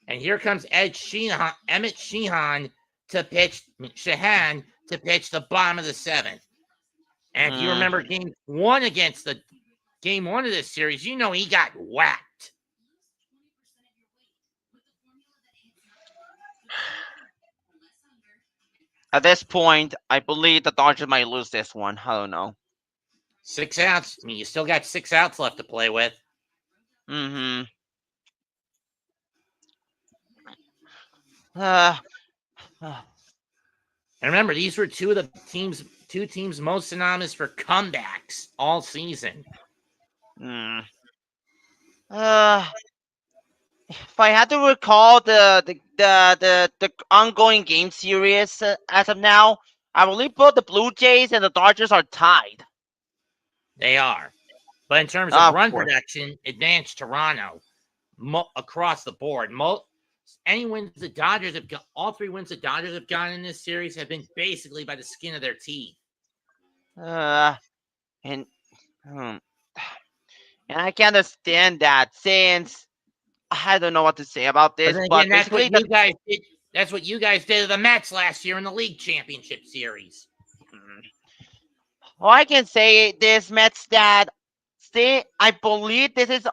And here comes Emmett Sheehan to pitch the bottom of the 7th. And if you remember game one of this series, you know he got whacked. At this point, I believe the Dodgers might lose this one. I don't know. 6 outs. I mean, you still got 6 outs left to play with. And remember, these were two teams most synonymous for comebacks all season. If I had to recall the ongoing game series as of now, I believe both the Blue Jays and the Dodgers are tied. They are. But in terms of run production, advanced Toronto across the board. Any wins the Dodgers have got, all 3 wins the Dodgers have gotten in this series have been basically by the skin of their teeth. And I can understand that, since I don't know what to say about this, but that's what you guys did. That's what you guys did to the Mets last year in the league championship series. All I can say this, Mets, that I believe this is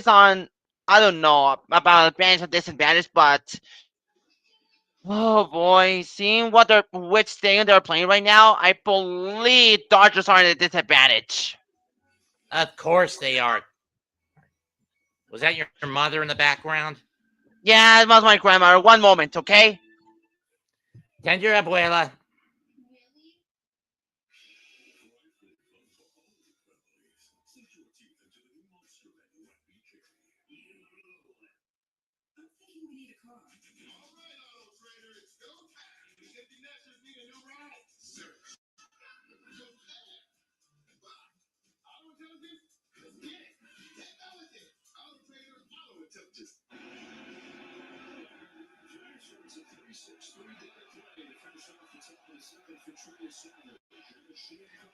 on, I don't know about advantage or disadvantage, but oh boy, seeing which stadium they're playing right now, I believe Dodgers are at a disadvantage. Of course they are. Was that your mother in the background? Yeah, it was my grandmother. One moment, okay? Tend your abuela.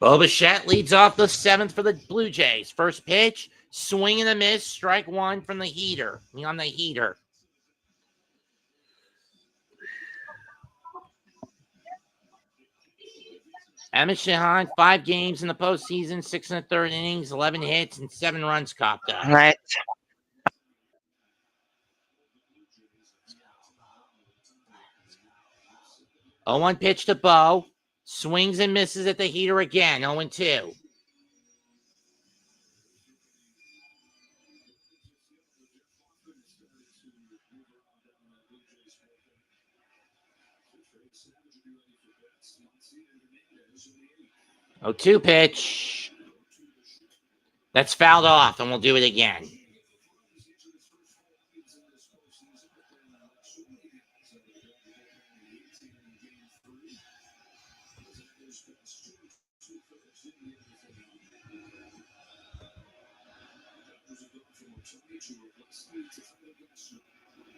Bo Bichette leads off the 7th for the Blue Jays. First pitch, swing and a miss, strike one from the heater. On the heater. Emmett Sheehan, 5 games in the postseason, 6 1/3 innings, 11 hits, and 7 runs copped up. Right. 0-1 pitch to Bo. Swings and misses at the heater again. 0-2. Oh, 2 pitch. That's fouled off, and we'll do it again.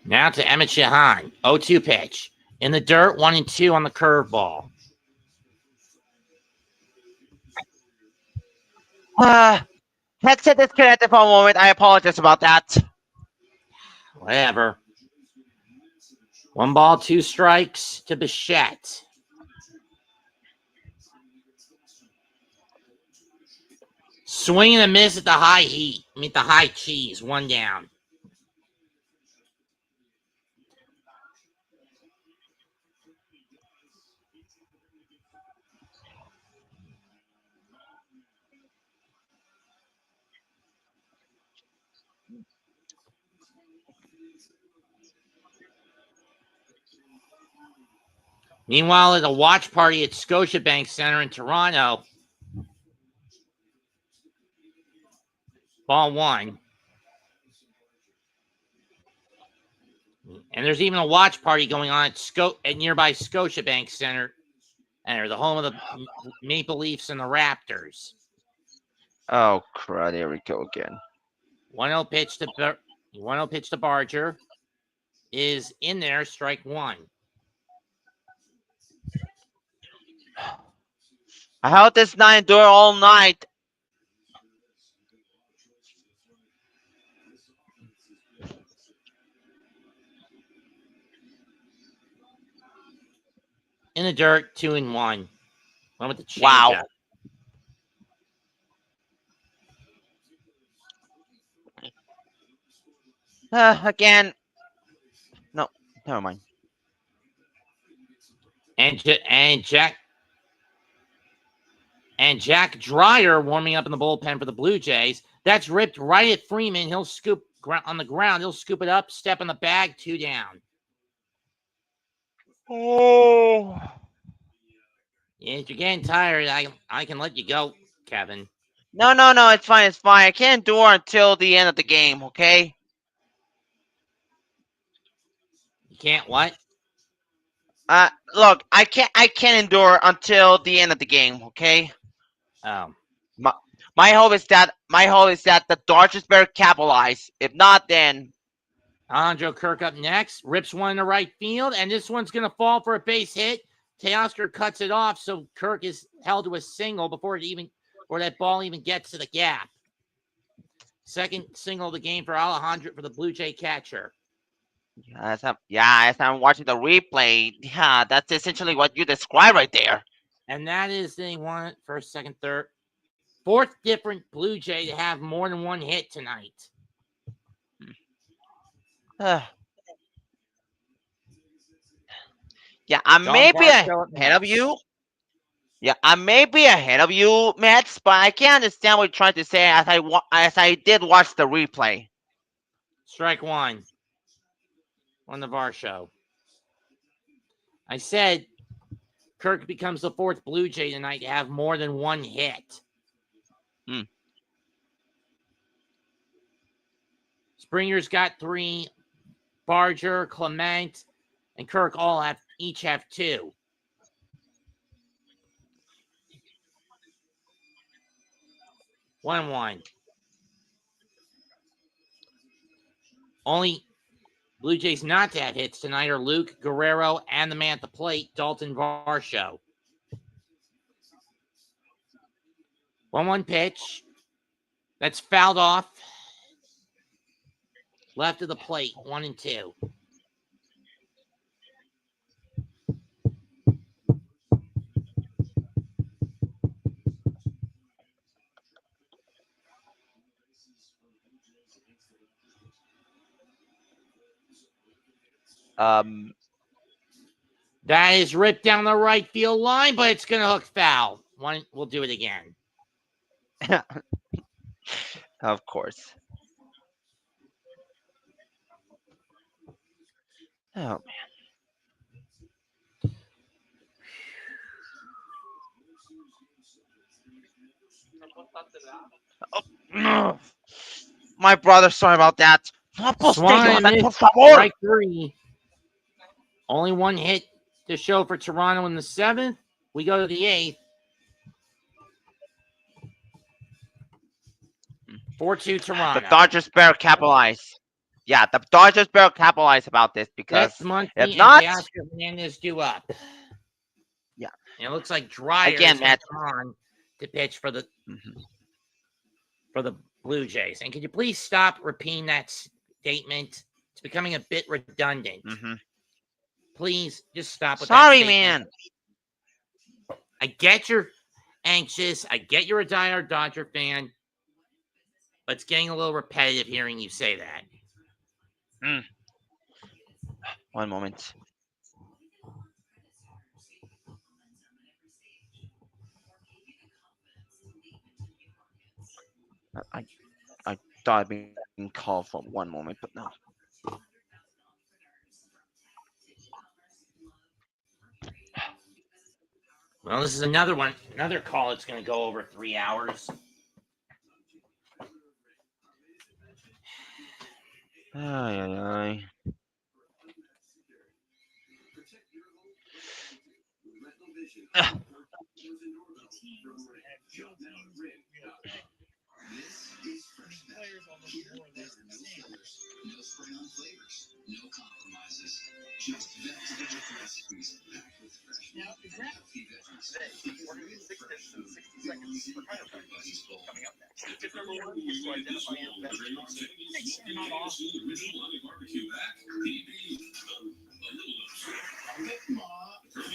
Now to Emmett Sheehan. 0-2 pitch. In the dirt, 1-2 on the curveball. Headset disconnected for a moment. I apologize about that. Whatever. 1 ball, 2 strikes to Bichette. Swing and a miss at the high heat. The high cheese. 1 down. Meanwhile, at a watch party at Scotiabank Center in Toronto, ball 1. And there's even a watch party going on at nearby Scotiabank Center, the home of the Maple Leafs and the Raptors. Oh, crud. Here we go again. 1-0 pitch to Barger is in there, strike 1. I held this 9 door all night. In the dirt, 2-1. One with the changeup. Wow. Again. No, never mind. And Jack Dreyer warming up in the bullpen for the Blue Jays. That's ripped right at Freeman. He'll scoop on the ground. He'll scoop it up, step in the bag, 2 down. Oh. Yeah, if you're getting tired, I can let you go, Kevin. No. It's fine. I can't endure until the end of the game, okay? You can't what? Look, I can't endure until the end of the game, okay? Oh. My hope is that the Dodgers better capitalize. If not, then Alejandro Kirk up next. Rips one in the right field, and this one's going to fall for a base hit. Teoscar cuts it off, so Kirk is held to a single before that ball even gets to the gap. Second single of the game for Alejandro for the Blue Jay catcher. as I'm watching the replay, yeah, that's essentially what you described right there. And that is the one, first, second, third, fourth different Blue Jay to have more than 1 hit tonight. Yeah, I may be ahead of you. Yeah, I may be ahead of you, Mets, but I can't understand what you're trying to say as I did watch the replay. Strike 1 on the VAR show. I said Kirk becomes the 4th Blue Jay tonight to have more than 1 hit. Springer's got 3. Barger, Clement, and Kirk each have 2. One. Only Blue Jays not to have hits tonight are Luke Guerrero and the man at the plate, Dalton Varsho. 1-1 pitch. That's fouled off. Left of the plate, 1-2. That is ripped down the right field line, but it's going to hook foul. We'll do it again. Of course. Oh man. My brother, sorry about that. Swan missed strike 3. Only one hit to show for Toronto in the 7th. We go to the 8th. 4-2 Toronto. The Dodgers better capitalize. Yeah, the Dodgers better capitalize about this because if not, Hernandez due up. Yeah, and it looks like Dreyer again, Matt, on to pitch for the Blue Jays. And could you please stop repeating that statement? It's becoming a bit redundant. Please just stop with that sorry, statement. man. I get you're anxious. I get you're a diehard Dodger fan. But it's getting a little repetitive hearing you say that. One moment. I thought I'd been called for one moment, but no. Well, this is another call that's going to go over 3 hours. Ay. No spray-on flavors, no compromises. Just vegetables recipes packed with fresh. Now, healthy veggies. We're going to do 6 tips in 60 seconds for everybody's bowl. Coming up next. Tip number 1 is to identify the best things are not awesome. Original honey barbecue pack.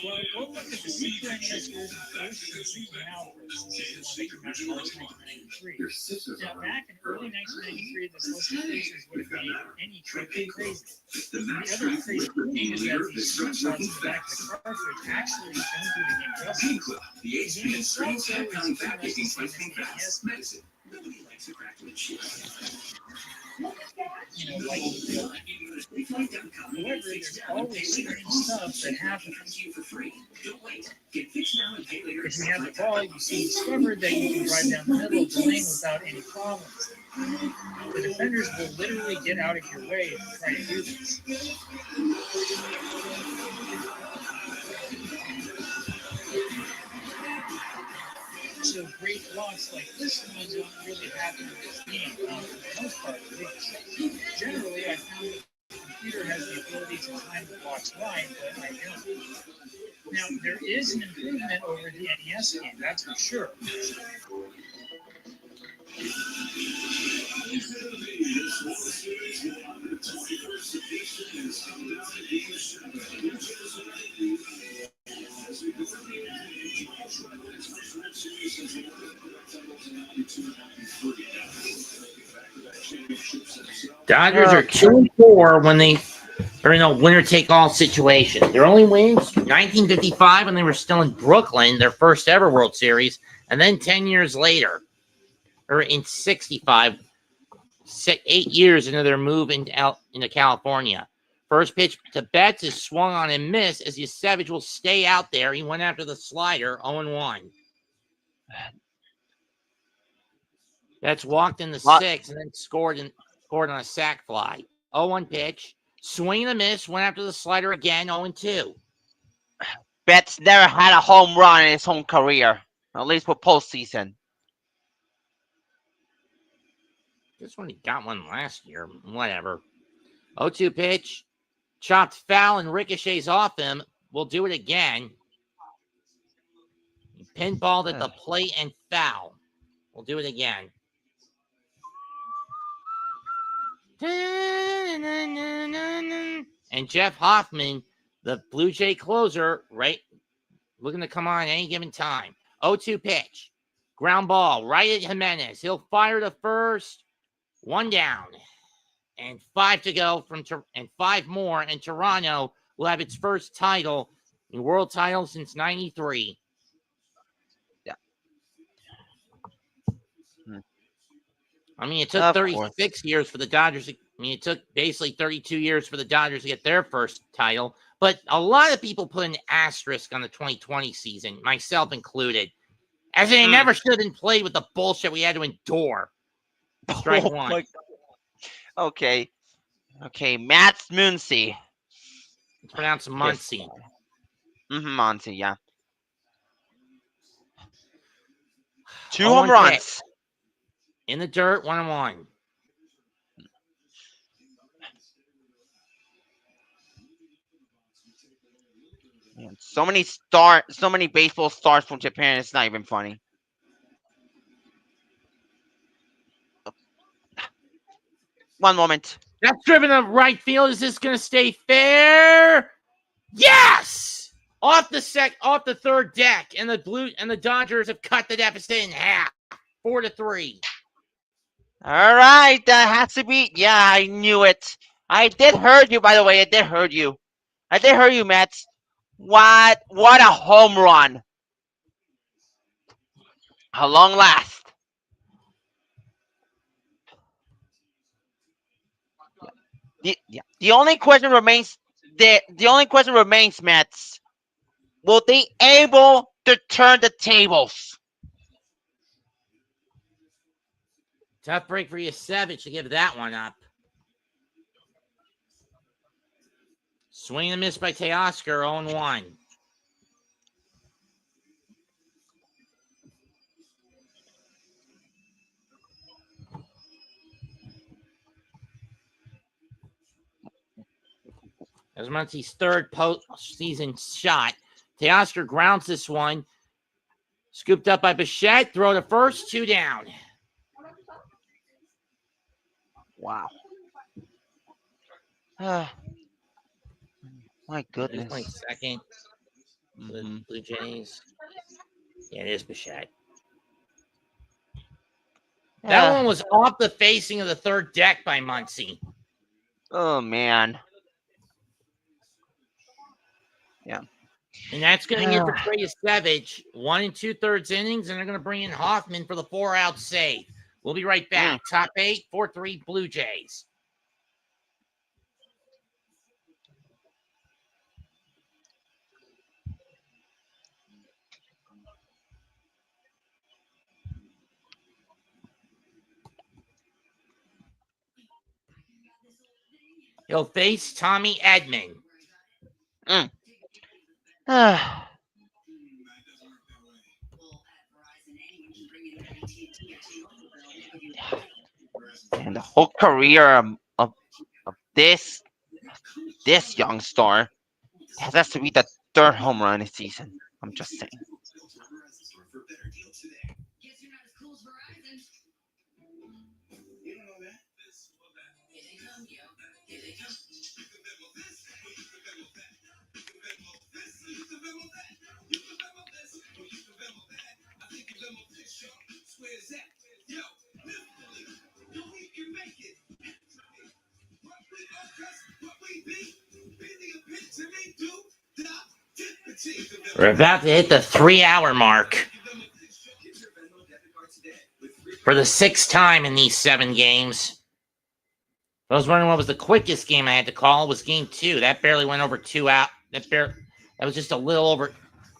Well, we'll look at the Super NES Golden Ghost and season Alvarez. This is one that came out in March 1993. Now, back in early 1993, this list of faces would have made any trip crazy. The other crazy thing is that these screenshots in the back of the cartridge actually don't do the game justice. The HP screen compound packaging fighting fast medicine. Nobody likes a cracked windshield. You know, like, however, there's always certain stuff that happens. If you have the ball, you see discovered that you can drive down the middle of the lane without any problems. The defenders will literally get out of your way if you try to do this. So great blocks like this one don't really happen in this game, for the most part at least. Generally, I found that the computer has the ability to time the blocks right, but I don't. Now, there is an improvement over the NES game, that's for sure. Dodgers are 2-4 when they are in a winner-take-all situation. Their only wins, 1955 when they were still in Brooklyn, their first ever World Series, and then 10 years later, or in 65, 8 years into their move into California. First pitch to Betts is swung on and missed as Yasevich will stay out there. He went after the slider, 0-1. Betts walked in the 6th and then scored on a sac fly. 0-1 pitch. Swing and a miss. Went after the slider again. 0-2. Betts never had a home run in his whole career, at least for postseason. This one he got one last year. Whatever. 0-2 pitch. Chopped foul and ricochets off him. We'll do it again. He pinballed at the plate and foul. We'll do it again. And Jeff Hoffman, the Blue Jay closer, right, looking to come on any given time. 0-2 pitch. Ground ball right at Jimenez. He'll fire the first. 1 down. And 5 to go and 5 more. And Toronto will have its first title, in world title since 93. Yeah. I mean, it took 36 years for the Dodgers. I mean, it took basically 32 years for the Dodgers to get their first title. But a lot of people put an asterisk on the 2020 season, myself included, as they never should have been played with the bullshit we had to endure. Strike one. Okay. Matt Muncy. It's pronounced Muncy. Muncy, yeah. 2 home runs. In the dirt, 1-1. Man, so many baseball stars from Japan. It's not even funny. One moment. That's driven to right field. Is this going to stay fair? Yes! Off the third deck, and the Dodgers have cut the deficit in half, 4-3. All right, that has to be. Yeah, I knew it. I did heard you, by the way. I did heard you, Mets. What a home run! How long last? The only question remains. The only question remains, Mets. Will they able to turn the tables? Tough break for Yasevich to give that one up. Swing and miss by Teoscar, 0-1. As Muncie's third postseason shot. Teoscar grounds this one. Scooped up by Bichette. Throw to first, 2 down. Wow. My goodness. Who's playing second? The Blue Jays. Yeah, it is Bichette. That one was off the facing of the third deck by Muncie. Oh, man. Yeah. And that's going to get for Trey Yasevich 1 2/3 innings, and they're going to bring in Hoffman for the 4-out save. We'll be right back. Top 8, 4-3 Blue Jays. He'll face Tommy Edman. And the whole career of this young star has to be the 3rd home run this season. I'm just saying. We're about to hit the 3-hour mark for the 6th time in these 7 games. I was wondering what was the quickest game I had to call. It was game 2. That barely went over 2 hours. That was just a little over.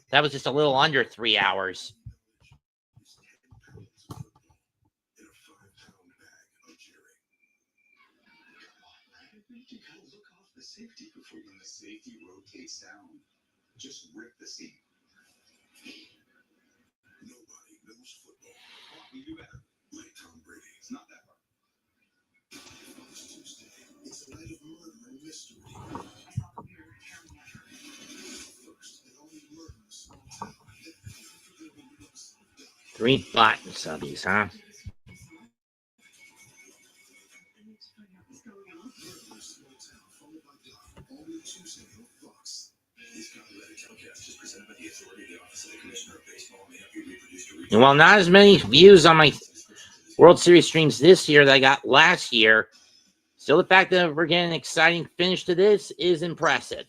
That was just a little under 3 hours. Safety before when the safety rotates down. Just rip the seam. Nobody knows football. We do better. Like Tom Brady. It's not that hard. It's Tuesday. It's a night of 3 button subbies, huh? And while not as many views on my World Series streams this year that I got last year, still the fact that we're getting an exciting finish to this is impressive.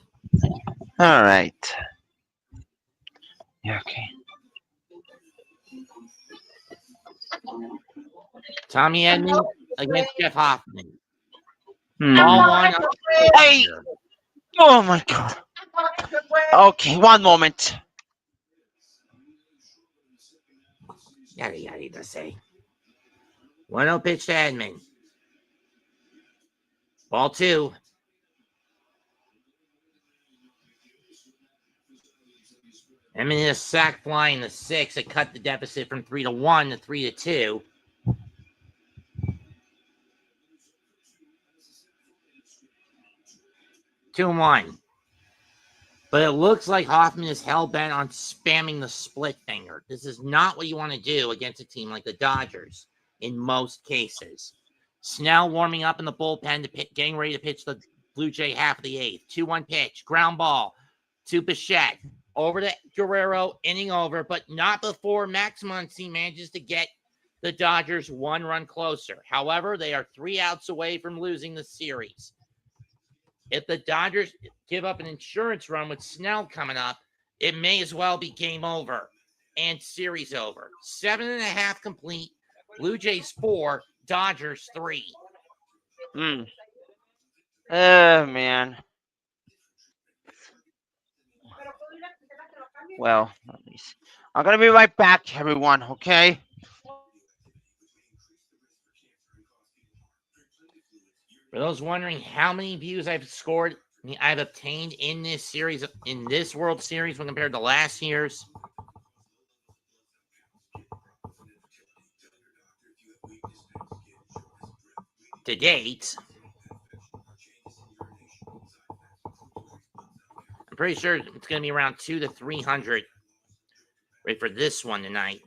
All right. Yeah, okay. Tommy Edman against Jeff Hoffman. Hmm. Ball one. Hey! Oh my God. Okay, one moment. Yada yada to say. 1-0 pitch to Edman. Ball 2. Edman in a sac fly in the 6th. It cut the deficit from 3-1 to 3-2. Two and 1. But it looks like Hoffman is hell-bent on spamming the split finger. This is not what you want to do against a team like the Dodgers in most cases. Snell warming up in the bullpen, getting ready to pitch the Blue Jay half of the 8th. 2-1 pitch, ground ball to Bichette. Over to Guerrero, inning over, but not before Max Muncy manages to get the Dodgers 1 run closer. However, they are 3 outs away from losing the series. If the Dodgers give up an insurance run with Snell coming up, it may as well be game over and series over. 7.5 complete. Blue Jays 4, Dodgers 3. Oh, man. Well, at least I'm gonna be right back, everyone. Okay. For those wondering how many views I've obtained in this series, in this World Series when compared to last year's, to date, I'm pretty sure it's going to be around 200 to 300 right for this one tonight.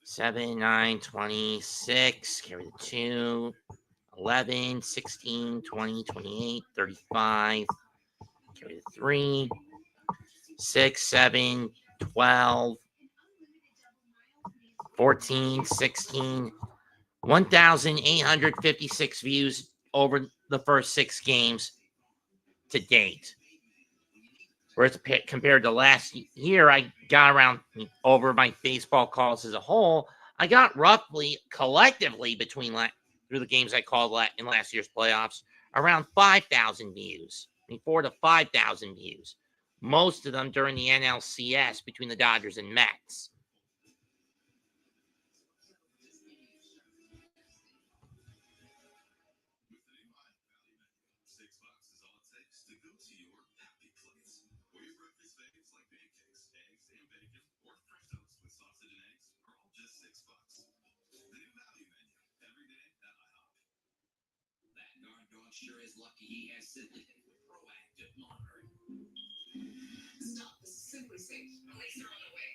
7, 9, 26, carry the 2, 11, 16, 20, 28, 35, carry the 3, 6, 7, 12, 14, 16, 1,856 views over the first 6 games to date. Whereas compared to last year, I got around, over my baseball calls as a whole, I got roughly, collectively, through the games I called in last year's playoffs, around 5,000 views. 4 to 5,000 views. Most of them during the NLCS between the Dodgers and Mets. Sure is lucky he has Simply with proactive monitoring. Stop. Simply Safe. Police are on the way.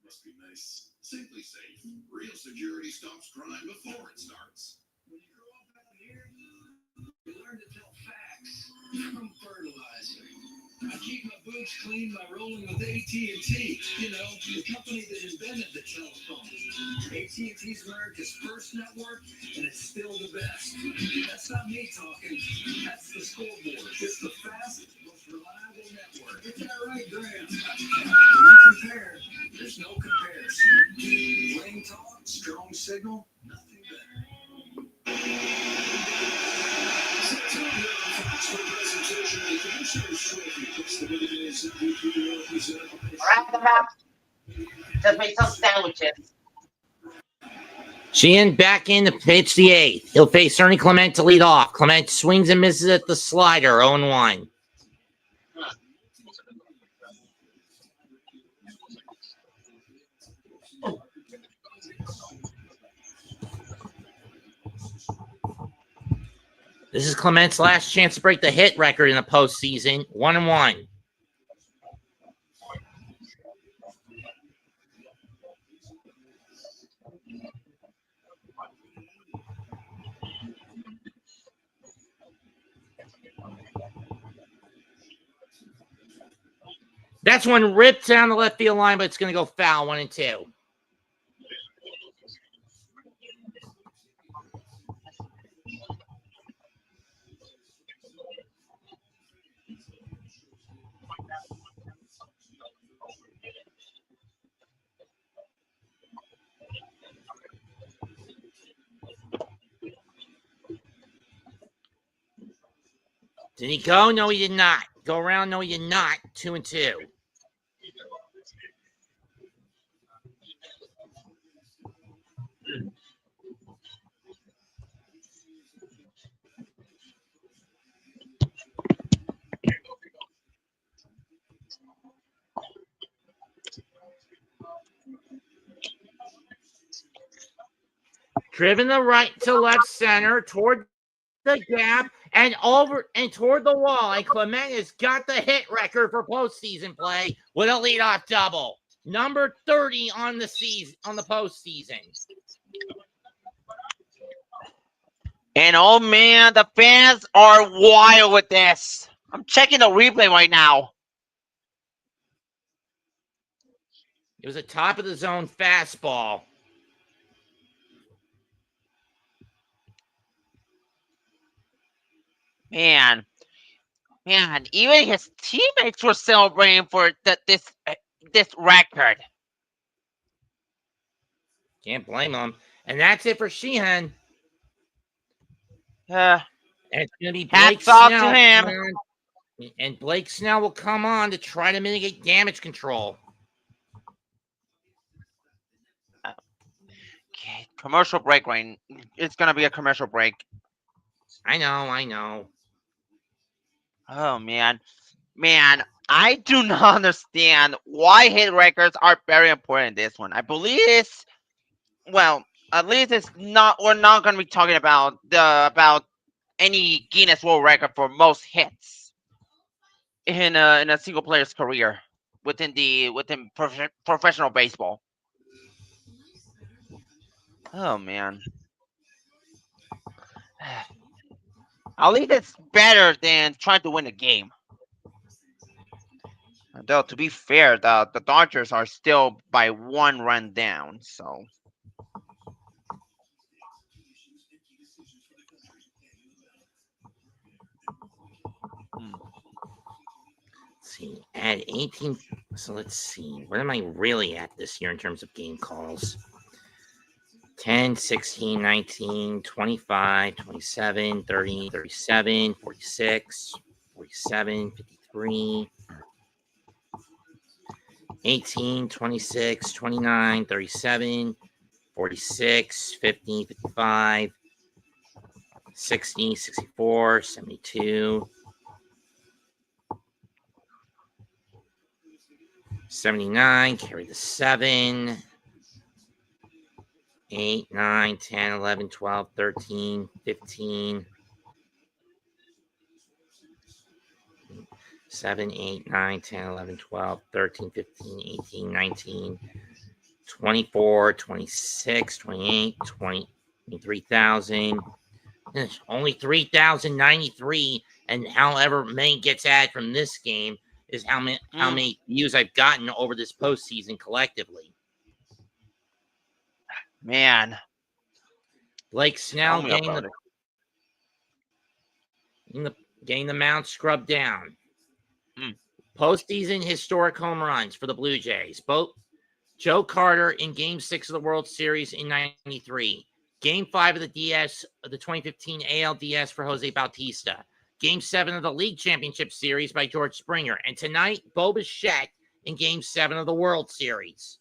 Must be nice. Simply Safe. Real security stops crime before it starts. When you grow up out here, you learn to tell facts from fertilizer. I keep my boots clean by rolling with AT&T. You know, the company that invented the telephone. AT&T's America's first network, and it's still the best. That's not me talking. That's the scoreboard. It's the fastest, most reliable network. Is that right, Graham? When you compare, there's no comparison. Plain talk, strong signal, nothing better. Just make some sandwiches. Sheehan back in to pitch the 8th. He'll face Ernie Clement to lead off. Clement swings and misses at the slider, 0-1. This is Clement's last chance to break the hit record in the postseason, 1-1. That's one ripped down the left field line, but it's going to go foul, 1-2. Did he go? No, he did not. Go around? No, he did not. 2-2. Driven the right to left center toward the gap and over and toward the wall. And Clement has got the hit record for postseason play with a leadoff double. Number 30 on the season, on the postseason. And oh man, the fans are wild with this. I'm checking the replay right now. It was a top of the zone fastball. Man, even his teammates were celebrating for this record. Can't blame him. And that's it for Sheehan. Uh, And it's going to be Blake hats off to Snell. him. And Blake Snell will come on to try to mitigate damage control. Okay, commercial break, Rain. It's gonna be a commercial break. I know. Oh man, I do not understand why hit records are very important in this one. I believe it's at least it's not. We're not gonna be talking about any Guinness World Record for most hits in a single player's career within professional baseball. Oh man. At least it's better than trying to win a game. Though to be fair, the Dodgers are still by 1 run down, so. Let's see, add 18. So let's see. What am I really at this year in terms of game calls? 10, 16, 19, 25, 27, 30, 37, 46, 47, 53, 18, 26, 29, 37, 46, 50, 55, 60, 64, 72, 79, carry the 7, 8, 9, 10, 11, 12, 13, 15, 7, 8, 9, 10, 11, 12, 13, 15, 18, 19, 24, 26, 28, 23,000. Only 3,093. And however many gets added from this game is how many views I've gotten over this postseason collectively. Man. Blake Snell getting the mound scrubbed down. Postseason historic home runs for the Blue Jays. Both Joe Carter in Game 6 of the World Series in '93. Game 5 of the DS of the 2015 ALDS for Jose Bautista. Game 7 of the League Championship Series by George Springer. And tonight, Bo Bichette in Game 7 of the World Series.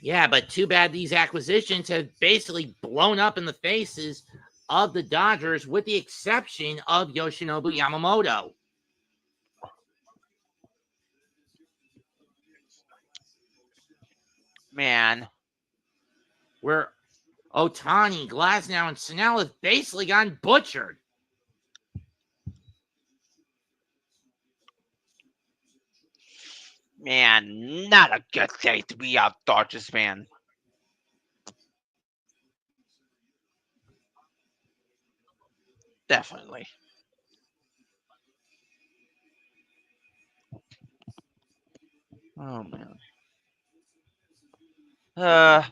Yeah, but too bad these acquisitions have basically blown up in the faces of the Dodgers, with the exception of Yoshinobu Yamamoto. Man. Where Ohtani, Glasnow, and Snell have basically gotten butchered. Man, not a good day to be a Dodgers fan. Definitely. Oh man. Uh,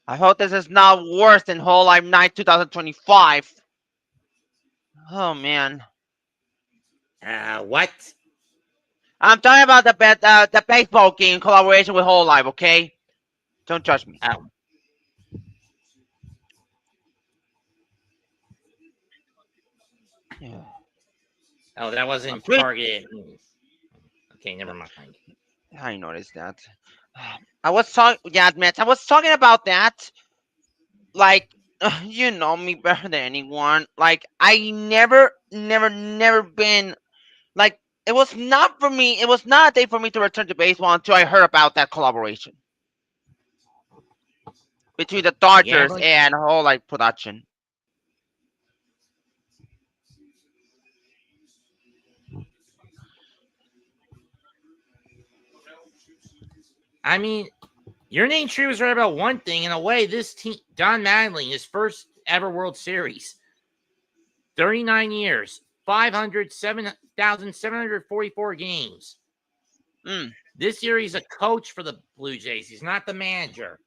I hope this is not worse than Whole Life Night 2025. Oh man. What? I'm talking about the baseball game collaboration with Whole Life, okay? Don't judge me. Oh, Yeah. oh, that I'm wasn't pretty. targeted. Okay, never mind. I noticed that. I was talking. Yeah, man. I was talking about that. Like, you know me better than anyone. Like, I never been like. It was not for me. It was not a day for me to return to baseball until I heard about that collaboration between the The Dodgers gambling. and Whole Life Production. I mean, your name tree was right about one thing. In a way, this team, Don Mattingly, his first ever World Series, 39 years, 507,744 games. Mm, This year, he's a coach for the Blue Jays. He's not the manager.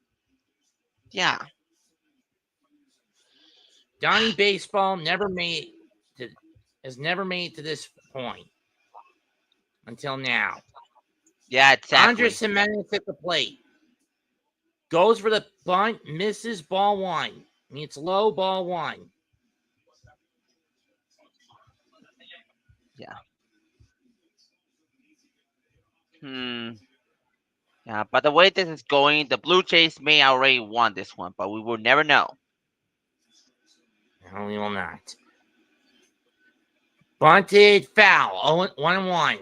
yeah. Donnie Baseball has never made to this point until now. Yeah, Andres exactly. Jimenez at the plate. Goes for the bunt, misses ball one. I mean, it's low ball one. Yeah. Hmm. Yeah, but the way this is going, the Blue Jays may already won this one, but we will never know. No, we will not. Bunted foul. 1-1.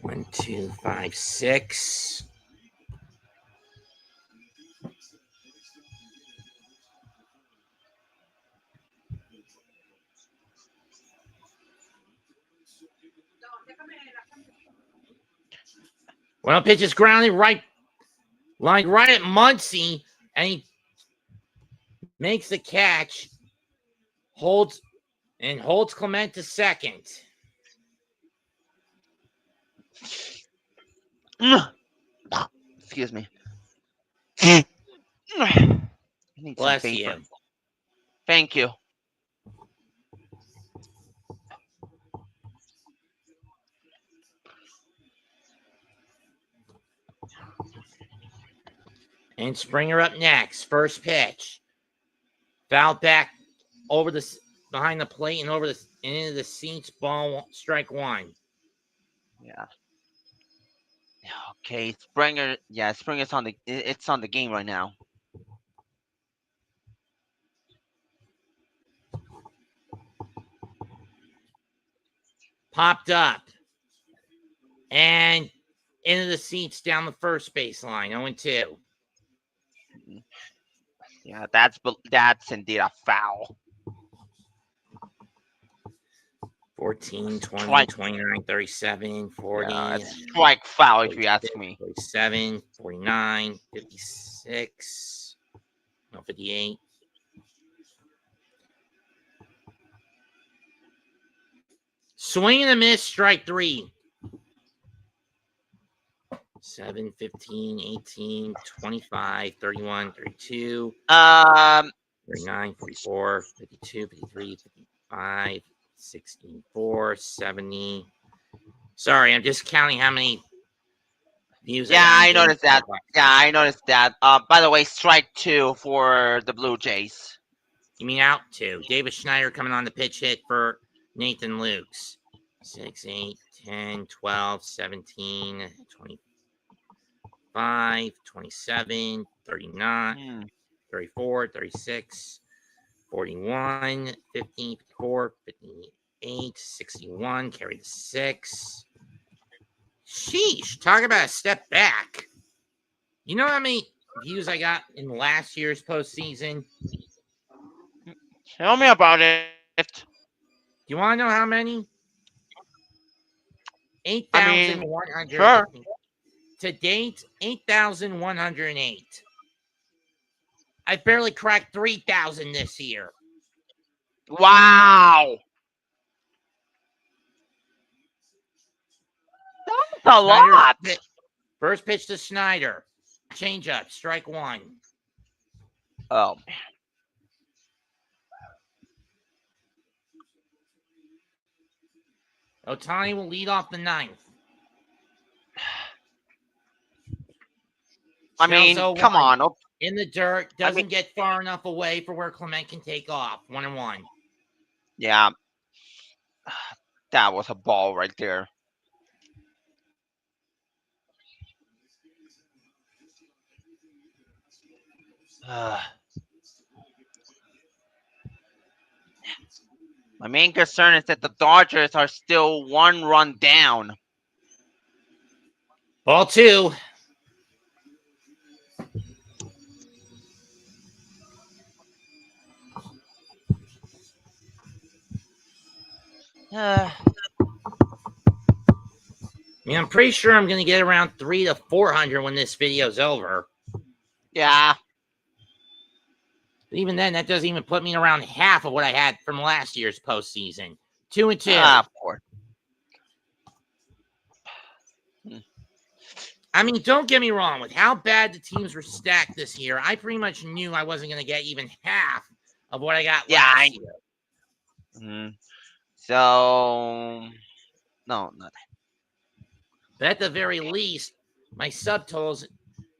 One, two, five, six. Well, pitch is grounded right, like right at Muncie, and he makes the catch. Holds Clement to second. Excuse me. I need some Bless paper. you. Thank you. And Springer up next. First pitch. Foul back over behind the plate and into the seats. Ball strike one. Yeah. Okay, Springer. Yeah, Springer's on the. It's on the game right now. Popped up. And into the seats down the first baseline. 0-2. Yeah, that's indeed a foul. 14, 20, Strike. 29, 37, 40, Yeah, it's strike foul if you ask 46, me. 47, 49, 56, no, 58. Swing and a miss, strike three. 7, 15, 18, 25, 31, 32, 39, 44, 52, 53, 55, 64, 70. Sorry, I'm just counting how many views Yeah, I I got. noticed that. Yeah, I noticed that. By the way, strike two for the Blue Jays. You mean out two? David Schneider coming on the pitch hit for Nathan Lukes. 6, 8, 10, 12, 17, 25, 27, 39, 34, 36, 41, 15, 54, 58, 61. Carry the 6. Sheesh. Talk about a step back. You know how many views I got in last year's postseason? Tell me about it. You want to know how many? I mean, 8,100. sure. To date, 8,108. I barely cracked 3,000 this year. Wow. That's a Snyder's lot. First pitch to Snyder. Change up. Strike one. Oh, man. Ohtani will lead off the ninth. I mean, Smells come 0-1. on. In the dirt. I Doesn't mean- get far enough away for where Clement can take off. 1-1. Yeah. That was a ball right there. My main concern is that the Dodgers are still 1 run down. Ball two. Uh, I mean, I'm pretty sure I'm going to get around 300 to 400 when this video's over. yeah. But even then, that doesn't even put me around half of what I had from last year's postseason. 2-2. Of course. I mean, don't get me wrong. With how bad the teams were stacked this year, I pretty much knew I wasn't going to get even half of what I got last year. Mhm. So, no, not. But at the very least, my subtotals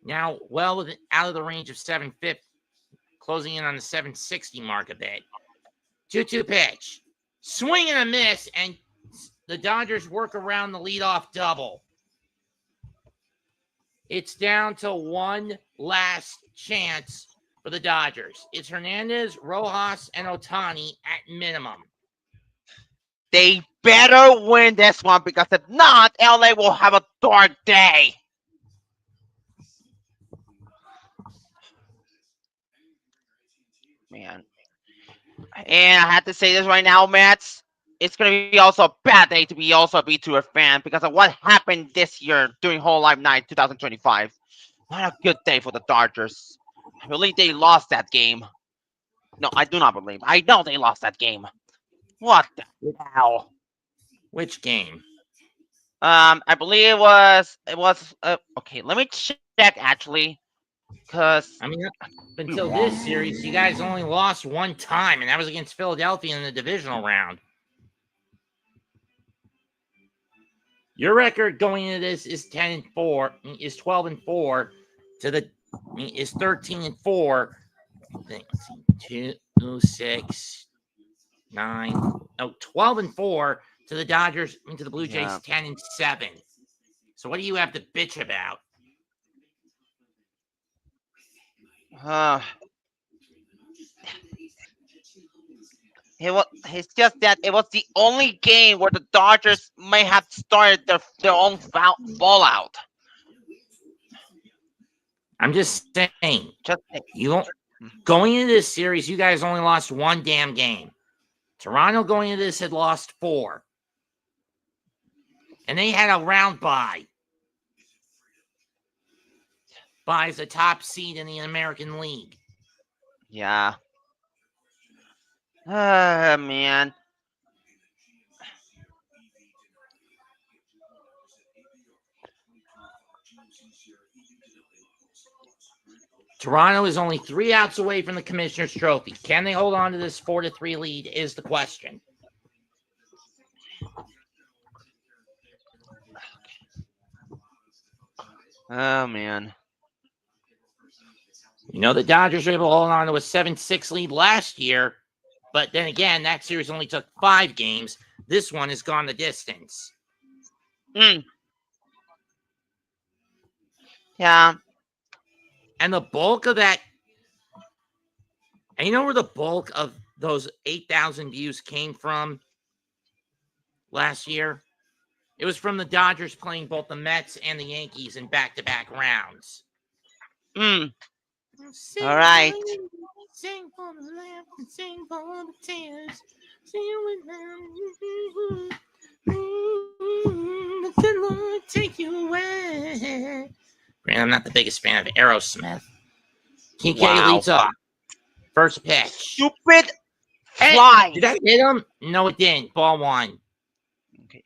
now out of the range of 750, closing in on the 760 mark a bit. 2-2 pitch. Swing and a miss, and the Dodgers work around the leadoff double. It's down to one last chance for the Dodgers. It's Hernandez, Rojas, and Ohtani at minimum. They better win this one because if not, LA will have a dark day. Man. And I have to say this right now, Mets. It's going to be also a bad day to be also a B2 fan because of what happened this year during Whole Life Night 2025. Not a good day for the Dodgers. I believe they lost that game. No, I do not believe. I know they lost that game. What the hell? Which game? I believe it was okay, let me check actually. Cause I mean, up until this series, you guys only lost one time, and that was against Philadelphia in the divisional round. Your record going into this is 10-4, is 12-4 to the is 13-4. 2, 6, 9, 12-4 to the Dodgers, to the Blue Jays, 10-7. So what do you have to bitch about? It's just that it was the only game where the Dodgers may have started their own fallout. I'm just saying. Just you don't going into this series, you guys only lost one damn game. Toronto going into this had lost 4. And they had a round bye. Bye as a top seed in the American League. Yeah. Man. Toronto is only 3 outs away from the Commissioner's Trophy. Can they hold on to this 4-3 lead is the question. Oh, man. You know, the Dodgers were able to hold on to a 7-6 lead last year, but then again, that series only took 5 games. This one has gone the distance. Yeah. And the bulk of that, and you know where the bulk of those 8,000 views came from last year? It was from the Dodgers playing both the Mets and the Yankees in back-to-back rounds. All right. Sing for the laugh and sing for the tears. Sing with them. Let the Lord take you away. Grant, I'm not the biggest fan of Aerosmith. TK leads off. First pitch. Stupid Hey, fly. did that hit him? No, it didn't. Ball one. Okay.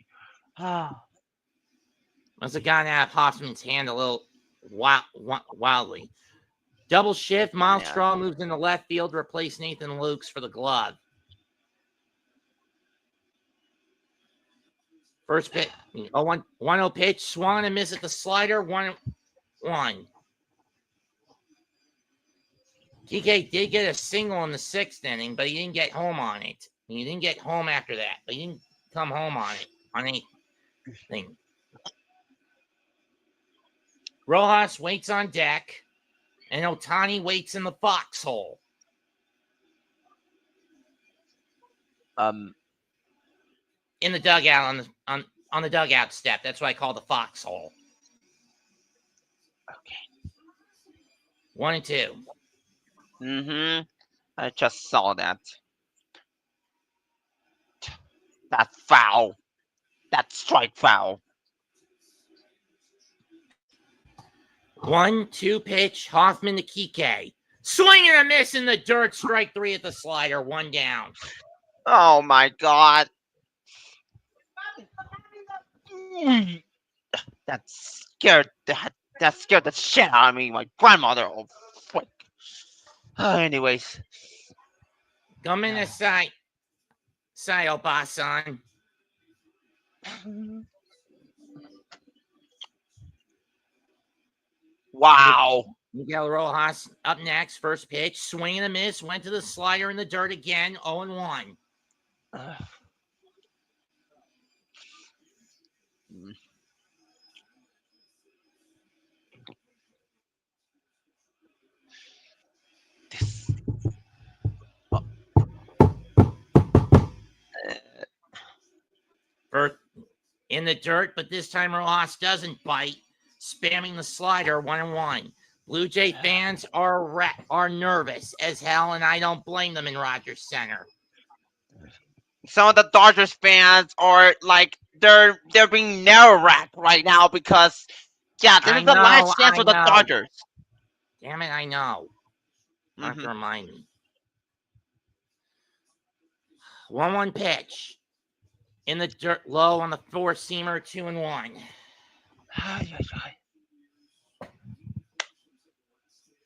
Must have gotten out of Hoffman's hand a little wildly. Double shift. Miles Straw moves into left field to replace Nathan Lukes for the glove. First pitch. 1-0 pitch. Swung and miss at the slider. 1-1. TK did get a single in the 6th inning, but he didn't get home on it. He didn't get home after that, but he didn't come home on it, on anything. Rojas waits on deck, and Ohtani waits in the foxhole. Um, in the dugout on the dugout step. That's what I call the foxhole. Okay. 1 and 2. Mm-hmm. I just saw that. That's foul. That's strike foul. 1-2 pitch. Hoffman to Kike. Swing and a miss in the dirt. Strike 3 at the slider. 1 down. Oh my God. That scared the shit out of me. My grandmother. Oh, frick. Anyways. Come in aside. Side, Obasan. Wow. Miguel Rojas up next. First pitch. Swing and a miss. Went to the slider in the dirt again. 0-1. First in the dirt, but this time Rojas doesn't bite, spamming the slider. 1-1. Blue Jay fans are nervous as hell, and I don't blame them in Rogers Center. Some of the Dodgers fans are like they're being nerve-wracked right now because this is the last chance for the Dodgers. Damn it, I know. You have to remind me. 1-1 pitch. In the dirt, low on the 4-seamer. 2-1.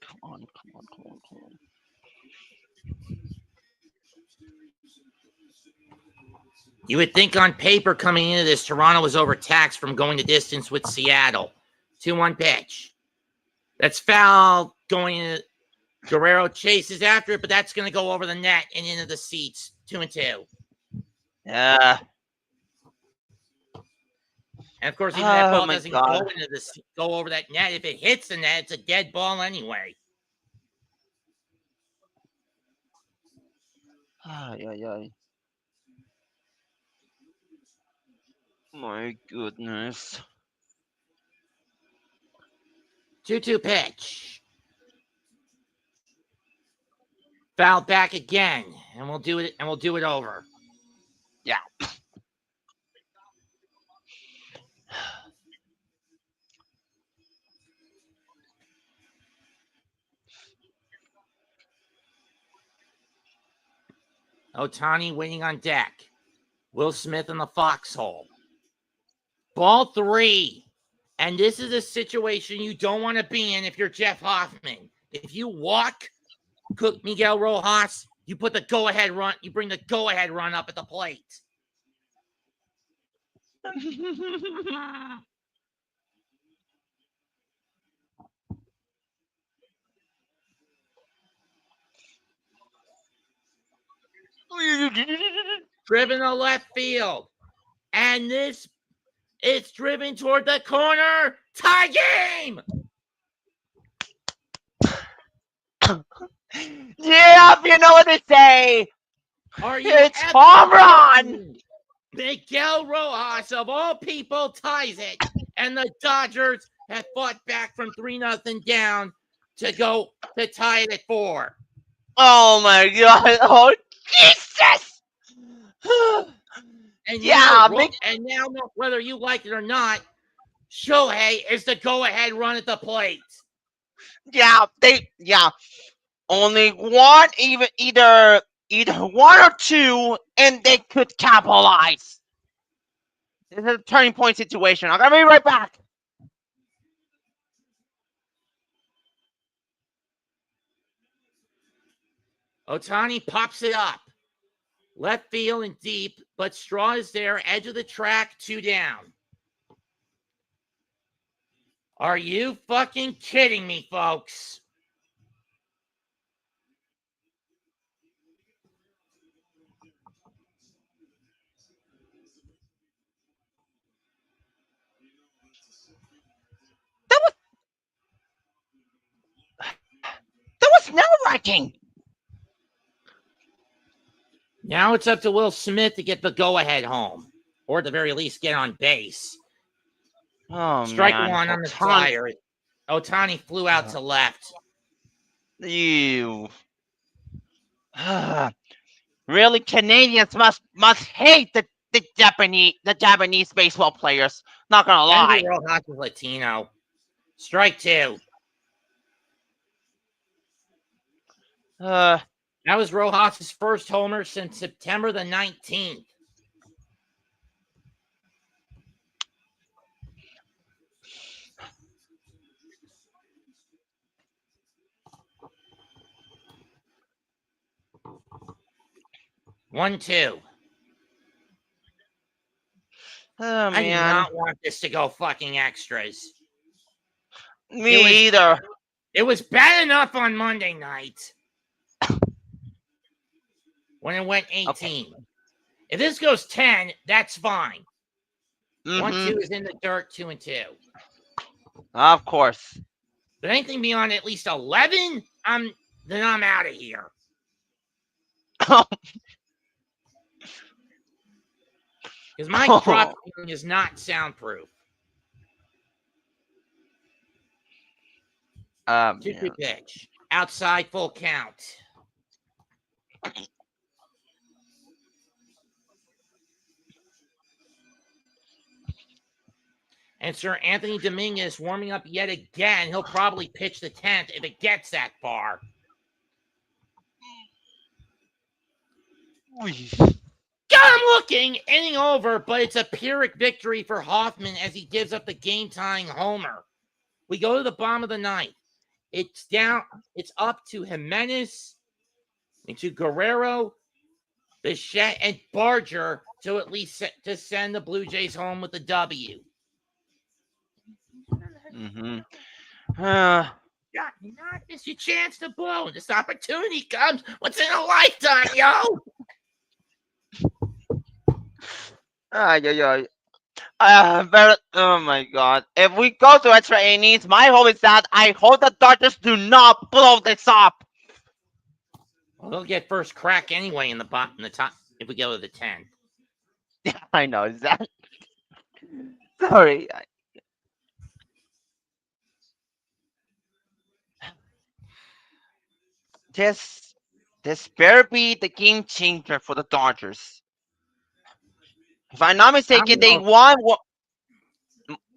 Come on. You would think on paper coming into this, Toronto was overtaxed from going the distance with Seattle. 2-1 pitch. That's foul going into Guerrero chases after it, but that's going to go over the net and into the seats. 2-2. Yeah. And of course, even that ball doesn't go over that net. If it hits the net, it's a dead ball anyway. My goodness. 2-2 pitch. Foul back again, and we'll do it over. Yeah. Ohtani waiting on deck. Will Smith in the foxhole. Ball 3. And this is a situation you don't want to be in if you're Jeff Hoffman. If you walk Miguel Rojas, you put the go-ahead run. You bring the go-ahead run up at the plate. Driven to left field. And it's driven toward the corner. Tie game! Yeah, you know what they say. Are you It's home run! Miguel Rojas, of all people, ties it, and the Dodgers have fought back from 3-0 down to go to tie it at 4. Oh my God! Oh Jesus! And Yeah, now, whether you like it or not, Shohei is the go-ahead run at the plate. yeah. Only one, either one or two, and they could capitalize. This is a turning point situation. I'm gonna be right back. Ohtani pops it up. Left field and deep, but Straw is there, edge of the track, 2 down. Are you fucking kidding me, folks? That was nerve-wracking. Now it's up to Will Smith to get the go-ahead home, or at the very least, get on base. Oh Strike man, one on the flyer. Ohtani flew out to left. You. Really, Canadians must hate the Japanese baseball players. Not gonna lie. Andrew Rojas is Latino. Strike 2. Uh, That was Rojas' first homer since September the 19th. One, 2. oh I do man, not want this to go fucking extras. me either. It was bad enough on Monday night when it went 18. Okay. If this goes 10, that's fine. Mhm. 1, 2 is in the dirt, 2 and 2. Of course. But anything beyond at least 11, then I'm out of here. Because my crop is not soundproof. 2-2 pitch. Outside, full count. And Sir Anthony Dominguez warming up yet again. He'll probably pitch the 10th if it gets that far. I'm looking, inning over, but it's a Pyrrhic victory for Hoffman as he gives up the game-tying homer. We go to the bottom of the ninth. It's up to Jimenez, and to Guerrero, Bichette, and Barger to at least to send the Blue Jays home with the W. Mm-hmm. Not miss your chance to blow. This opportunity comes once in a lifetime, yo. Oh my God! If we go to extra innings, my hope is that I hope the Dodgers do not blow this up. Well, they'll get first crack anyway in the top if we go to the 10th. Yeah, I know. Is that? Sorry. This better be the game changer for the Dodgers. If I'm not mistaken, they won.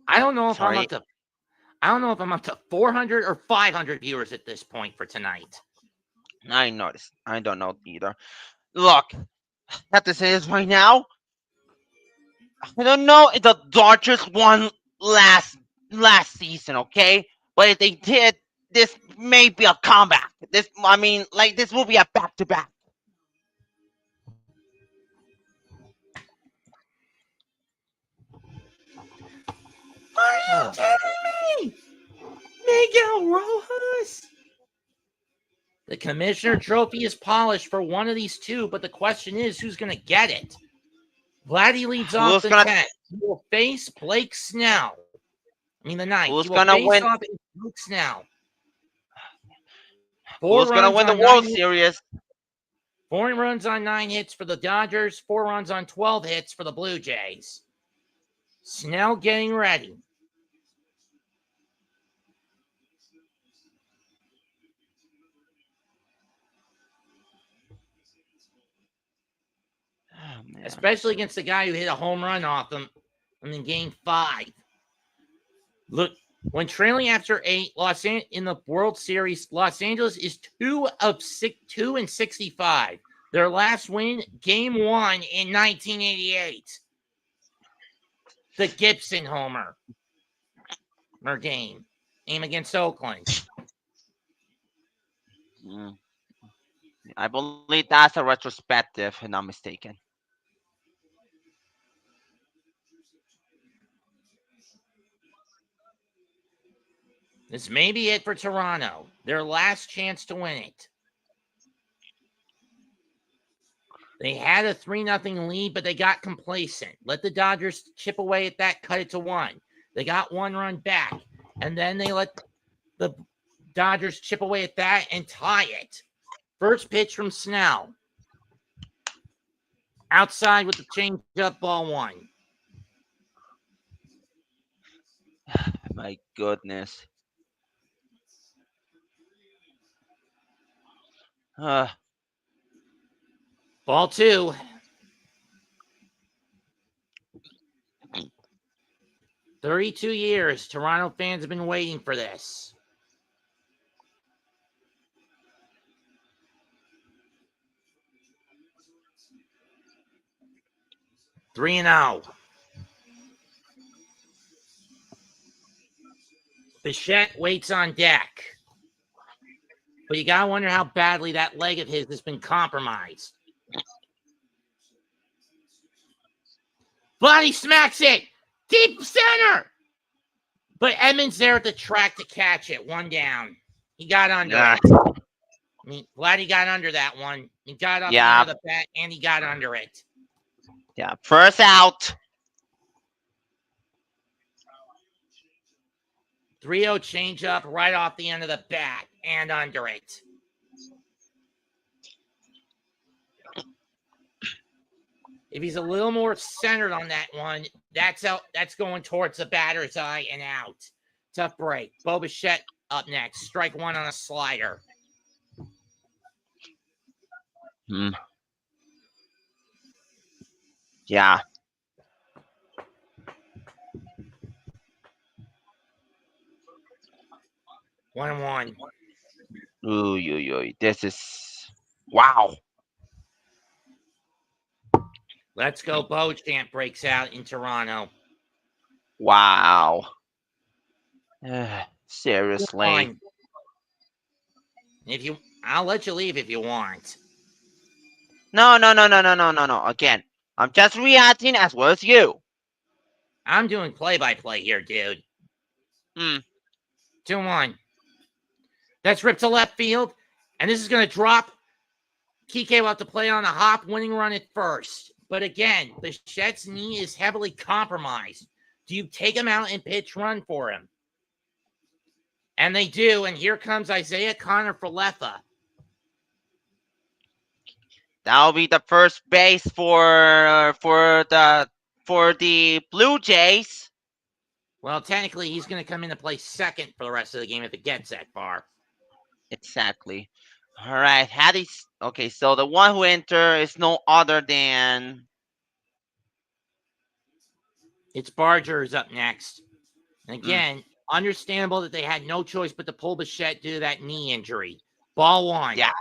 I don't know if Sorry. I'm up to. I don't know if I'm up to 400 or 500 viewers at this point for tonight. I noticed. I don't know either. Look, I have to say this right now. I don't know if the Dodgers won last season, okay? But if they did, this may be a comeback. This will be a back-to-back. Are you kidding me? Miguel Rojas? The Commissioner Trophy is polished for one of these two, but the question is who's going to get it? Vladdy leads off the 10th. He will face Blake Snell. The 9th. Who's he will going to face win? off Blake Snell. Who's going to win the World Series? 4 runs on 9 hits for the Dodgers, 4 runs on 12 hits for the Blue Jays. Snell getting ready. Oh, man. Especially against the guy who hit a home run off him in Game 5. Look, when trailing after 8, in the World Series, Los Angeles is 2-65. Their last win, Game 1 in 1988. The Gibson homer. Or game against Oakland. I believe that's a retrospective, if I'm not mistaken. This may be it for Toronto. Their last chance to win it. They had a 3-0 lead, but they got complacent. Let the Dodgers chip away at that, cut it to 1. They got 1 run back. And then they let the Dodgers chip away at that and tie it. First pitch from Snell. Outside with the changeup, ball 1. My goodness. Ball 2. "32 years, Toronto fans have been waiting for this." "3-0. Bichette waits on deck. But you gotta wonder how badly that leg of his has been compromised. Vladdy smacks it! Deep center! But Edmonds there at the track to catch it. 1 down. He got under it. I mean, Vladdy got under that one. He got up under the bat, and he got under it. Yeah, first out. 3-0 changeup right off the end of the bat and under it. If he's a little more centered on that one, that's out. That's going towards the batter's eye and out. Tough break. Bo Bichette up next. Strike 1 on a slider. Yeah. One. Ooh. This is wow. Let's go. Beauchamp breaks out in Toronto. Wow. Seriously. I'll let you leave if you want. No. Again, I'm just reacting as well as you. I'm doing play-by-play here, dude. 2-1. That's ripped to left field, and this is going to drop. Kike will have to play on a hop, winning run at first. But again, Bichette's knee is heavily compromised. Do you take him out and pitch run for him? And they do, and here comes Isaiah Connor for Leffa. That'll be the first base for the Blue Jays. Well, technically, he's going to come in to play second for the rest of the game if it gets that far. Exactly. All right. Okay, so the one who entered is no other than... It's Barger is up next. And again, understandable that they had no choice but to pull Bichette due to that knee injury. Ball 1. Yeah.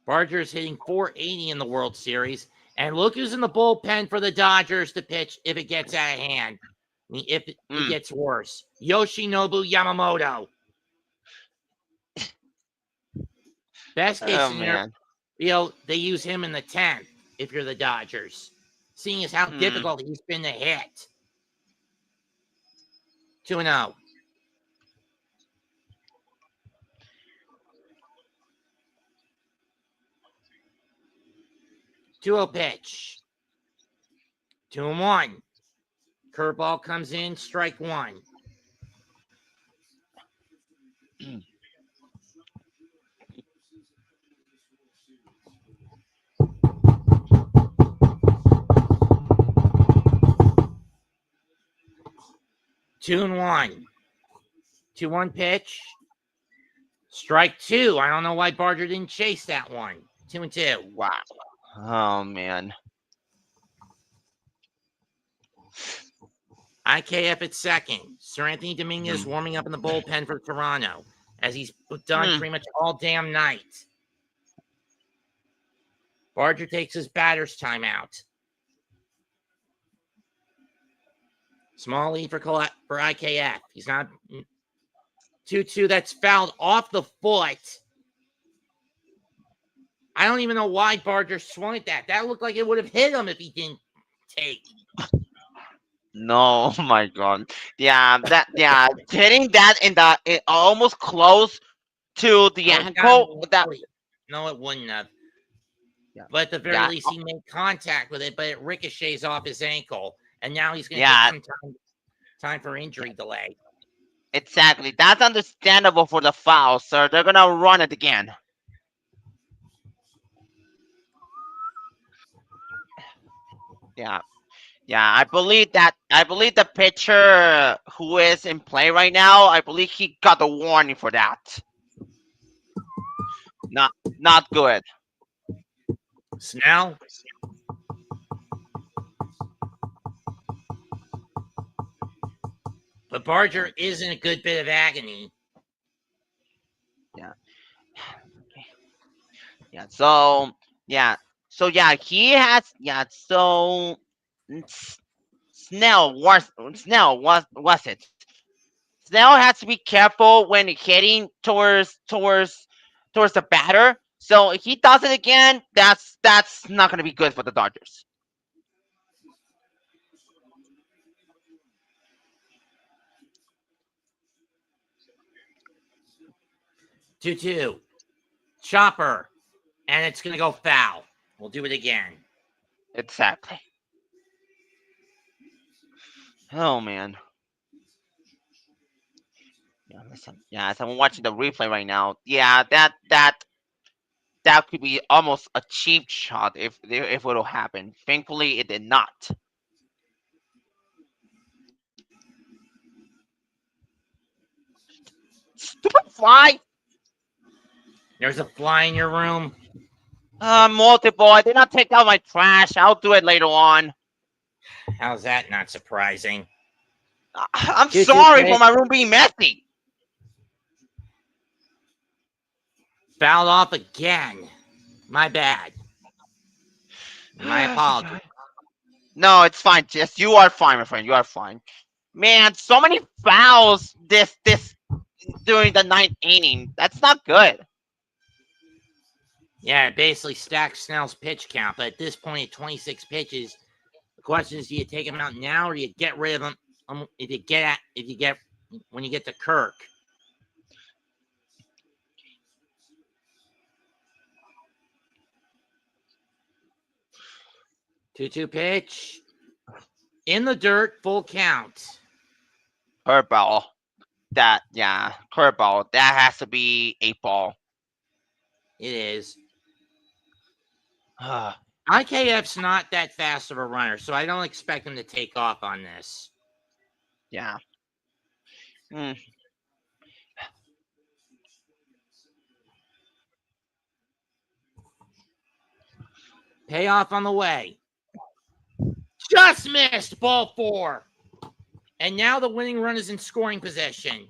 Barger is hitting .480 in the World Series. And look who's in the bullpen for the Dodgers to pitch if it gets out of hand. I mean, if it gets worse. Yoshinobu Yamamoto. Best case scenario, they use him in the 10th if you're the Dodgers. Seeing as how difficult he's been to hit. 2-0. Pitch. 2-1. Curveball comes in, strike 1. 2-1. 2-1 pitch. Strike two. I don't know why Barger didn't chase that one. 2-2. Wow. Oh man. IKF at second. Sir Anthony Dominguez warming up in the bullpen for Toronto, as he's done pretty much all damn night. Barger takes his batter's timeout. Small lead for IKF. He's not 2-2. That's fouled off the foot. I don't even know why Barger swung at that. That looked like it would have hit him if he didn't take. No, my God. Yeah, hitting that in almost close to the ankle. No, it wouldn't have. Yeah. But at the very least, he made contact with it, but it ricochets off his ankle, and now he's going to get some time for injury delay. Exactly. That's understandable for the foul, sir. They're going to run it again. Yeah. Yeah, I believe the pitcher who is in play right now, I believe he got the warning for that. Not good. Snell. But Barger is in a good bit of agony. Yeah. Yeah. So he has so Snell was it. Snell has to be careful when hitting towards the batter. So if he does it again, that's not going to be good for the Dodgers. Two. Chopper. And it's going to go foul. We'll do it again. Exactly. Oh, man. Yeah, listen. Yeah, as I'm watching the replay right now, yeah, that could be almost a cheap shot if it'll happen. Thankfully, it did not. Stupid fly! There's a fly in your room. Multiple. I did not take out my trash. I'll do it later on. How's that not surprising? I'm sorry for my room being messy. Fouled off again. My bad. My apologies. No, it's fine. Jess, you are fine, my friend. You are fine. Man, so many fouls this during the ninth inning. That's not good. Yeah, it basically stacks Snell's pitch count. But at this point, at 26 pitches, the question is: do you take him out now, or do you get rid of him? When you get to Kirk? Two pitch in the dirt, full count. Curveball. Curveball. That has to be 8-ball. It is. IKF's not that fast of a runner, so I don't expect him to take off on this. Yeah. Payoff on the way. Just missed. Ball 4. And now the winning run is in scoring position.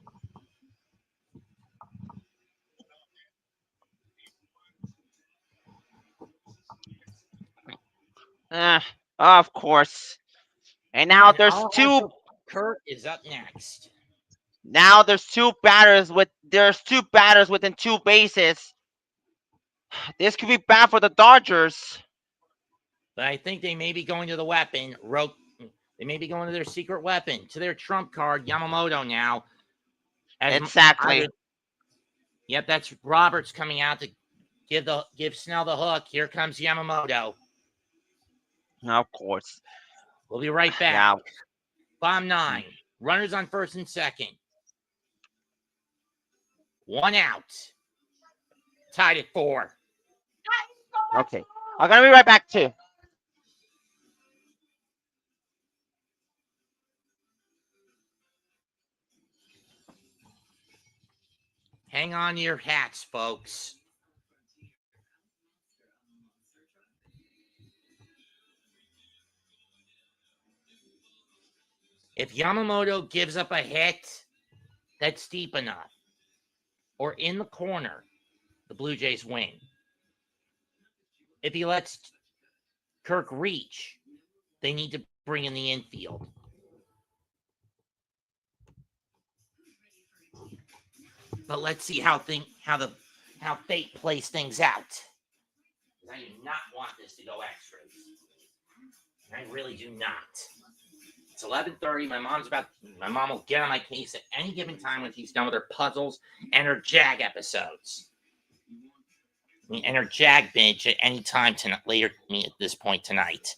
Of course. And now there's two. Kirk is up next. Now there's two batters within 2 bases. This could be bad for the Dodgers. But I think they may be going to the weapon. They may be going to their secret weapon, to their trump card, Yamamoto now. Exactly. Yep, that's Roberts coming out to give Snell the hook. Here comes Yamamoto. Of course. We'll be right back. Yeah. Bottom 9. Runners on first and second. 1 out. Tied at 4. Okay. I'm going to be right back, too. Hang on to your hats, folks. If Yamamoto gives up a hit that's deep enough or in the corner, the Blue Jays win. If he lets Kirk reach, they need to bring in the infield. But let's see how fate plays things out. I do not want this to go extras. I really do not. It's 11:30. My mom will get on my case at any given time when she's done with her puzzles and her Jag episodes. And her Jag binge at any time tonight, later at this point tonight.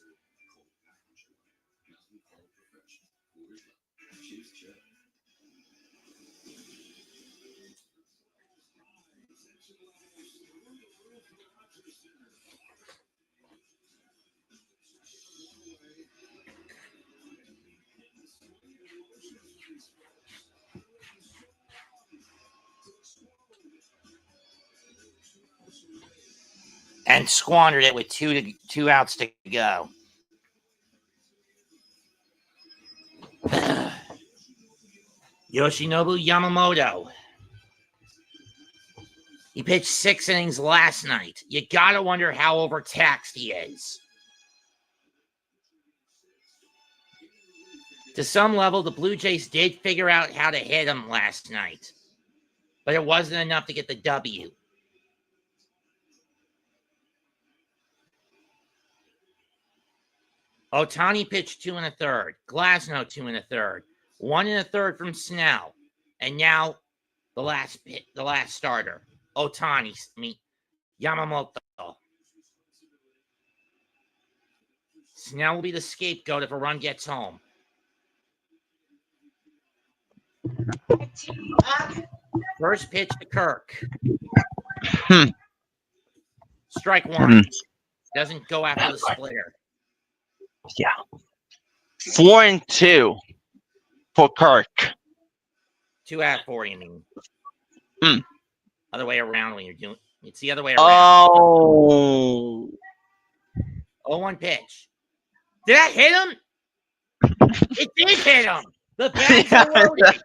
And squandered it with two outs to go. Yoshinobu Yamamoto. He pitched 6 innings last night. You gotta wonder how overtaxed he is. To some level, the Blue Jays did figure out how to hit him last night, but it wasn't enough to get the W. Ohtani pitched 2 1/3. Glasnow 2 1/3. 1 1/3 from Snell. And now the last starter, Yamamoto. Snell will be the scapegoat if a run gets home. First pitch to Kirk. Strike 1. Doesn't go after the splitter. Yeah. 4-2 for Kirk. 2 out of 4, you mean? Other way around when you're doing. It's the other way around. Oh. 0-1 pitch. Did that hit him? It did hit him. The bags are loaded.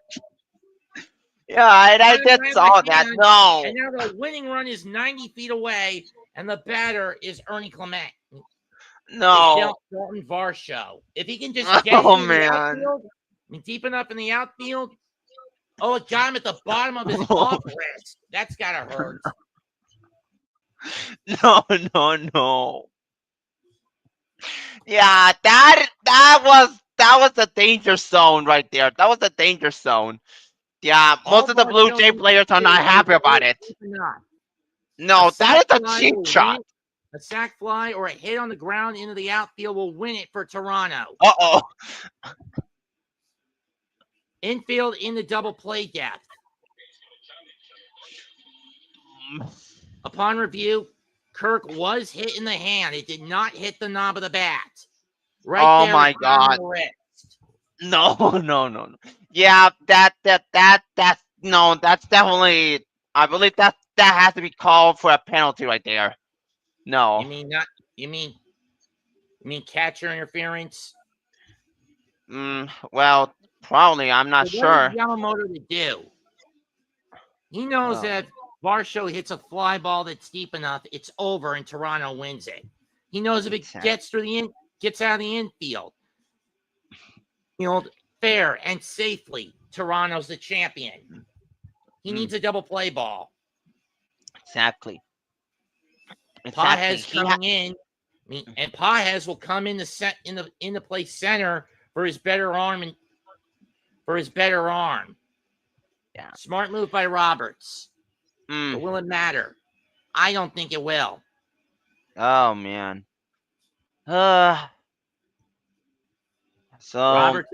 Yeah, I did saw that. No. And now the winning run is 90 feet away, and the batter is Ernie Clement. No. Dalton Varsho. If he can just get in the outfield, deep enough in the outfield. Oh, it got him at the bottom of his off wrist. That's gotta hurt. No. Yeah, that was the danger zone right there. That was the danger zone. Yeah, most of the Blue Jay players are not happy about it. No, that is a cheap shot. A sac fly or a hit on the ground into the outfield will win it for Toronto. Uh-oh. Infield in the double play depth. Upon review, Kirk was hit in the hand. It did not hit the knob of the bat. Right oh there my God. No. Yeah, that's definitely. I believe that has to be called for a penalty right there. No. You mean catcher interference? Well, probably. I'm not sure. What is Yamamoto to do? He knows that if Varsho hits a fly ball that's deep enough, it's over and Toronto wins it. He knows if it gets out of the infield, fair and safely, Toronto's the champion. He needs a double play ball. Exactly. Pages coming in, and Pages will come in the play center for his better arm Yeah. Smart move by Roberts. But will it matter? I don't think it will. Oh man. So Roberts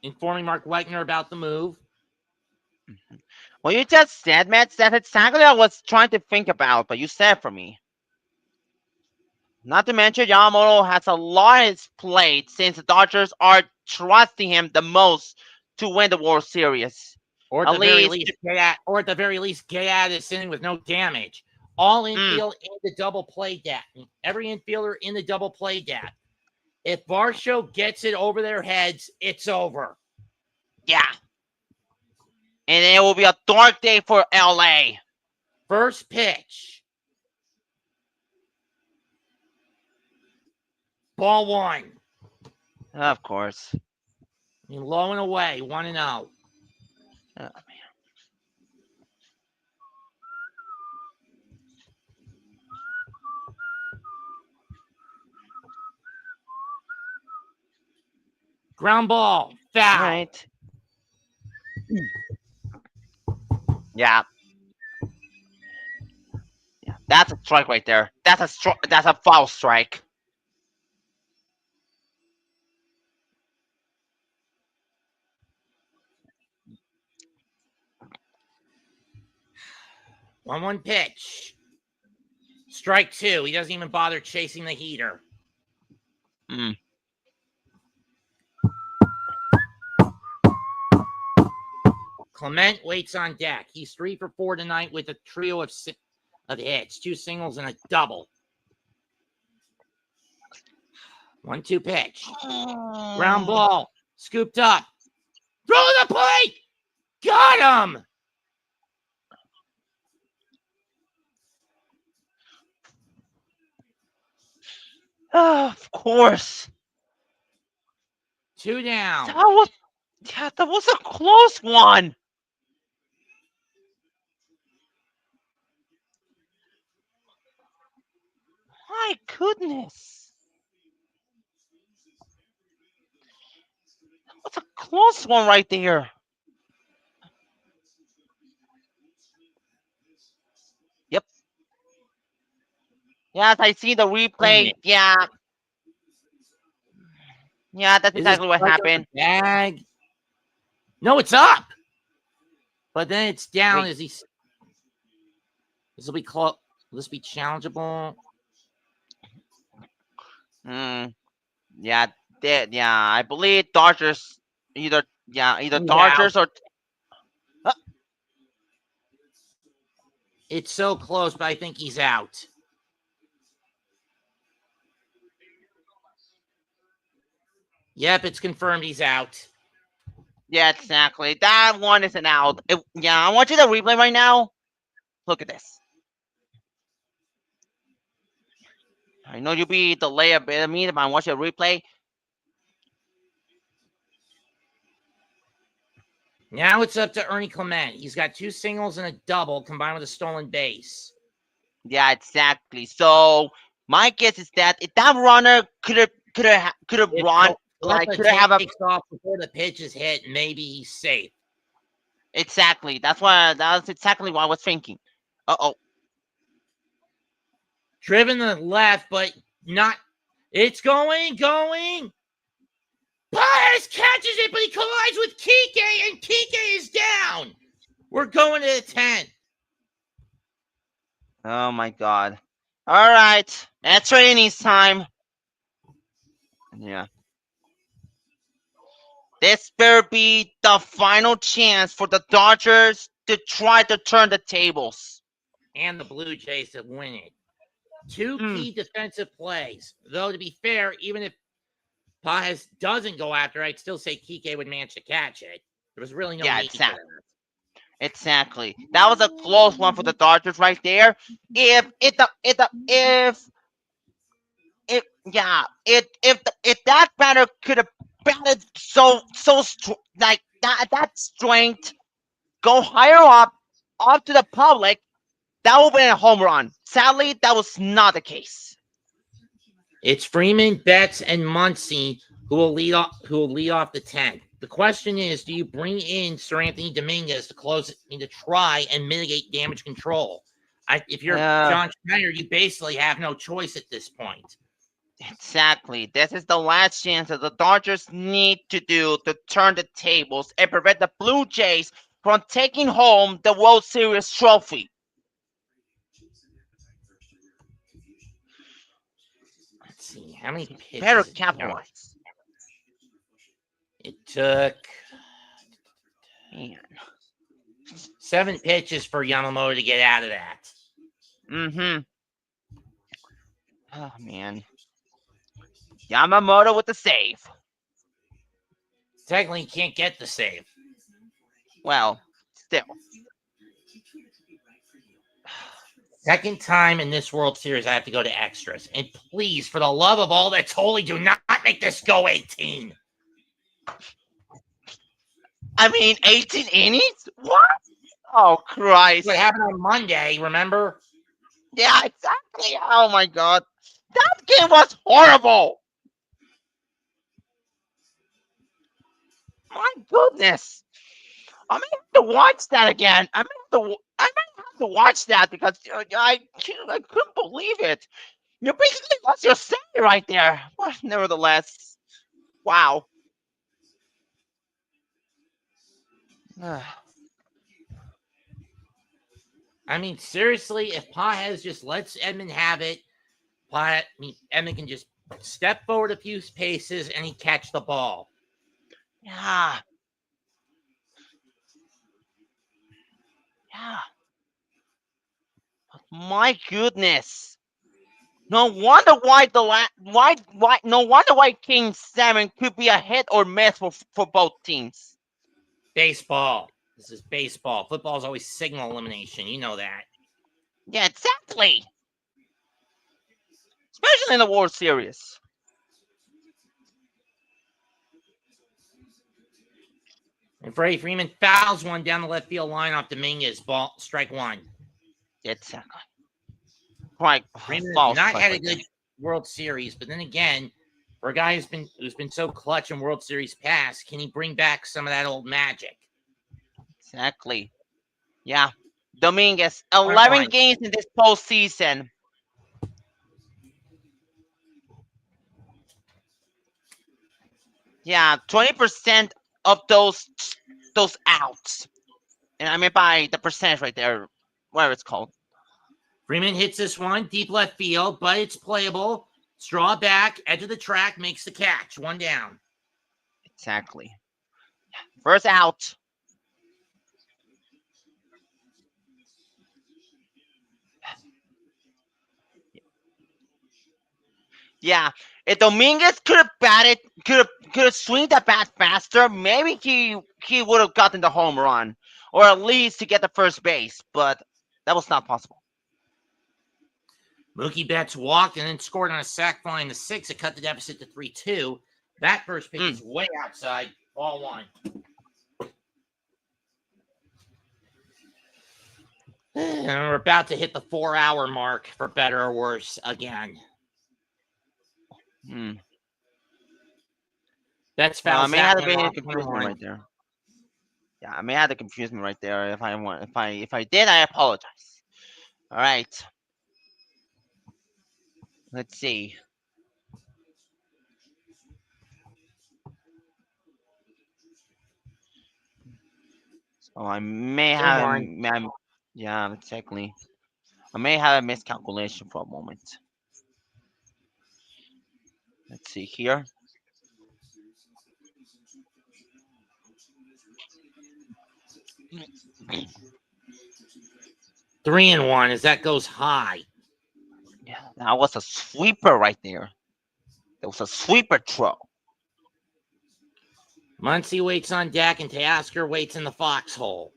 informing Mark Wegner about the move. Well, you just said, Matt, that's exactly what I was trying to think about, but you said for me. Not to mention, Yamamoto has a lot on his plate since the Dodgers are trusting him the most to win the World Series. Or At least, at the very least, get out of this inning with no damage. All infield in the double play deck. Every infielder in the double play deck. If Varsho gets it over their heads, it's over. yeah. And it will be a dark day for LA. First pitch. Ball 1. Of course. Low and away, 1-0. Oh, man. Ground ball, foul. All right. Yeah. Yeah, that's a strike right there. That's a foul strike. One pitch. Strike 2. He doesn't even bother chasing the heater. Clement waits on deck. He's 3 for 4 tonight with a trio of hits, 2 singles and a double. 1-2 pitch. Ground ball. Scooped up. Throw the plate. Got him. Of course. 2 down. That was a close one. My goodness. That's a close one right there. Yep. Yes, I see the replay. Yeah. Yeah, that's exactly what happened. Bag. No, it's up. But then it's down. Wait. This will be close. Will this be challengeable? Yeah, I believe Dodgers either Dodgers or it's so close, but I think he's out. Yep, it's confirmed he's out. Yeah, exactly. That one is an out. I want you to replay right now. Look at this. I know you'll be delayed a bit of me if I watch a replay. Now it's up to Ernie Clement. He's got 2 singles and a double combined with a stolen base. Yeah, exactly. So my guess is that if that runner could have run, like could have takes off before the pitch is hit, maybe he's safe. Exactly. That's exactly what I was thinking. Uh-oh. Driven to the left, but not. It's going. Paez catches it, but he collides with Kike, and Kike is down. We're going to the 10th. Oh, my God. All right. Extra innings time. Yeah. This better be the final chance for the Dodgers to try to turn the tables. And the Blue Jays to win it. 2 key defensive plays. Though, to be fair, even if Paez doesn't go after, I'd still say Kike would manage to catch it. There was really no need exactly. for that. Exactly. That was a close one for the Dodgers right there. If that batter could have batted so like that strength, go higher up to the public, that would have been a home run. Sadly, that was not the case. It's Freeman, Betts, and Muncy who will lead off the 10th. The question is, do you bring in Sir Anthony Dominguez to close it to try and mitigate damage control? If you're John Schneider, you basically have no choice at this point. Exactly. This is the last chance that the Dodgers need to do to turn the tables and prevent the Blue Jays from taking home the World Series trophy. Let's see. How many pitches? Better capitalize. It took... Man. 7 pitches for Yamamoto to get out of that. Mm-hmm. Oh, man. Yamamoto with the save. Technically, he can't get the save. Well, still. Second time in this World Series, I have to go to extras. And please, for the love of all that's holy, do not make this go 18. I mean, 18 innings? What? Oh, Christ. What happened on Monday, remember? Yeah, exactly. Oh, my God. That game was horrible. My goodness. I may have to watch that again. I may have to watch that because I couldn't believe it. You basically lost your say right there. But nevertheless, wow. I mean, seriously, if Pages just lets Edmund have it, Edmund can just step forward a few paces and he catch the ball. Yeah. Yeah. But my goodness. No wonder why no wonder why King 7 could be a hit or miss for both teams. Baseball. This is baseball. Football is always signal elimination. You know that. Yeah, exactly. Especially in the World Series. And Freddie Freeman fouls one down the left field line off Dominguez. Ball, strike one. Exactly. Right. Freeman has not had a good World Series, but then again, for a guy who's been so clutch in World Series past, can he bring back some of that old magic? Exactly. Yeah. Dominguez, 11 games in this postseason. Yeah, 20% of those outs. And I mean by the percentage right there, whatever it's called. Freeman hits this one deep left field, but it's playable. Straw back, edge of the track, makes the catch. One down. Exactly. First out. Yeah, if Dominguez could have batted, could have swinged that bat faster, maybe he would have gotten the home run, or at least to get the first base. But that was not possible. Mookie Betts walked and then scored on a sac fly in the 6th. It cut the deficit to 3-2. That first pitch is way outside. Ball one. And we're about to hit the 4-hour mark, for better or worse, again. That's foul. I may have to confuse me right there. Yeah, I may have to confuse me right there. If I did, I apologize. All right. Let's see. So I may have, yeah, exactly. I may have a miscalculation for a moment. Let's see here. Three and one as that goes high. Yeah, that was a sweeper right there. There was a sweeper throw. Muncy waits on deck and Teoscar waits in the foxhole.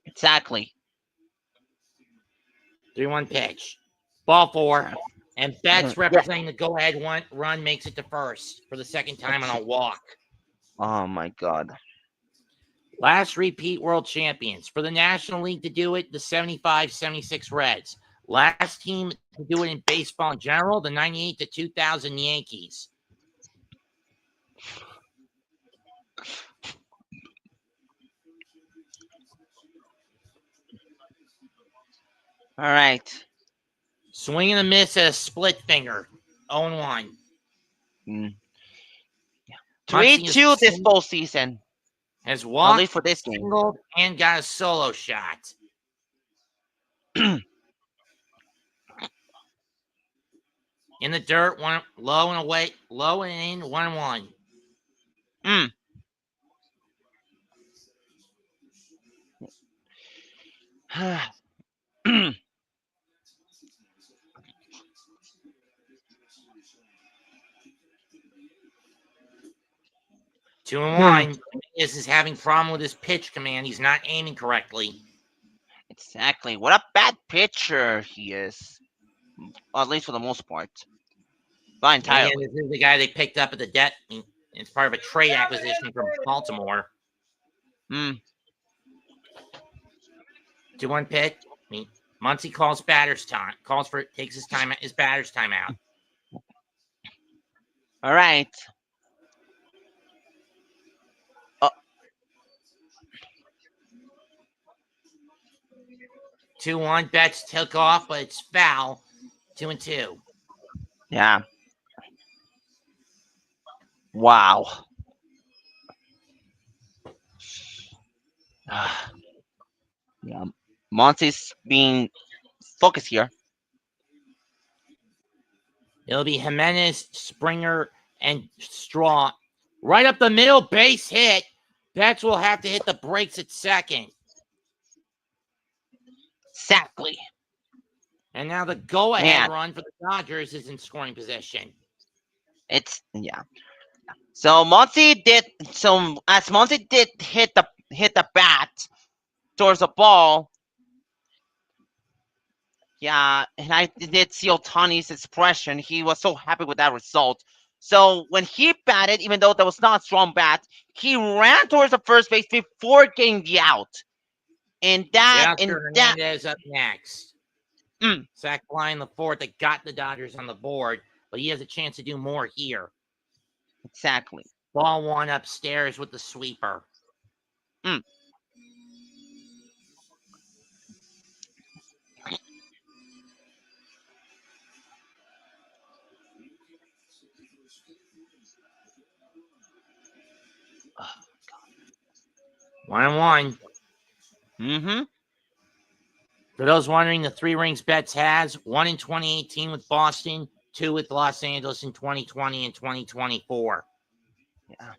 Exactly. 3-1 pitch. Ball four. And Betts representing the go-ahead run makes it to first for the second time on a walk. Oh, my God. Last repeat world champions. For the National League to do it, the 75-76 Reds. Last team to do it in baseball in general, the 98 to 2000 Yankees. All right. Swing and a miss at a split finger. 0-1. 3-2 this postseason. Has walked, at least for this game, singled, and got a solo shot. In the dirt, one low and away, low and in, 1-1. Two and one. This is having problem with his pitch command. He's not aiming correctly. Exactly. What a bad pitcher he is. At least for the most part. Not And entirely. again, this is the guy they picked up at the debt. It's part of a trade acquisition from Baltimore. Mm. 2-1 pitch. Muncy calls batter's time. Takes his batter's time out. All right. 2-1. Betts took off, but it's foul. 2-2. Yeah. Wow. Yeah. Monty's being focused here. It'll be Jimenez, Springer, and Straw. Right up the middle, base hit. Betts will have to hit the brakes at second. Exactly. And now the go-ahead Man. run for the Dodgers is in scoring position. Yeah. So Monty did as Monty did hit the bat towards the ball. Yeah, and I did see Otani's expression. He was so happy with that result. So when he batted, even though that was not a strong bat, he ran towards the first base before getting the out. And that Hernandez up next. Mm. Zach Klein, the fourth, that got the Dodgers on the board, but he has a chance to do more here. Exactly. Ball one upstairs with the sweeper. Mm. Oh, 1-1. Mm-hmm. For those wondering, the 3 rings Betts has: 1 in 2018 with Boston, 2 with Los Angeles in 2020 and 2024. Yeah.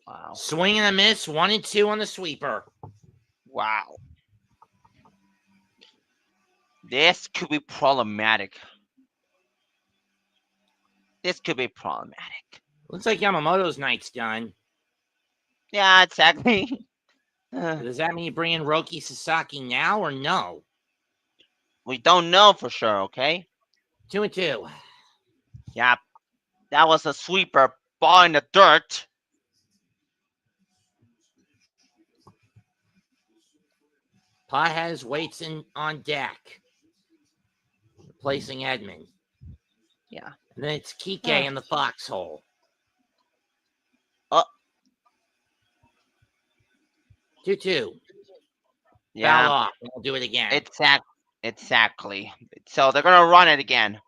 Wow. Swing and a miss, 1 and 2 on the sweeper. Wow. This could be problematic. Looks like Yamamoto's night's done. Yeah, exactly. Does that mean you bring in Roki Sasaki now or no? We don't know for sure, okay? 2 and 2. Yeah. That was a sweeper. Ball in the dirt. Pages waits on deck, replacing Edmund. Yeah. And then it's Kike in the foxhole. 2-2. Yeah. Foul off, and we'll do it again. Exactly. So they're gonna run it again.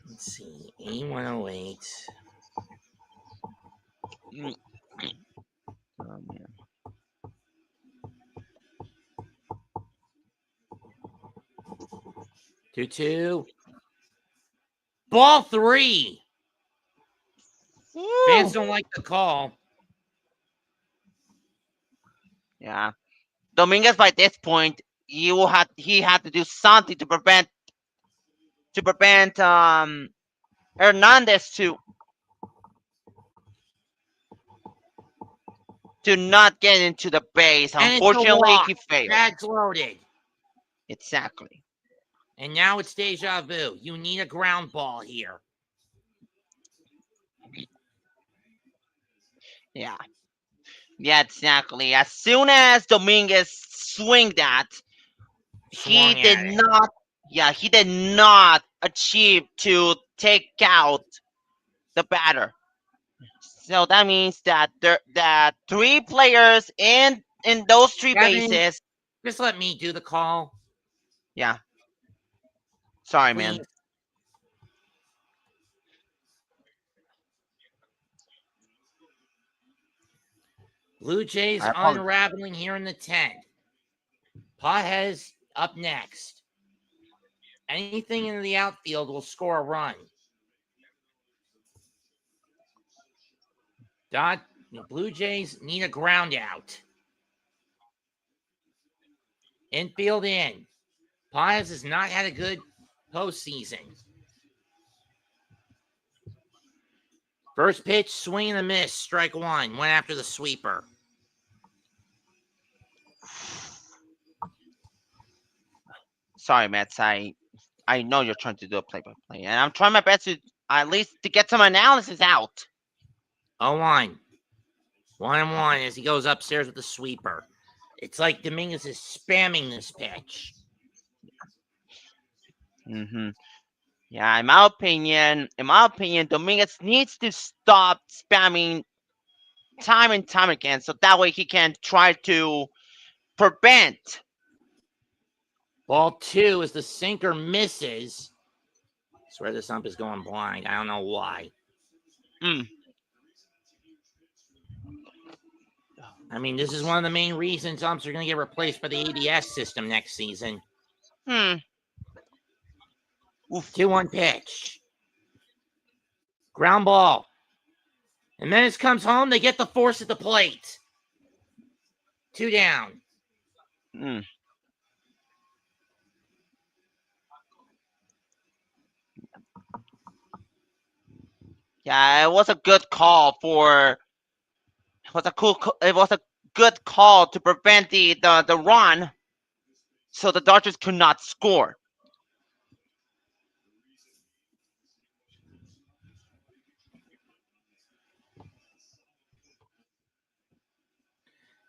Let's see. 8108. Oh man. 2-2. Ball 3. Woo! Fans don't like the call. Yeah. Dominguez by this point, he had to do something to prevent Hernandez to not get into the base. And Unfortunately, he failed. Bags loaded. Exactly. And now it's deja vu. You need a ground ball here. Yeah. Yeah, exactly. As soon as Dominguez swing that, he did not achieve to take out the batter. So that means that that 3 players in those 3 Kevin, bases. Just let me do the call. Yeah. Sorry, Please. man. Blue Jays unraveling here in the 10th. Pages up next. Anything in the outfield will score a run. The Blue Jays need a ground out. Infield in. Pages has not had a good postseason. First pitch, swing and a miss, strike one. Went after the sweeper. Sorry, Mets. I know you're trying to do a play-by-play, and I'm trying my best to at least to get some analysis out. 0-1. 1-1 as he goes upstairs with the sweeper. It's like Dominguez is spamming this pitch. Mm-hmm. Yeah, in my opinion, Dominguez needs to stop spamming time and time again, so that way he can try to prevent. Ball 2 as the sinker misses. I swear this ump is going blind. I don't know why. I mean, this is one of the main reasons umps are going to get replaced by the ABS system next season. 2-1 pitch. Ground ball. And Menace comes home. They get the force at the plate. 2 down. Yeah, it was a good call for. It was a good call to prevent the run, so the Dodgers could not score.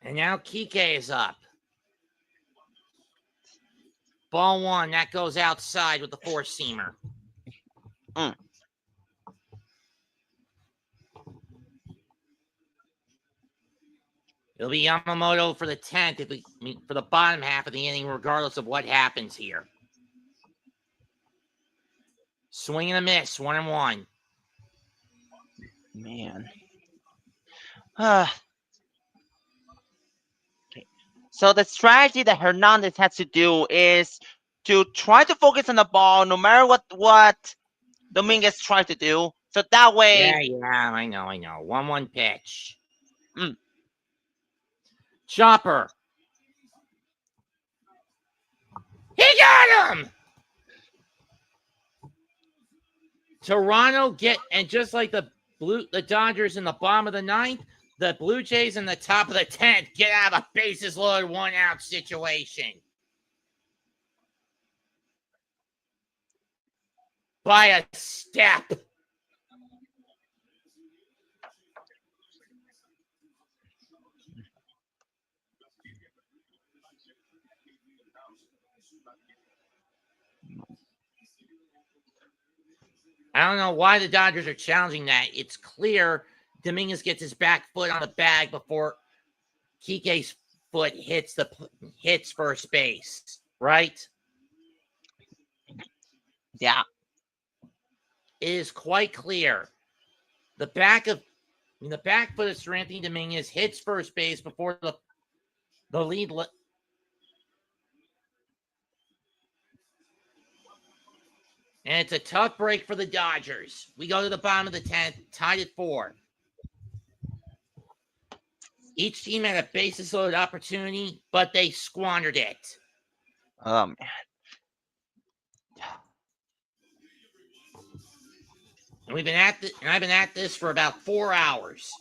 And now Kike is up. Ball 1. That goes outside with the four-seamer. It'll be Yamamoto for the 10th for the bottom half of the inning, regardless of what happens here. Swing and a miss, 1-1. Man. Okay. So the strategy that Hernandez has to do is to try to focus on the ball, no matter what Dominguez tries to do. So that way. Yeah, I know. 1-1 pitch. Chopper. He got him! Toronto and just like the Dodgers in the bottom of the 9th, the Blue Jays in the top of the 10th get out of a bases loaded 1-out situation. By a step. I don't know why the Dodgers are challenging that. It's clear Dominguez gets his back foot on the bag before Kike's foot hits first base, right? Yeah. It is quite clear. The back foot of Sir Anthony Dominguez hits first base before the lead. And it's a tough break for the Dodgers. We go to the bottom of the 10th, tied at 4. Each team had a bases loaded opportunity, but they squandered it. Oh, man. And I've been at this for about 4 hours.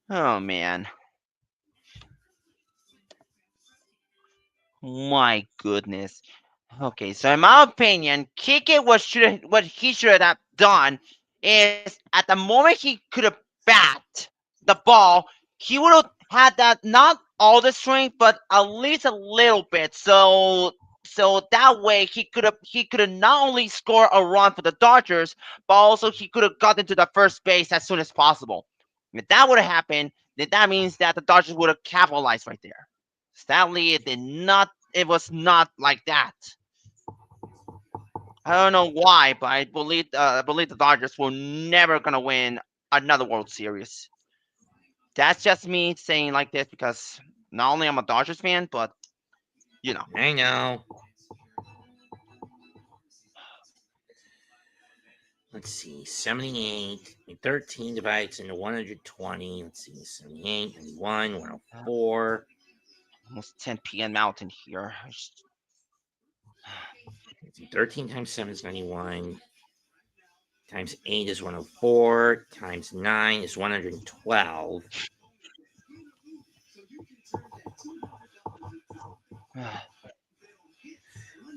Oh, man. My goodness. Okay, so in my opinion, Kike what he should have done is at the moment he could have bat the ball, he would have had that not all the strength, but at least a little bit. So that way he could have not only scored a run for the Dodgers, but also he could have gotten to the first base as soon as possible. If that would have happened, then that means that the Dodgers would have capitalized right there. Sadly, it did not. It was not like that. I don't know why, but I believe the Dodgers were never gonna win another World Series. That's just me saying like this because Not only I'm a Dodgers fan, but you know. I know. Let's see, 78. 13 divides into 120. Let's see, 78, 91, 104. Almost 10 p.m. out in here. 13 times 7 is 91. Times 8 is 104. Times 9 is 112.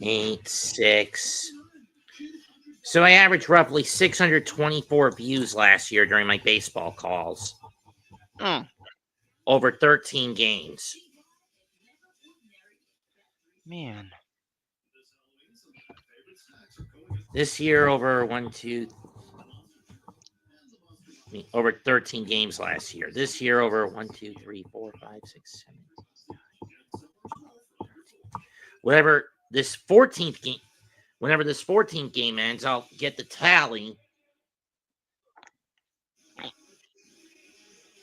8, 6. So I averaged roughly 624 views last year during my baseball calls. Over 13 games. Man. This year over over 13 games last year. This year over 1, 2, 3, 4, 5, 6, 7. Whatever this 14th game, whenever this 14th game ends, I'll get the tally.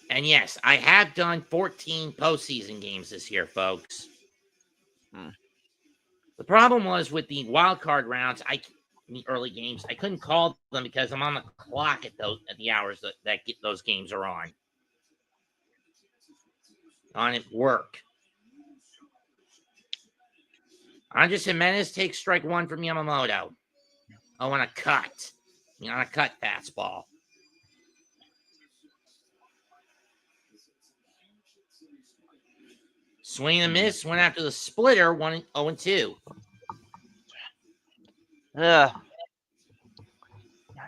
And yes, I have done 14 postseason games this year, folks. The problem was with the wild card rounds, the early games, I couldn't call them because I'm on the clock at the hours that those games are on at work. Andres Jimenez takes strike 1 from Yamamoto. Oh, on a cut. On a cut fastball. Swing and miss. Went after the splitter. 1-0-2.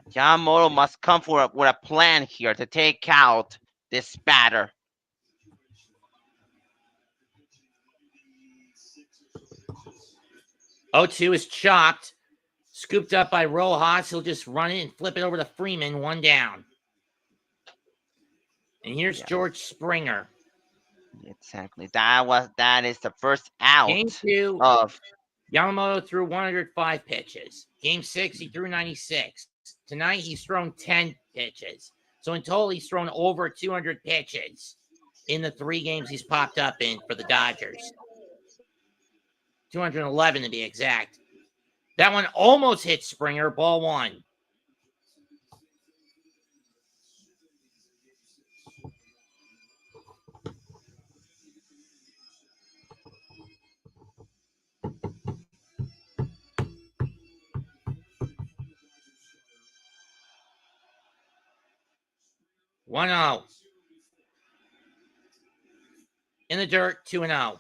Yamamoto must come with a plan here to take out this batter. Oh, 2 is chopped. Scooped up by Rojas. He'll just run it and flip it over to Freeman. 1 down. And here's George Springer. Exactly. That is the first out. Game 2 of Yamamoto threw 105 pitches. Game 6, he threw 96. Tonight, he's thrown 10 pitches. So in total, he's thrown over 200 pitches in the 3 games he's popped up in for the Dodgers. 211 to be exact. That one almost hit Springer. Ball 1. One zero. In the dirt, 2-0.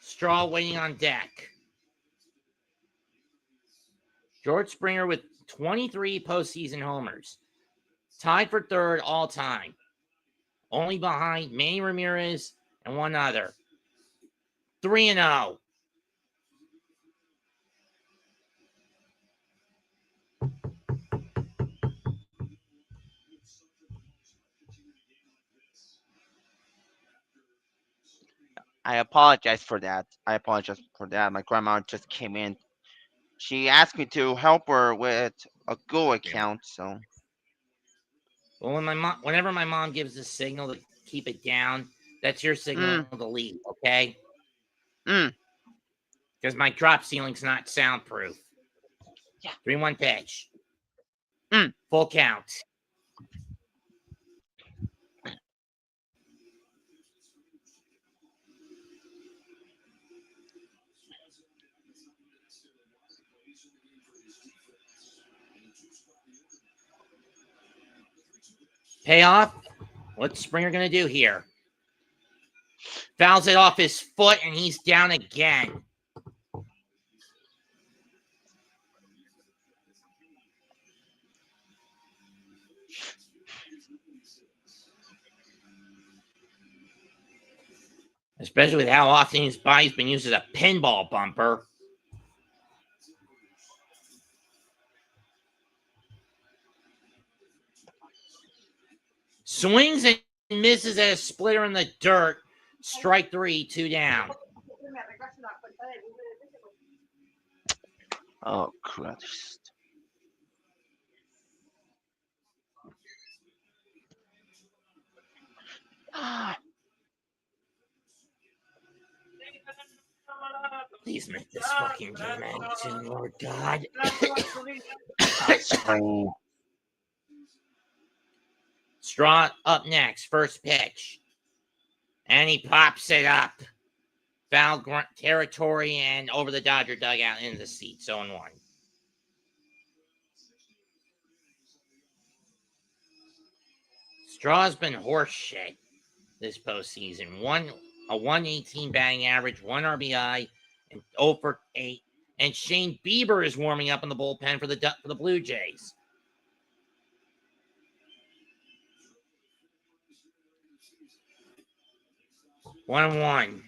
Straw waiting on deck. George Springer with 23 postseason homers. Tied for 3rd all time. Only behind Manny Ramirez and one other. 3-0. I apologize for that. My grandma just came in. She asked me to help her with a Go account, so. Well, whenever my mom gives a signal to keep it down, that's your signal to leave, okay? Because my drop ceiling's not soundproof. Yeah. 3-1 pitch. Full count. Payoff. What's Springer going to do here? Fouls it off his foot, and he's down again. Especially with how often his body's been used as a pinball bumper. Swings and misses at a splitter in the dirt. Strike 3, 2 down. Oh, Christ. Please make this fucking game end soon, Lord God. Sorry. Straw up next, first pitch. And he pops it up. Foul territory and over the Dodger dugout into the seats. 0-1. Straw's been horse shit this postseason. A 118 batting average, 1 RBI, and 0 for 8. And Shane Bieber is warming up in the bullpen for the Blue Jays. 1-1.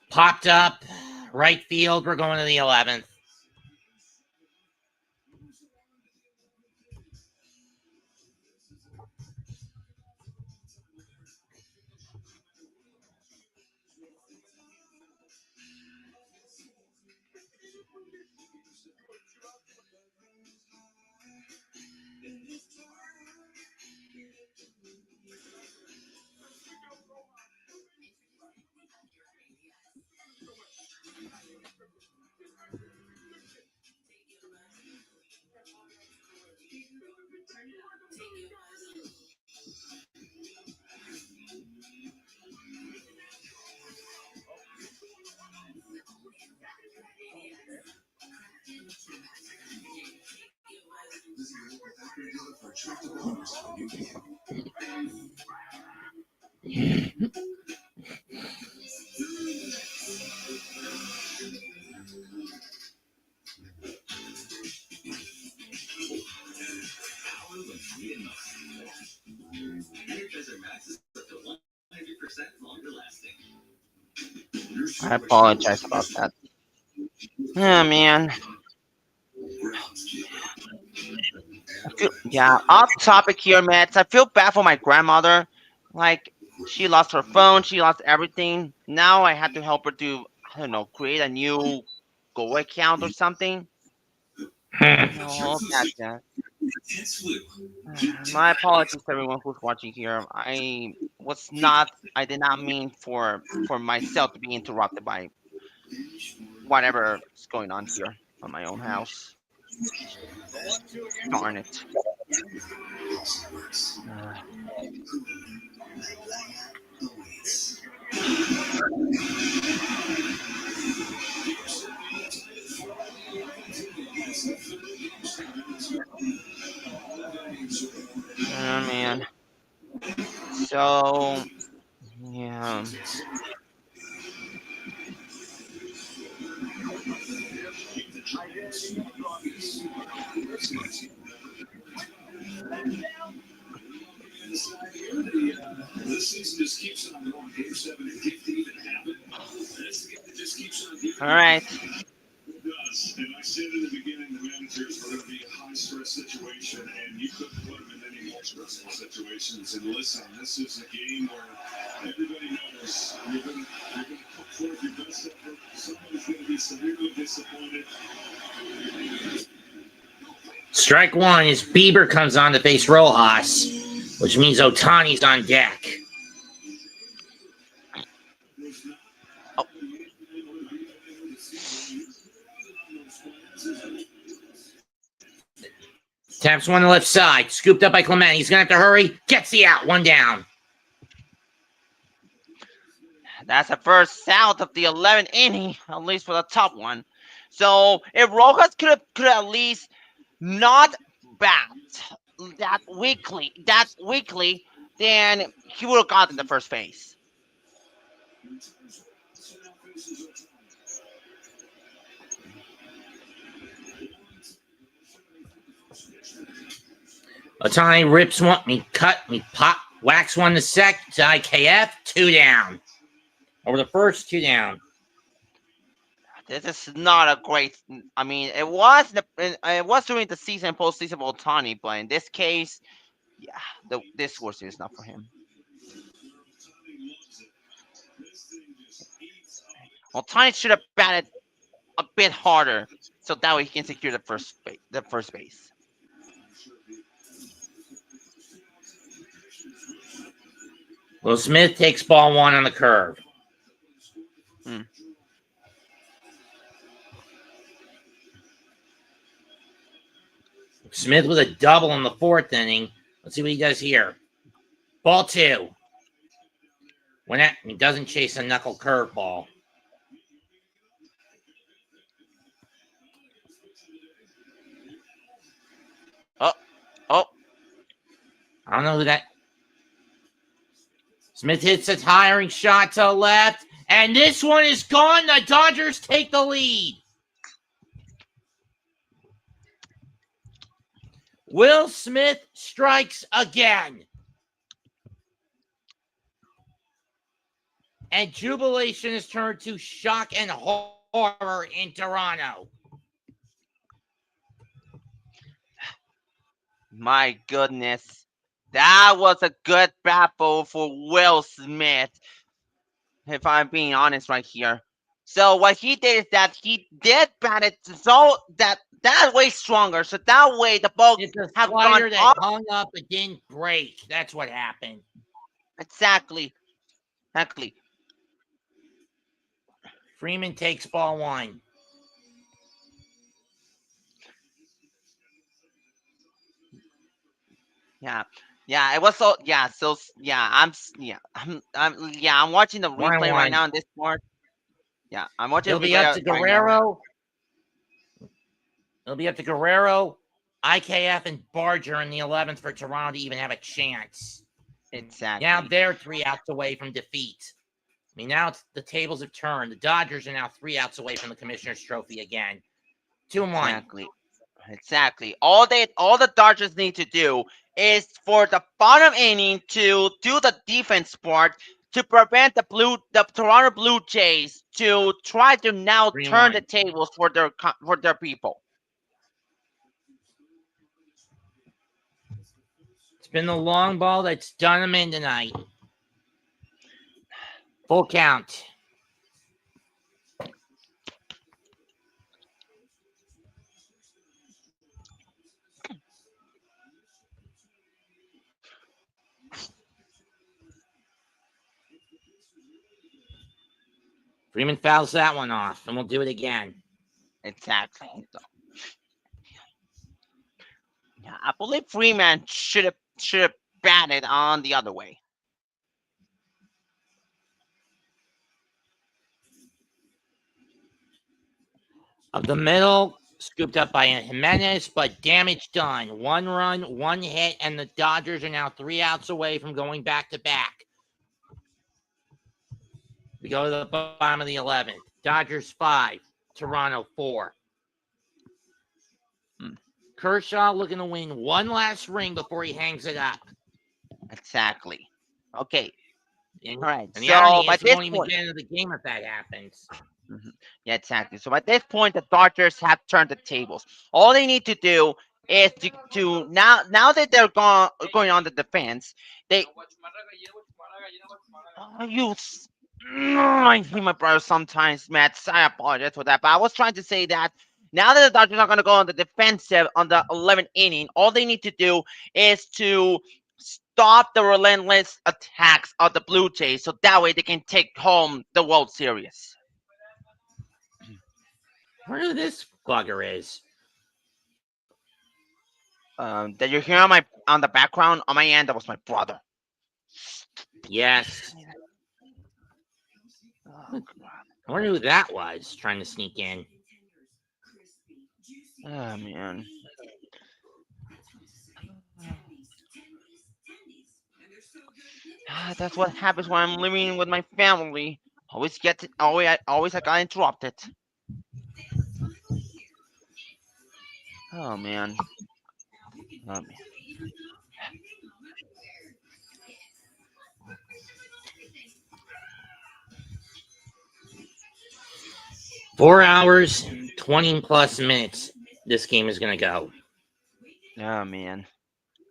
Popped up, right field. We're going to the 11th. I apologize about that. Oh, man. Yeah, off topic here, Matt. I feel bad for my grandmother. Like, she lost her phone, she lost everything. Now I had to help her to, I don't know, create a new Go account or something. Oh, gotcha. My apologies to everyone who's watching here. I did not mean for myself to be interrupted by whatever is going on here on my own house. Darn it. Oh, man. So, yeah. This season just keeps on going. Game 7, it didn't even happen. That's the game that just keeps on All right. It does. And I said in the beginning, the managers were going to be a high stress situation, and you couldn't put them in any more stressful situations. And listen, this is a game where everybody knows you're going to put forth your best effort. Somebody's going to be severely disappointed. Strike 1 is Bieber comes on to face Rojas, which means Ohtani's on deck. Taps one to the left side. Scooped up by Clement. He's going to have to hurry. Gets the out. 1 down. That's the first out of the 11th inning, at least for the top one. So if Rojas could at least not bat that weekly, then he would have gotten the first base. Ohtani rips one, whacks one to second to IKF, 2 down. Over the first, 2 down. This is not a great. I mean, it was during the season, postseason of Ohtani, but in this case, yeah, this World Series is not for him. Otani should have batted a bit harder, so that way he can secure the first base. Will Smith takes ball 1 on the curve. Smith with a double in the 4th inning. Let's see what he does here. Ball 2. He doesn't chase a knuckle curveball. Oh. I don't know who that. Smith hits a tiring shot to left, and this one is gone. The Dodgers take the lead. Will Smith strikes again. And jubilation is turned to shock and horror in Toronto. My goodness. That was a good battle for Will Smith, if I'm being honest right here. So what he did is that he did bat it so that way stronger. So that way the ball It's a have slider gone that up. hung up but didn't break. That's what happened. Exactly. Freeman takes ball 1. Yeah, it was so I'm watching the replay 1-1. right now on this part. Yeah, I'm watching It'll the be replay up to right now. Guerrero. It'll be up to Guerrero, IKF, and Barger in the 11th for Toronto to even have a chance. Exactly. Now they're 3 outs away from defeat. I mean, now the tables have turned. The Dodgers are now 3 outs away from the Commissioner's Trophy again. 2-1. Exactly. All the Dodgers need to do is for the bottom inning to do the defense part to prevent the Toronto Blue Jays to try to now 3-1. turn the tables for their people. It's been the long ball that's done them in tonight. Full count. Freeman fouls that one off, and we'll do it again. Exactly. Yeah, I believe Freeman should have batted on the other way. Of the middle, scooped up by Jimenez, but damage done. 1 run, 1 hit, and the Dodgers are now 3 outs away from going back to back. We go to the bottom of the 11th. Dodgers 5, Toronto 4. Kershaw looking to win 1 last ring before he hangs it up. Exactly. Okay. And, all right. And the so irony by is, we this won't even point, get into the game if that happens. Yeah, exactly. So by this point, the Dodgers have turned the tables. All they need to do is to now that they're going on the defense, they. I hear my brother sometimes, Matt. I apologize for that, but I was trying to say that now that the Dodgers are going to go on the defensive on the 11th inning, all they need to do is to stop the relentless attacks of the Blue Jays, so that way they can take home the World Series. I wonder who this bugger is. That you hear on the background on my end, that was my brother. Yes. I wonder who that was trying to sneak in. Oh man. That's what happens when I'm living with my family. Always I got interrupted. Oh man. 4 hours, 20 plus minutes this game is going to go. Oh man.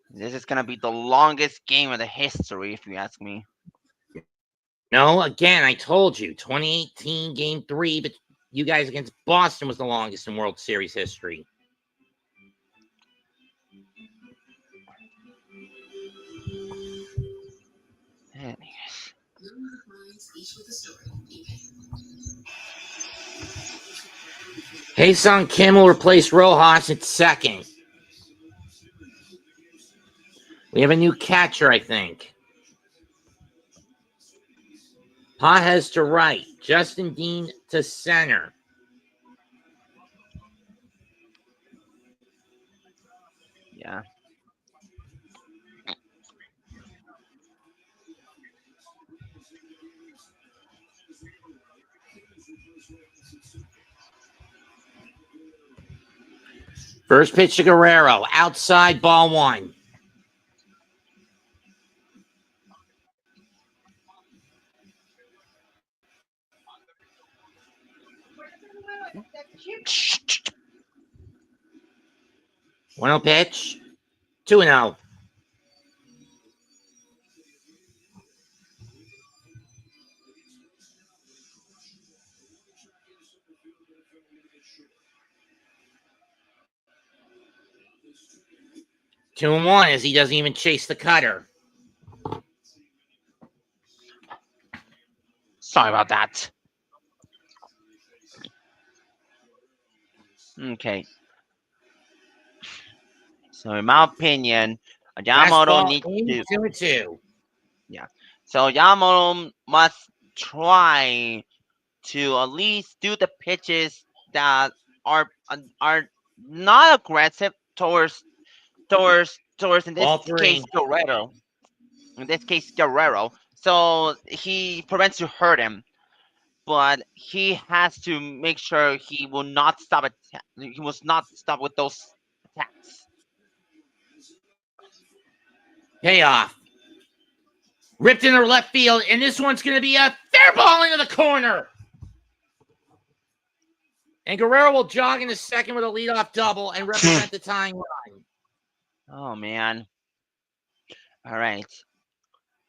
This is gonna be the longest game of the history, if you ask me. No, again, I told you, 2018 Game 3, but you guys against Boston was the longest in World Series history. Hae-Sung Kim will replace Rojas at second. We have a new catcher, I think. Pages to right. Justin Dean to center. Yeah. First pitch to Guerrero. Outside, ball one. One 0 pitch. 2-0. Two and one as he doesn't even chase the cutter. Sorry about that. Okay. So in my opinion, Yamamoto Fastball needs in, to 2-2. so Yamamoto must try to at least do the pitches that are not aggressive towards in this Ball case three. Guerrero. In this case Guerrero. So he prevents to hurt him. But he has to make sure he will not stop he must not stop with those attacks. Payoff. Ripped into left field, and this one's going to be a fair ball into the corner. And Guerrero will jog into second with a leadoff double and represent the tying run. Oh man. All right.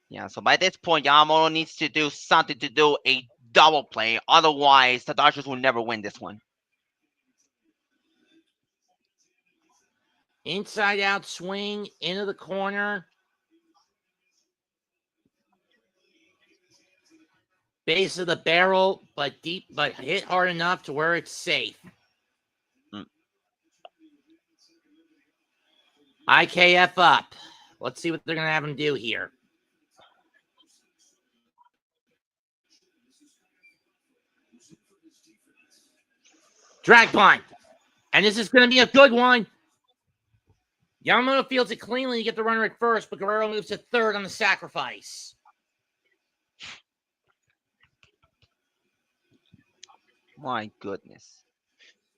Yeah, so by this point, Yamamoto needs to do something to do a double play. Otherwise, the Dodgers will never win this one. Inside out swing into the corner. Base of the barrel, but deep, but hit hard enough to where it's safe. IKF up. Let's see what they're going to have him do here. Drag bunt. And this is going to be a good one. Yamamoto fields it cleanly to get the runner at first, but Guerrero moves to third on the sacrifice. My goodness.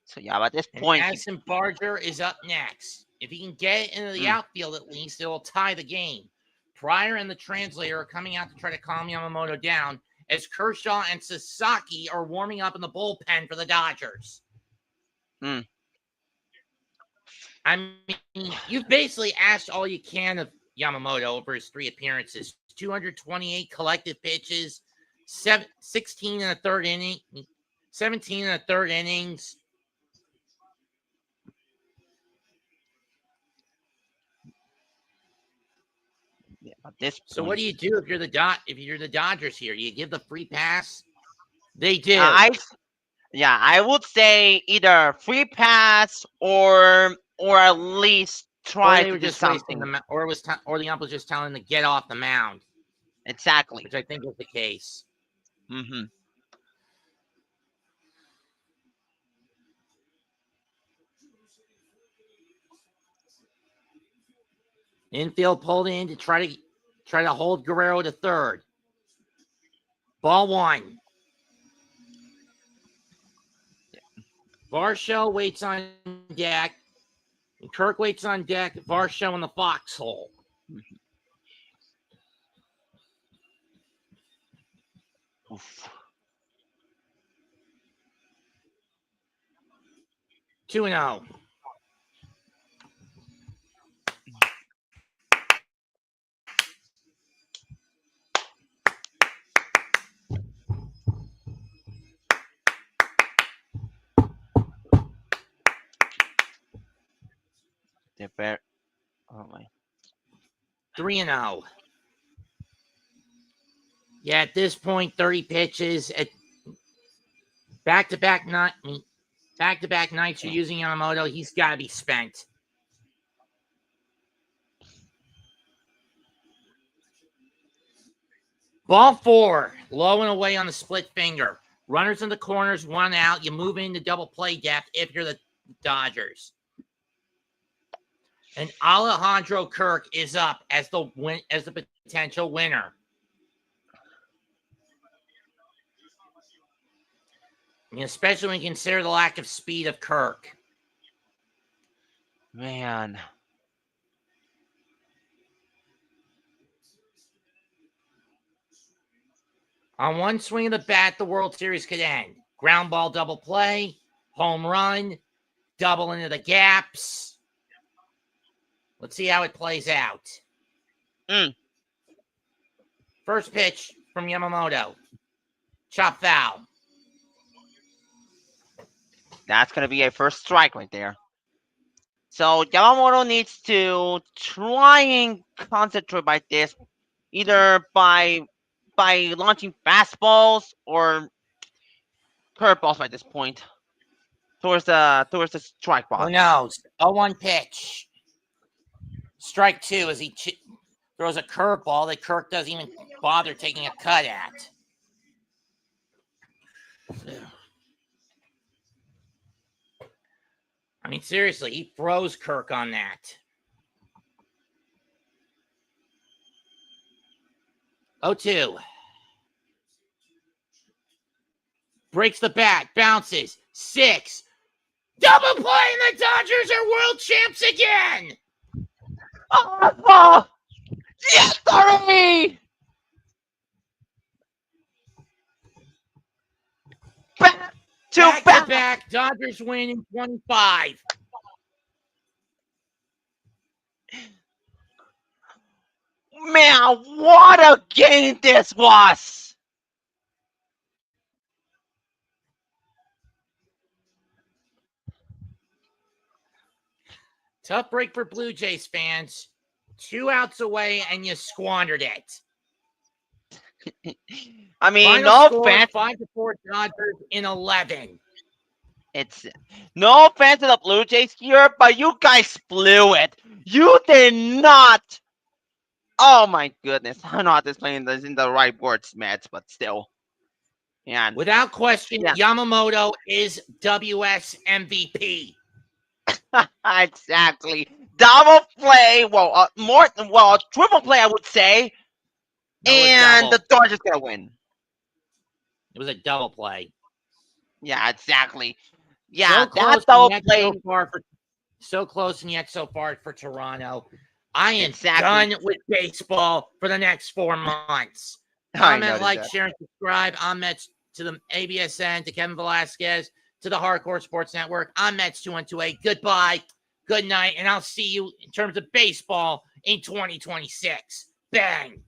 So yeah, at this point, Addison Barger is up next. If he can get into the outfield at least, it will tie the game. Pryor and the translator are coming out to try to calm Yamamoto down as Kershaw and Sasaki are warming up in the bullpen for the Dodgers. I mean, you've basically asked all you can of Yamamoto over his 3 appearances. 228 collective pitches, 16 in the third inning, 17 in the third innings. yeah, at this So point, what do you do if you're the Dodgers here? You give the free pass? They do. I would say either free pass or at least try to do something. Or the ump was just telling him to get off the mound. Exactly. Which I think was the case. Mm-hmm. Infield pulled in to try to hold Guerrero to third. Ball one. Varsho waits on deck. And Kirk waits on deck. Varsho in the foxhole. Oof. 2-0. fair. Oh my. 3-0. Yeah, at this point, 30 pitches at back-to-back nights. You're using Yamamoto. He's got to be spent. Ball 4, low and away on the split finger. Runners in the corners, 1 out. You move into double play depth if you're the Dodgers. And Alejandro Kirk is up as the potential winner. And especially when you consider the lack of speed of Kirk. Man. On one swing of the bat, the World Series could end. Ground ball double play, home run, double into the gaps. Let's see how it plays out. First pitch from Yamamoto. Chop foul. That's going to be a first strike right there. So Yamamoto needs to try and concentrate by this, either by launching fastballs or curveballs by this point towards the strike box. Who knows? 0-1 pitch. Strike 2 as he throws a curveball that Kirk doesn't even bother taking a cut at. I mean, seriously, he froze Kirk on that. 0-2. Breaks the bat, bounces, 6. Double play, and the Dodgers are world champs again! Oh, yes, sorry! Back to back. Dodgers win in 25. Man, what a game this was! Tough break for Blue Jays fans. 2 outs away, and you squandered it. I mean, Final no score, offense. 5-4 Dodgers in 11. It's no offense to the Blue Jays here, but you guys blew it. You did not. Oh my goodness, I'm not displaying this in the right words, Mets, but still. And Without question, Yeah. Yamamoto is WS MVP. exactly, double play. Well, a triple play, I would say. No, it was And double. the Dodgers gonna win. It was a double play. Yeah, exactly. Yeah, So close that double and yet play. so close and yet so far for Toronto. I am Exactly. done with baseball for the next 4 months. I Comment, noticed like, that. share, and subscribe. I'm Mets to the ABSN, to Kevin Velasquez, to the Hardcore Sports Network. I'm Mets 2128. Goodbye, good night, and I'll see you in terms of baseball in 2026. Bang.